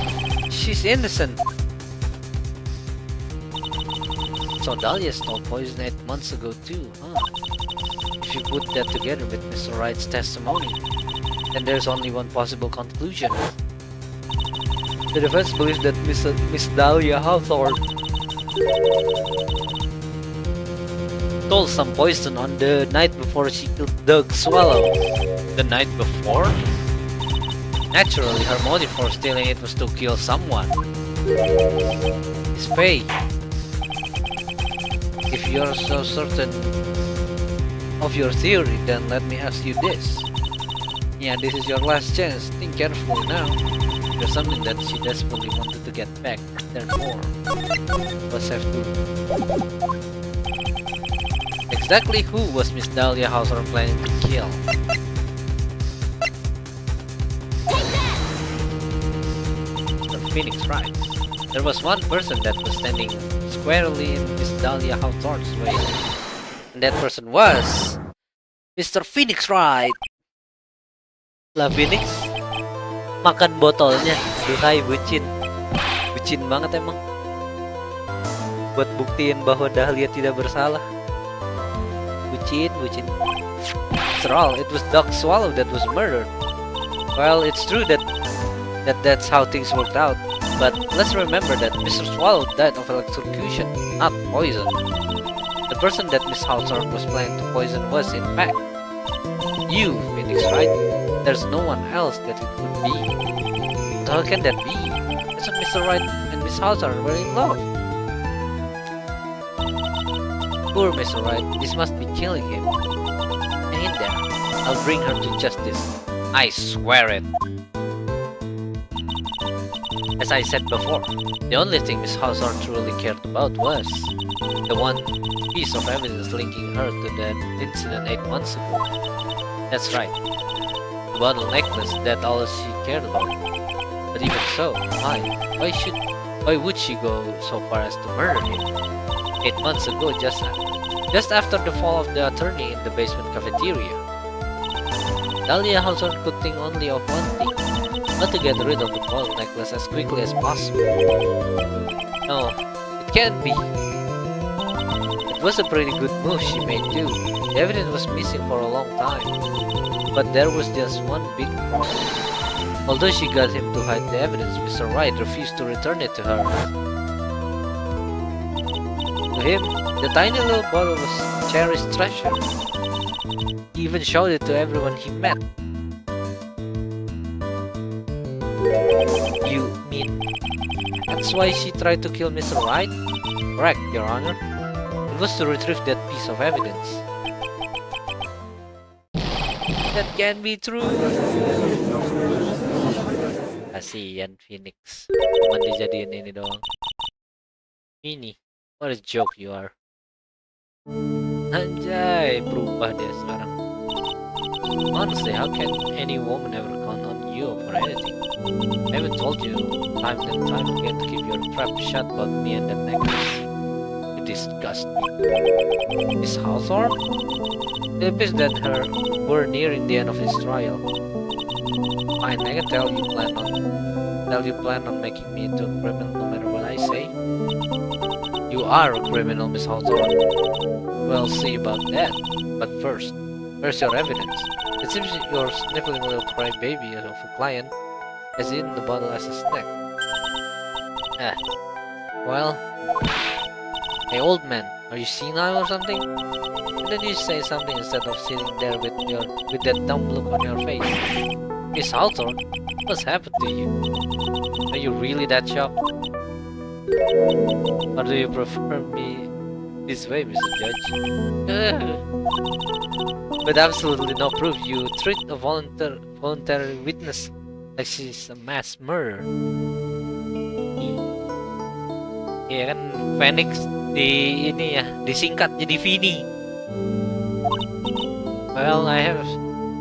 She's innocent. So Dahlia stole poison 8 months ago too, huh? If you put that together with Mr. Wright's testimony, then there's only one possible conclusion. The defense believes that Miss Dahlia Hawthorne stole some poison on the night before she killed Doug Swallow. The night before? Naturally, her motive for stealing it was to kill someone. Miss Faye, if you're so certain of your theory, then let me ask you this. Yeah, this is your last chance. Think carefully now. There's something that she desperately wanted to get back. Therefore, was have to. Exactly who was Miss Dahlia Hawthorne planning to kill? The Phoenix, right? There was one person that was standing squarely in Miss Dahlia Hawthorne's way, and that person was Mr. Phoenix, right? Lah Phoenix, makan botolnya, duhai bucin, bucin banget emang. Buat buktiin bahwa Dahlia tidak bersalah. Bucin, bucin. After all, it was Doc Swallow that was murdered. Well, it's true that's how things worked out. But let's remember that Mr. Swallow died of electrocution, not poison. The person that Miss Hawthorne was planning to poison was, in fact, you, Phoenix, right? There's no one else that it could be. But how can that be? I thought Mr. Wright and Miss Hawthorne were in love. Poor Mr. Wright, this must be killing him. Hang in there. I'll bring her to justice. I swear it. As I said before, the only thing Miss Hawthorne truly cared about was the one piece of evidence linking her to that incident 8 months ago. That's right. The bottle necklace, that all she cared about. But even so, why would she go so far as to murder him? 8 months ago, just after the fall of the attorney in the basement cafeteria. Dahlia Hawthorne could think only of one thing, not to get rid of the bottle necklace as quickly as possible. No, it can't be. It was a pretty good move she made too. The evidence was missing for a long time. But there was just one big problem. Although she got him to hide the evidence, Mr. Wright refused to return it to her. To him, the tiny little bottle was cherished treasure. He even showed it to everyone he met. You mean that's why she tried to kill Mr. Wright? Correct, Your Honor. It was to retrieve that piece of evidence. That can't be true. Kasian Phoenix. Cuma dijadiin ini doang. Ini, what a joke you are. Anjay, berubah dia sekarang. Honestly, how can any woman ever count on you for anything? I haven't told you time and time again to keep your trap shut about me and that necklace. You disgust me. Miss Hawthorne? It appears that we're nearing the end of his trial. Fine, I can tell you plan on making me into a criminal no matter what I say. You are a criminal, Miss Hawthorne. We'll see about that. But first, where's your evidence? It seems your sniffling little crybaby of a client has eaten the bottle as a snack. Well, hey old man, are you senile or something? Couldn't you say something instead of sitting there with that dumb look on your face? Miss Hawthorne, what's happened to you? Are you really that shocked? Or do you prefer me this way, Mr. Judge? With absolutely no proof, you treat a voluntary witness like she's a mass murderer. Iya kan, Phoenix disingkat jadi Vini. Well, I have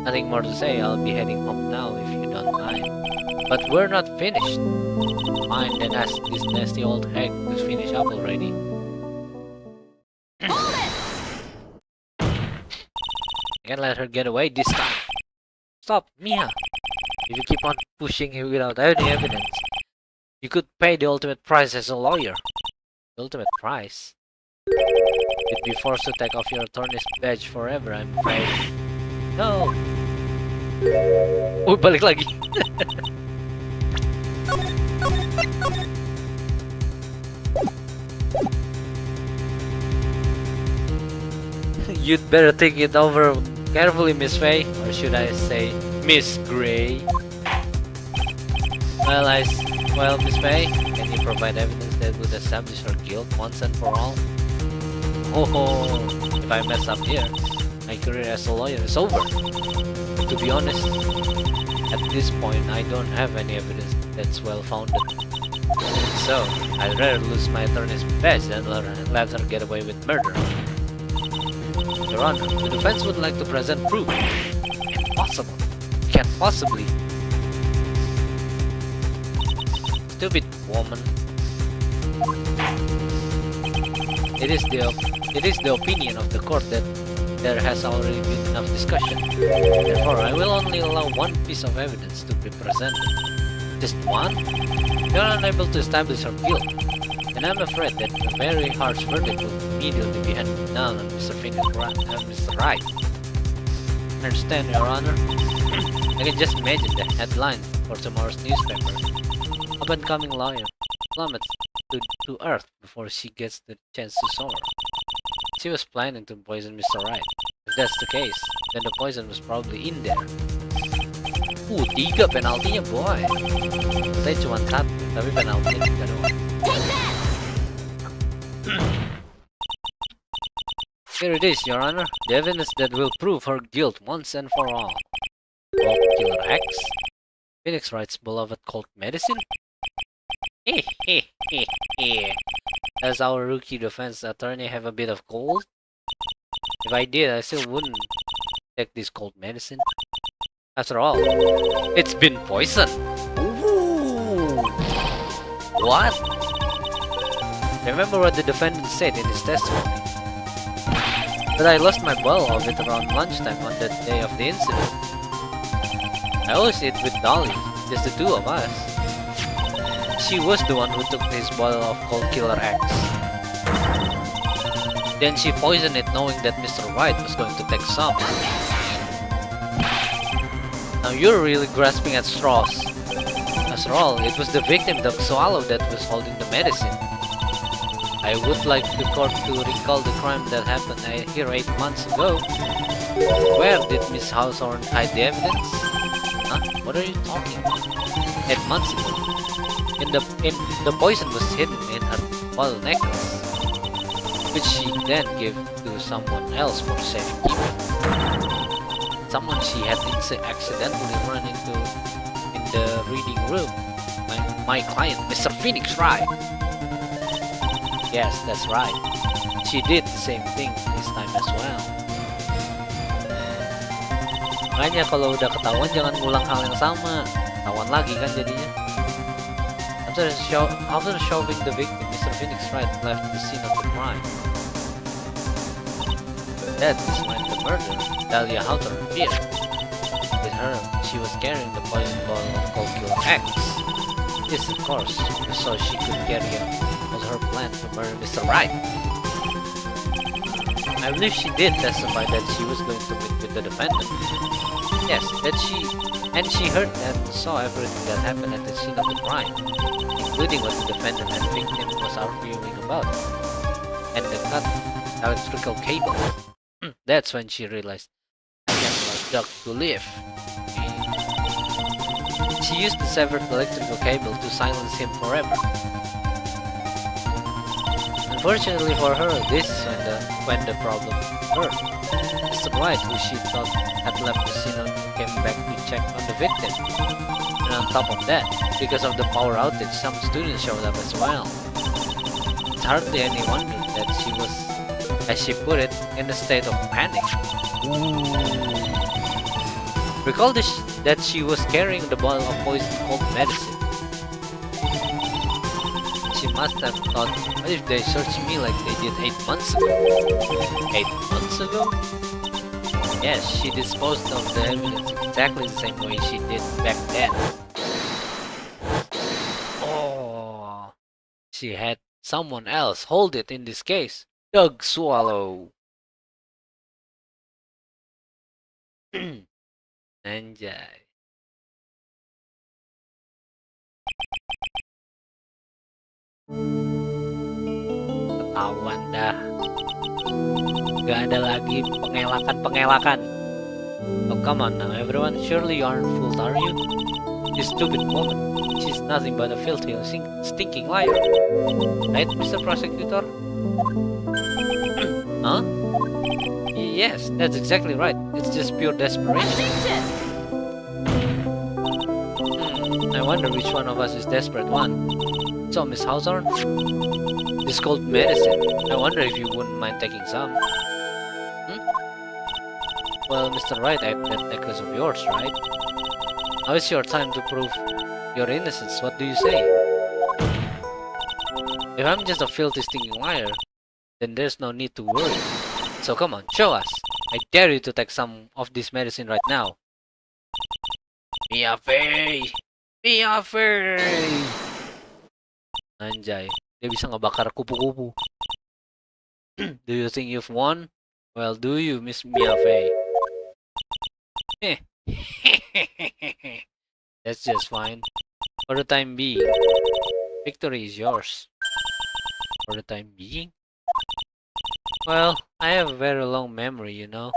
nothing more to say. I'll be heading home now if you don't mind. But we're not finished. Fine, then ask this nasty old hag to finish up already. I can't let her get away this time. Stop, Mia. If you keep on pushing him without any evidence, you could pay the ultimate price as a lawyer. The ultimate price? You'd be forced to take off your attorney's badge forever, I'm afraid. No! Oh, balik lagi. You'd better think it over carefully, Miss Faye, or should I say, Miss Gray? Well, Miss Faye, can you provide evidence that would establish her guilt once and for all? Oh, if I mess up here, I career as a lawyer is over. To be honest, at this point, I don't have any evidence that's well-founded. So, I'd rather lose my attorney's badge than let her get away with murder. Your Honor, the defense would like to present proof. Impossible. Can't possibly. Stupid woman. It is the opinion of the court that there has already been enough discussion. Therefore, I will only allow one piece of evidence to be presented. Just one? You are unable to establish her guilt, and I'm afraid that a very harsh verdict will immediately be handed down on Mr. Mr. Wright. Understand, Your Honor? I can just imagine the headlines for tomorrow's newspaper. Up-and-coming lawyer plummets to earth before she gets the chance to soar. She was planning to poison Mr. Wright. If that's the case, then the poison was probably in there. 3 penaltinya boy. Saya cuma 1, tapi penaltinya 3 doang. Here it is, Your Honor. The evidence that will prove her guilt once and for all. Cold Killer X? Phoenix Wright's beloved cold medicine? Does our rookie defense attorney have a bit of cold? If I did, I still wouldn't take this cold medicine. After all, it's been poisoned. Ooh. What? Remember what the defendant said in his testimony? That I lost my bottle of it around lunchtime on that day of the incident. I always eat with Dolly, just the two of us. She was the one who took this bottle of Cold Killer X. Then she poisoned it knowing that Mr. White was going to take some. Now you're really grasping at straws. After all, it was the victim, the swallow, that was holding the medicine. I would like the court to recall the crime that happened here 8 months ago. Where did Miss Hawthorne hide the evidence? Huh? What are you talking about? 8 months ago. The poison was hidden in her bottle necklace, which she then gave to someone else for safekeeping. Someone she had accidentally run into in the reading room. My client, Mr. Phoenix Wright. Yes, that's right. She did the same thing this time as well. Makanya kalau udah ketahuan jangan ngulang hal yang sama. Ketahuan lagi kan jadinya. After shoving the victim, Mr. Phoenix Wright left the scene of the crime. That is when the murderer, Dahlia Hawthorne, appeared. With her, she was carrying the poison bottle of Cold Killer X. This, of course, so she could carry it, was her plan to murder Mr. Wright. I believe she did testify that she was going to meet with the defendant. Yes, and she heard and saw everything that happened at the scene of the crime, including what the defendant and victim was arguing about, and the cut electrical cable. That's when she realized I can't allow Doug to live. She used the severed electrical cable to silence him forever. Unfortunately for her, this is when the problem occurred. Mr. White, who she thought had left the scene, came back to check on the victim. And on top of that, because of the power outage, some students showed up as well. It's hardly any wonder that she was, as she put it, in a state of panic. Recall that she was carrying the bottle of poison cold medicine. She must have thought, what if they searched me like they did 8 months ago? 8 months ago? Yes, she disposed of the evidence exactly the same way she did back then. Oh, she had someone else hold it in this case. Doug Swallow. Anjay. Ketahuan dah. Gak ada lagi pengelakan-pengelakan. Oh, come on now, everyone. Surely you aren't fooled, are you? You stupid woman. She's nothing but a filthy, stinking liar. Right, Mr. Prosecutor? Huh? Yes, that's exactly right. It's just pure desperation. I wonder which one of us is desperate one. So, Miss Hawthorne, this is called medicine. I wonder if you wouldn't mind taking some. Well, Mr. Wright, I have that necklace of yours, right? Now is your time to prove your innocence. What do you say? If I'm just a filthy, stinking liar, then there's no need to worry. So come on, show us. I dare you to take some of this medicine right now. Mia Fey! Mia Fey! Anjay, dia bisa ngebakar kupu-kupu. Do you think you've won? Well, do you, Miss Mia Fey? That's just fine. For the time being, victory is yours. For the time being? Well, I have a very long memory, you know.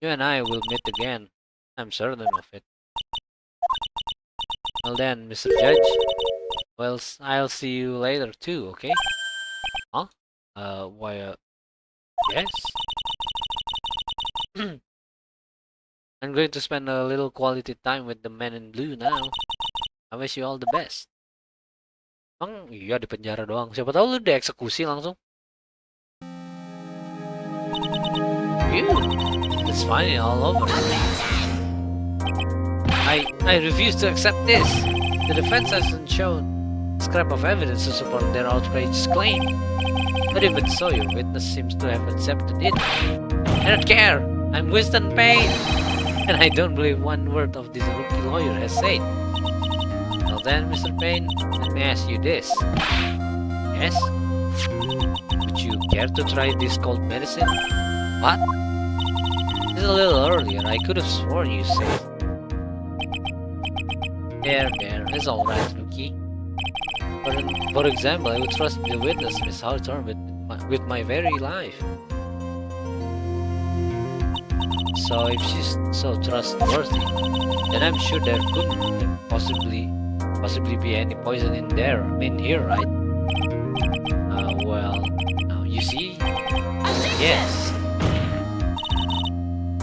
You and I will meet again. I'm certain of it. Well then, Mr. Judge. Well, I'll see you later too, okay? Huh? Yes? I'm going to spend a little quality time with the man in blue now. I wish you all the best. Iya, di penjara doang. Siapa tahu lu dieksekusi langsung. It's fine all over. I refuse to accept this. The defense hasn't shown a scrap of evidence to support their outrageous claim. But even so, your witness seems to have accepted it. I don't care. I'm Winston Payne. And I don't believe one word of this rookie lawyer has said. Well then, Mr. Payne, let me ask you this. Yes? Would you care to try this cold medicine? What? It's a little earlier. I could have sworn you said. There, it's alright, rookie. For example, I would trust the witness, Miss Hawthorne, with my very life. So if she's so trustworthy, then I'm sure there couldn't possibly be any poison in here, right? Well, now you see? Yes.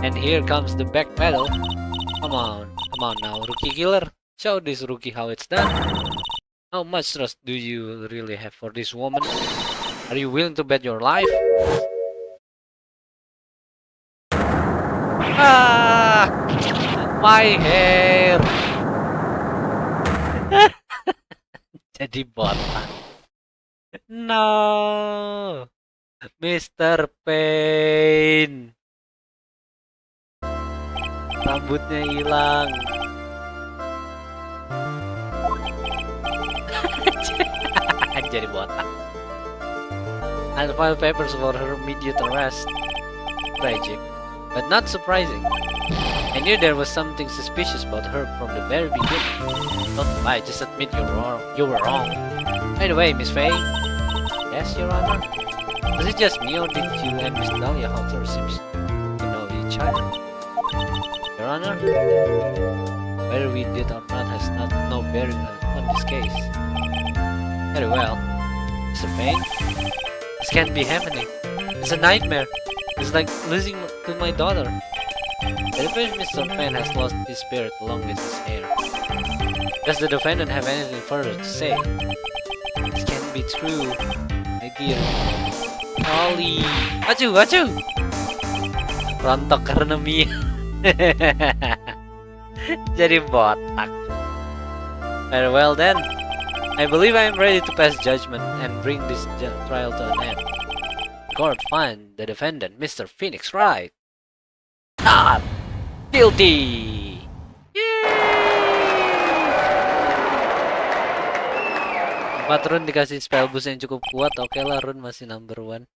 And here comes the back pedal. Come on now, rookie killer. Show this rookie how it's done. How much trust do you really have for this woman? Are you willing to bet your life? Ah! My hair! Jadi botak. No! Mr. Payne! Rambutnya hilang. Jadi botak. I'll file papers for her immediate arrest. Tragic, but not surprising. I knew there was something suspicious about her from the very beginning. Don't lie, just admit you were wrong. By the way, Miss Fey. Yes, Your Honor? Was it just me or did you and Miss Dahlia Hawthorne seems to know each other? Your Honor? Whether we did or not has no bearing on this case. Very well. Mr. Payne? This can't be happening. It's a nightmare. It's like losing to my daughter. It appears Mr. Payne has lost his spirit along with his hair. Does the defendant have anything further to say? This can't be true, my dear. Holly! Acu! Rontok karena Mia. Jadi botak. Very well then. I believe I am ready to pass judgment and bring this trial to an end. The court find the defendant, Mr. Phoenix Wright, not guilty. Yay! 4 run dikasih spell boost yang cukup kuat. Oke lah, run masih number 1.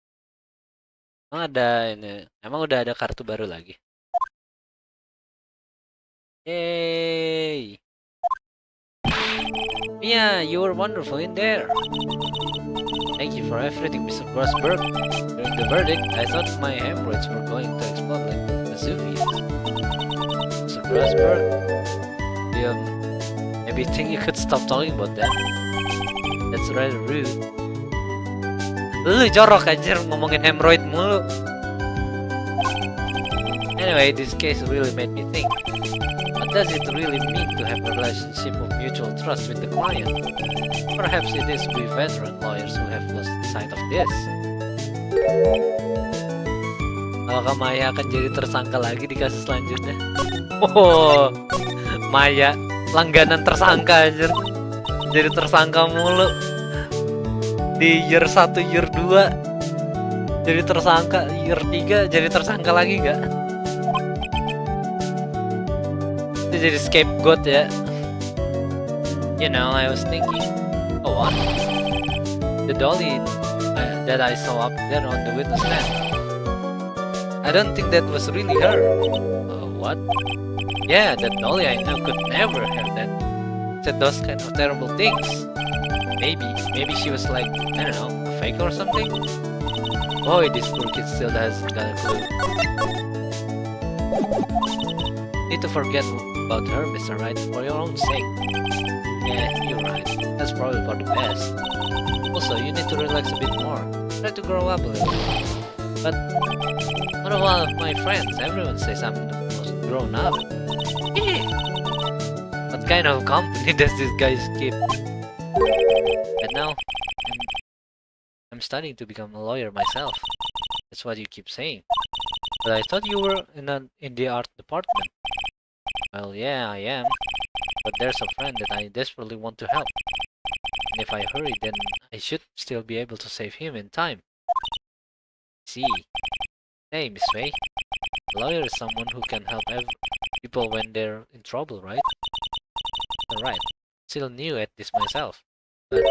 Emang udah ada kartu baru lagi. Yay! Yeah, you were wonderful in there. Thank you for everything, Mr. Grossberg. During the verdict, I thought my hemorrhoids were going to explode like Vesuvius. Mr. Grossberg, do you maybe think you could stop talking about that? That's rather rude. Lu jorok anjir ngomongin hemorrhoid mulu. Anyway, this case really made me think. What does it really mean to have a relationship of mutual trust with the client? Perhaps it is we veteran lawyers who have lost sight of this. Apakah Maya akan jadi tersangka lagi di kasus selanjutnya? Oh, Maya langganan tersangka aja. Jadi tersangka mulu. Di year 1, year 2 jadi tersangka, year 3 jadi tersangka lagi gak? Dia jadi scapegoat ya. You know, I was thinking, oh what? The dolly that I saw up there on the witness stand. I don't think that was really her. What? Yeah, that dolly I know could never have that. Said those kind of terrible things. Maybe she was like, I don't know, a fake or something? Boy, this poor kid still hasn't got a clue. Need to forget about her, Mr. Wright, for your own sake. Yeah, you're right. That's probably for the best. Also, you need to relax a bit more. Try to grow up a little. But what about my friends? Everyone says I'm the most grown up. Yeah. What kind of company does this guy keep? And now, I'm studying to become a lawyer myself. That's what you keep saying. But I thought you were in the art department. Well, yeah, I am. But there's a friend that I desperately want to help. And if I hurry, then I should still be able to save him in time. See. Hey, Miss Faye. A lawyer is someone who can help people when they're in trouble, right? Alright. Still new at this myself. But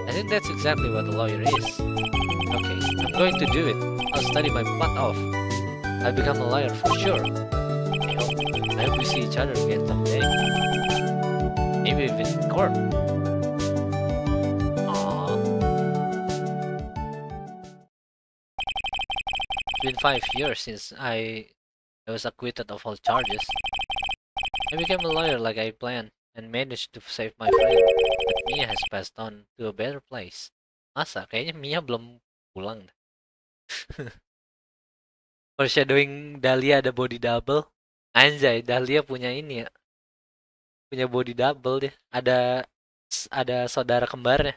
I think that's exactly what a lawyer is. Okay, I'm going to do it. I'll study my butt off. I'll become a lawyer for sure. I hope we see each other again someday. Maybe even in court. Aww. It's been 5 years since I was acquitted of all charges. I became a lawyer like I planned and managed to save my friend. But Mia has passed on to a better place. Masa? Kayaknya Mia belum pulang. Foreshadowing Dahlia ada body double. Anjay, Dahlia punya ini ya. Punya body double dia. Ada saudara kembarnya.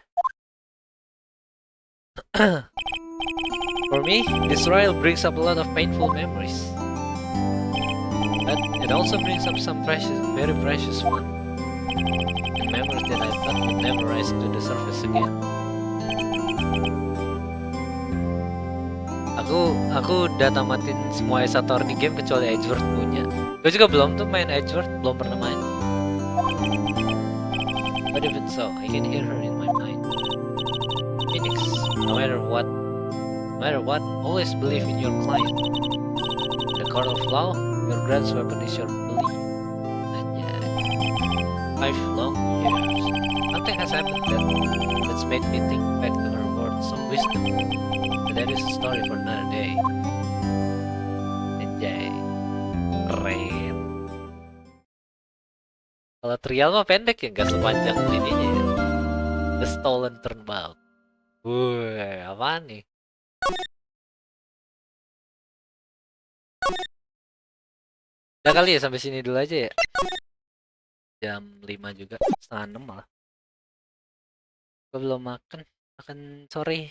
For me, this trial brings up a lot of painful memories. But it also brings up some very precious one. The memories that I thought would never rise to the surface again. Aku udah tamatin semua Ace Attorney game kecuali Edgeworth punya. Gue juga belum tuh main Edgeworth, belum pernah main. But even so, I can hear her in my mind. Phoenix, no matter what, always believe in your client. In the court of law, your greatest weapon is your belief. And yeah, 5 long years. Something has happened that's made me think back to her words of wisdom. But that is a story for another day. Anjay. Keren. Kalau trial mah pendek ya, gak sepanjang ininya ya. The Stolen Turnabout. Wuih, apaan nih? Udah kali ya, sampai sini dulu aja ya. Jam 5 juga, setengah 6 malah. Gue belum makan sore.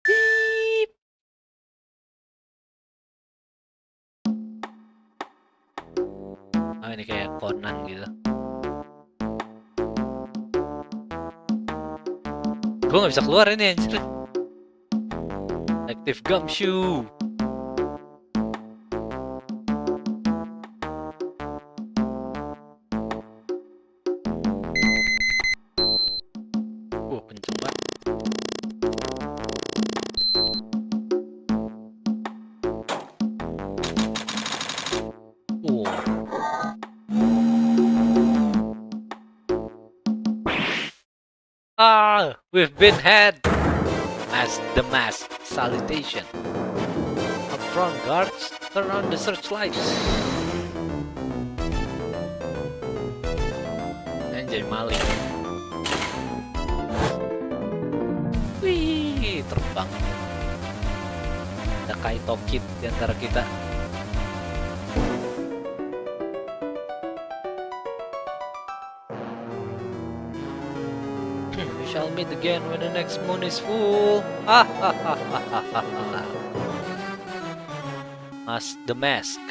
Beep. Oh, ini kayak Conan gitu. Gue gak bisa keluar ini anjir. Active Gumshoe. Kenceng banget. We've been had. The mass salutation. Up front, guards, turn on the searchlights. Anjay, maling. Wih, terbang. Kaito Kid di antara kita. We shall meet again when the next moon is full. Mas the Mask.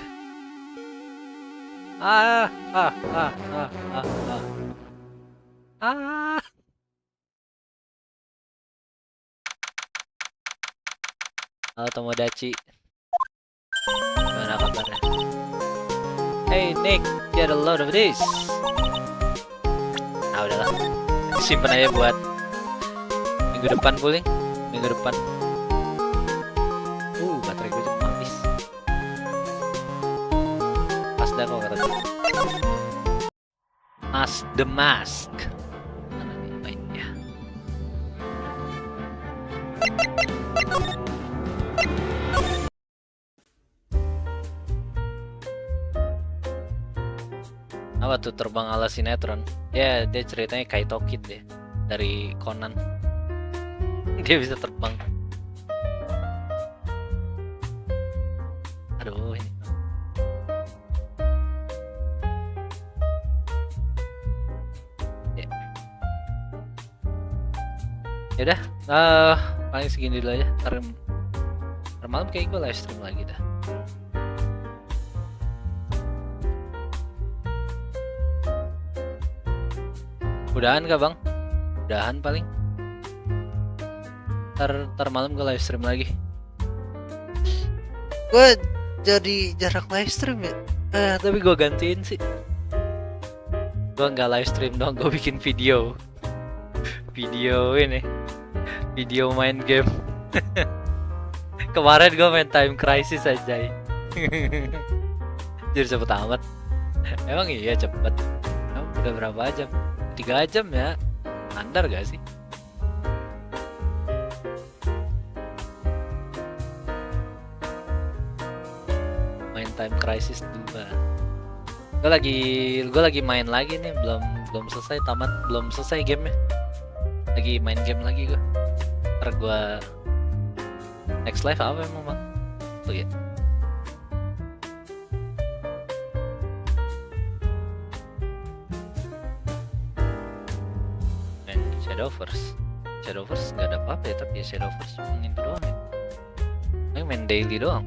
Ah. Halo Tomodachi. Gimana kabarnya? Hey Nick, get a load of this. Nah udahlah, simpen aja buat minggu depan paling. Minggu depan. Baterai gue cuma habis. Pas dah kok kata gue. Mas the Mask. Mana nih baiknya? Apa tuh terbang ala sinetron? Ya, dia ceritanya Kaito Kid deh dari Conan. Dia bisa terbang. Aduh, ini. Ya udah, paling segini dulu aja. Ntar malam kayak gue live stream lagi dah. Udahan kah bang? Udahan paling. Ntar malam gue live stream lagi. Gue jadi jarak live stream ya. Tapi gue gantiin sih. Gue nggak live stream dong, gue bikin video. Video ini, video main game. Kemarin gue main Time Crisis aja. Jadi cepet amat. Emang iya cepet. Udah berapa jam? 3 jam ya. Andar gak sih? Main Time Crisis 2. Gue lagi main lagi nih, belum selesai tamat, belum selesai gamenya. Lagi main game lagi gue. Ntar gue next live apa emang bang? Oh iya. Main Shadowverse nggak ada apa-apa ya, tapi ya Shadowverse main itu doang ya. Main daily doang.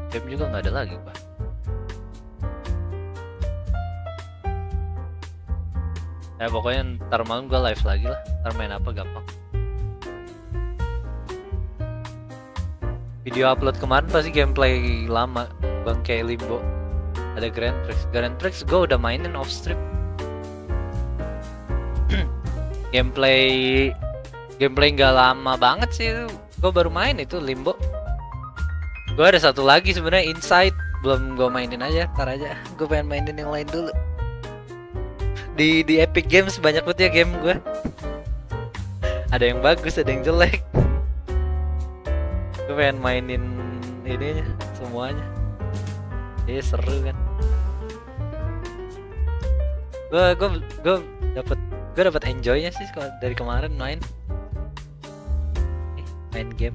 Game juga nggak ada lagi pak. Ya pokoknya ntar malam gue live lagi lah. Ntar main apa gampang. Video upload kemarin pasti gameplay lama bang, kayak Limbo. Ada Grand Prix gue udah mainin off stream. Gameplay nggak lama banget sih itu. Gue baru main itu Limbo. Gue ada satu lagi sebenarnya Inside, belum gue mainin aja. Ntar aja gue pengen mainin yang lain dulu. Di Epic Games banyak banget ya game gue. Ada yang bagus, ada yang jelek. Gue pengen mainin ininya semuanya. Seru kan. Gue dapet enjoynya sih dari kemarin main game.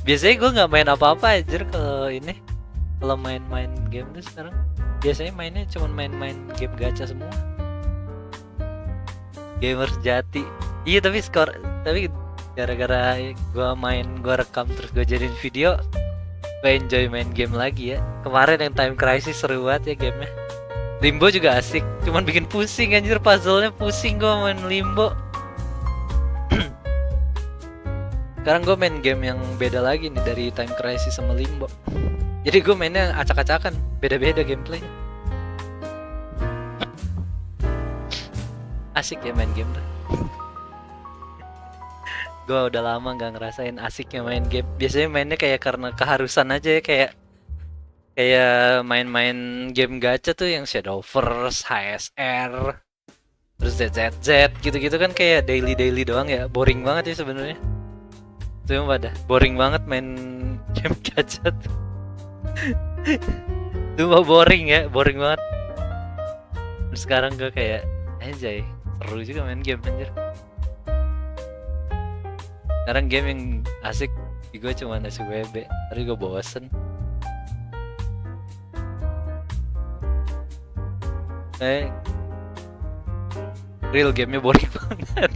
Biasanya gue nggak main apa-apa aja kalau main game tuh sekarang. Biasanya mainnya cuma main game gacha semua. Gamer sejati. Iya tapi gara-gara gue rekam terus gue jadiin video, gue enjoy main game lagi ya. Kemarin yang Time Crisis seru banget ya gamenya. Limbo juga asik, cuman bikin pusing anjir, puzzle-nya pusing gue main Limbo. Sekarang gue main game yang beda lagi nih dari Time Crisis sama Limbo. Jadi gue mainnya acak-acakan, beda-beda gameplaynya. Asik ya main game tuh. Gue udah lama gak ngerasain asiknya main game. Biasanya mainnya kayak karena keharusan aja ya, kayak main-main game gacha tuh yang Shadowverse, HSR, terus ZZZ gitu-gitu kan kayak daily doang ya. Boring banget ya sebenarnya. Tuh pada boring banget main game gacha tuh. Cuma boring banget. Terus sekarang gue kayak anjay, seru juga main game anjir. Sekarang game yang asik di gue cuma SWB, tapi gue bosen. Real gamenya boring banget.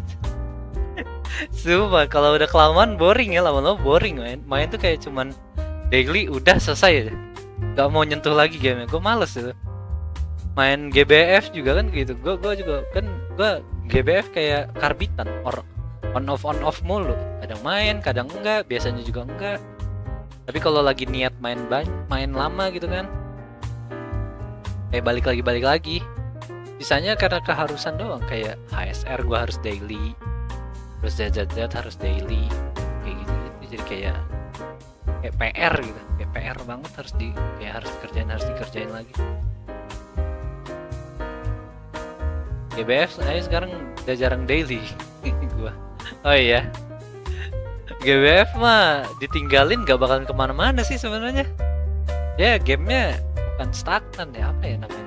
Sumpah kalau udah kelamaan boring ya, lama-lama boring main tuh kayak cuman daily udah selesai aja, gak mau nyentuh lagi gamenya. Gue males itu. Main GBF juga kan gitu, gue juga kan gue GBF kayak karbitan, on off mulu, kadang main kadang enggak, biasanya juga enggak. Tapi kalau lagi niat main lama gitu kan, kayak balik lagi. Sisanya karena keharusan doang, kayak HSR gue harus daily, terus ZZZ harus daily, kayak gitu. Jadi kayak PR gitu, kayak PR banget, harus dikerjain lagi. GBF saya sekarang udah jarang daily gua. Oh iya, GBF mah ditinggalin gak bakalan kemana-mana sih sebenarnya. Ya gamenya bukan stagnan ya, apa ya namanya?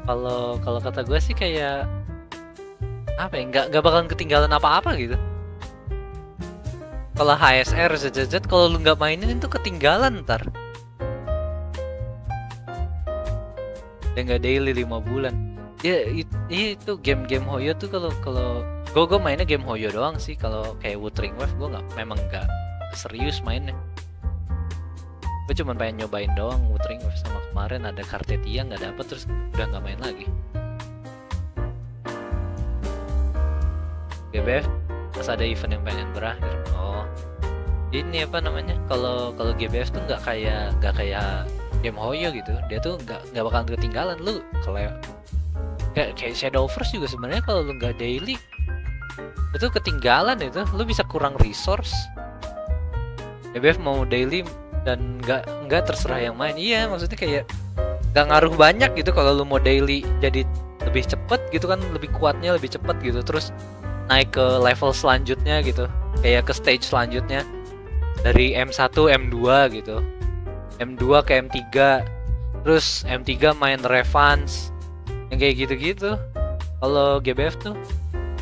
Kalau kata gue sih kayak apa ya, nggak bakalan ketinggalan apa-apa gitu. Kalau HSR ZZZ kalau lu nggak mainin itu ketinggalan ntar. Dan nggak daily 5 bulan. Ya itu game Hoyo tuh kalau gue mainnya game Hoyo doang sih. Kalau kayak Wuthering Wave gue memang nggak serius mainnya. Gue cuma pengen nyobain doang Wuthering Wave, sama kemarin ada Kartetia nggak dapet, terus udah nggak main lagi. GBF pas ada event yang pengen berakhir. Oh ini apa namanya, kalau GBF tuh nggak kayak game Hoyo gitu, dia tuh nggak bakalan ketinggalan. Lu kalau kayak Shadowverse juga sebenarnya kalau lu nggak daily itu ketinggalan, itu lu bisa kurang resource. GBF mau daily dan nggak terserah yang main. Iya, maksudnya kayak nggak ngaruh banyak gitu kalau lu mau daily, jadi lebih cepet gitu kan, lebih kuatnya lebih cepet gitu, terus naik ke level selanjutnya gitu, kayak ke stage selanjutnya dari M1 M2 gitu, M2 ke M3, terus M3 main Revans yang kayak gitu-gitu. Kalau GBF tuh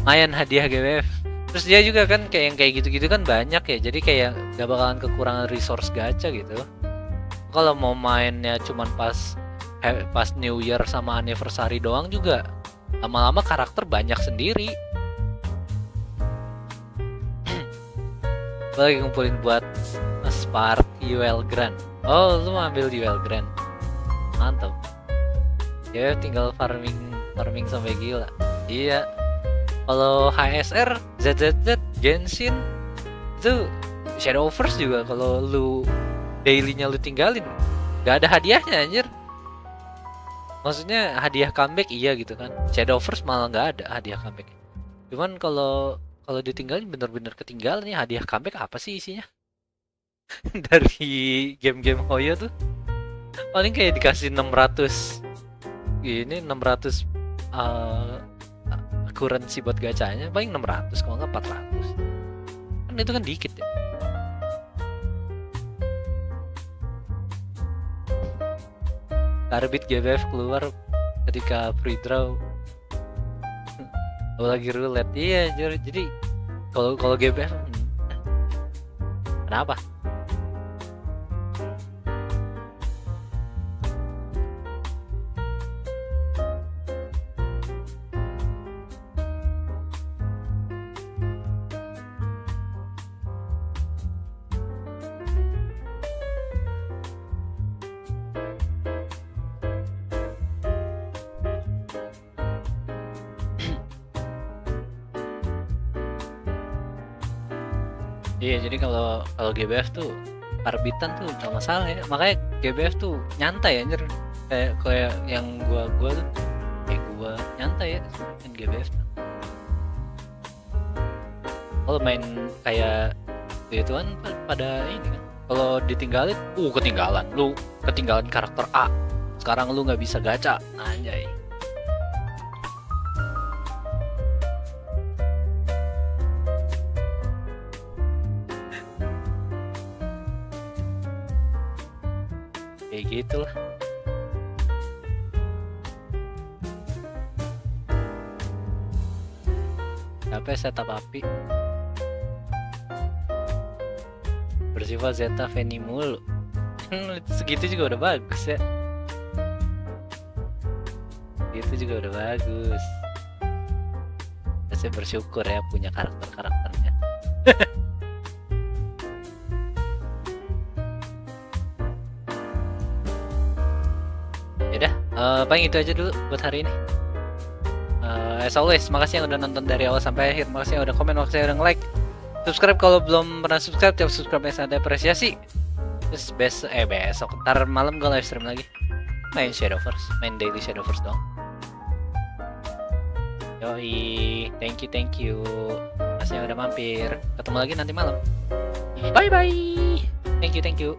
main hadiah GBF, terus dia juga kan kayak yang kayak gitu-gitu kan banyak ya, jadi kayak gak bakalan kekurangan resource gacha gitu. Kalau mau mainnya cuman pas New Year sama anniversary doang juga lama-lama karakter banyak sendiri. Gue lagi ngumpulin buat Spark UL Grand. Oh, lu mau ambil UL Grand, mantap ya. Tinggal farming sampai gila. Iya, kalau HSR, ZZZ, Genshin itu Shadowverse juga kalau lu daily-nya lu tinggalin gak ada hadiahnya anjir. Maksudnya hadiah comeback iya gitu kan, Shadowverse malah gak ada hadiah comeback. Cuman kalau ditinggalin bener-bener ketinggalan nih. Hadiah comeback apa sih isinya? Dari game-game Hoyo tuh paling kayak dikasih 600 currency buat gacanya, paling 600 kalau nggak 400 kan, itu kan dikit ya. Karbit GBF keluar ketika free draw lagi roulette. Iya, jadi kalau GBF kenapa? Iya, jadi kalau GBF tuh karbitan tuh gak masalah ya. Makanya GBF tuh nyantai anjir. Kayak yang gua tuh kayak gua nyantai ya main GBF tuh. Kalau main kayak gituan pada ini kan, kalau ditinggalin ketinggalan. Lu ketinggalan karakter A, sekarang lu nggak bisa gacha, anjay. Kayak gitu lah. Capek setup api. bersifat zeta Veni mulu. Segitu juga udah bagus ya. Itu juga udah bagus. Saya bersyukur ya punya karakternya. Yaudah, paling itu aja dulu buat hari ini. As always, makasih yang udah nonton dari awal sampai akhir. Makasih yang udah komen, makasih yang udah like. Subscribe kalau belum pernah subscribe, tiap subscribe yang sangat apresiasi. Terus besok ntar malam gue live stream lagi. Main Shadowverse, main daily Shadowverse dong. Yoi, thank you. Makasih yang udah mampir. Ketemu lagi nanti malam. Bye bye. Thank you.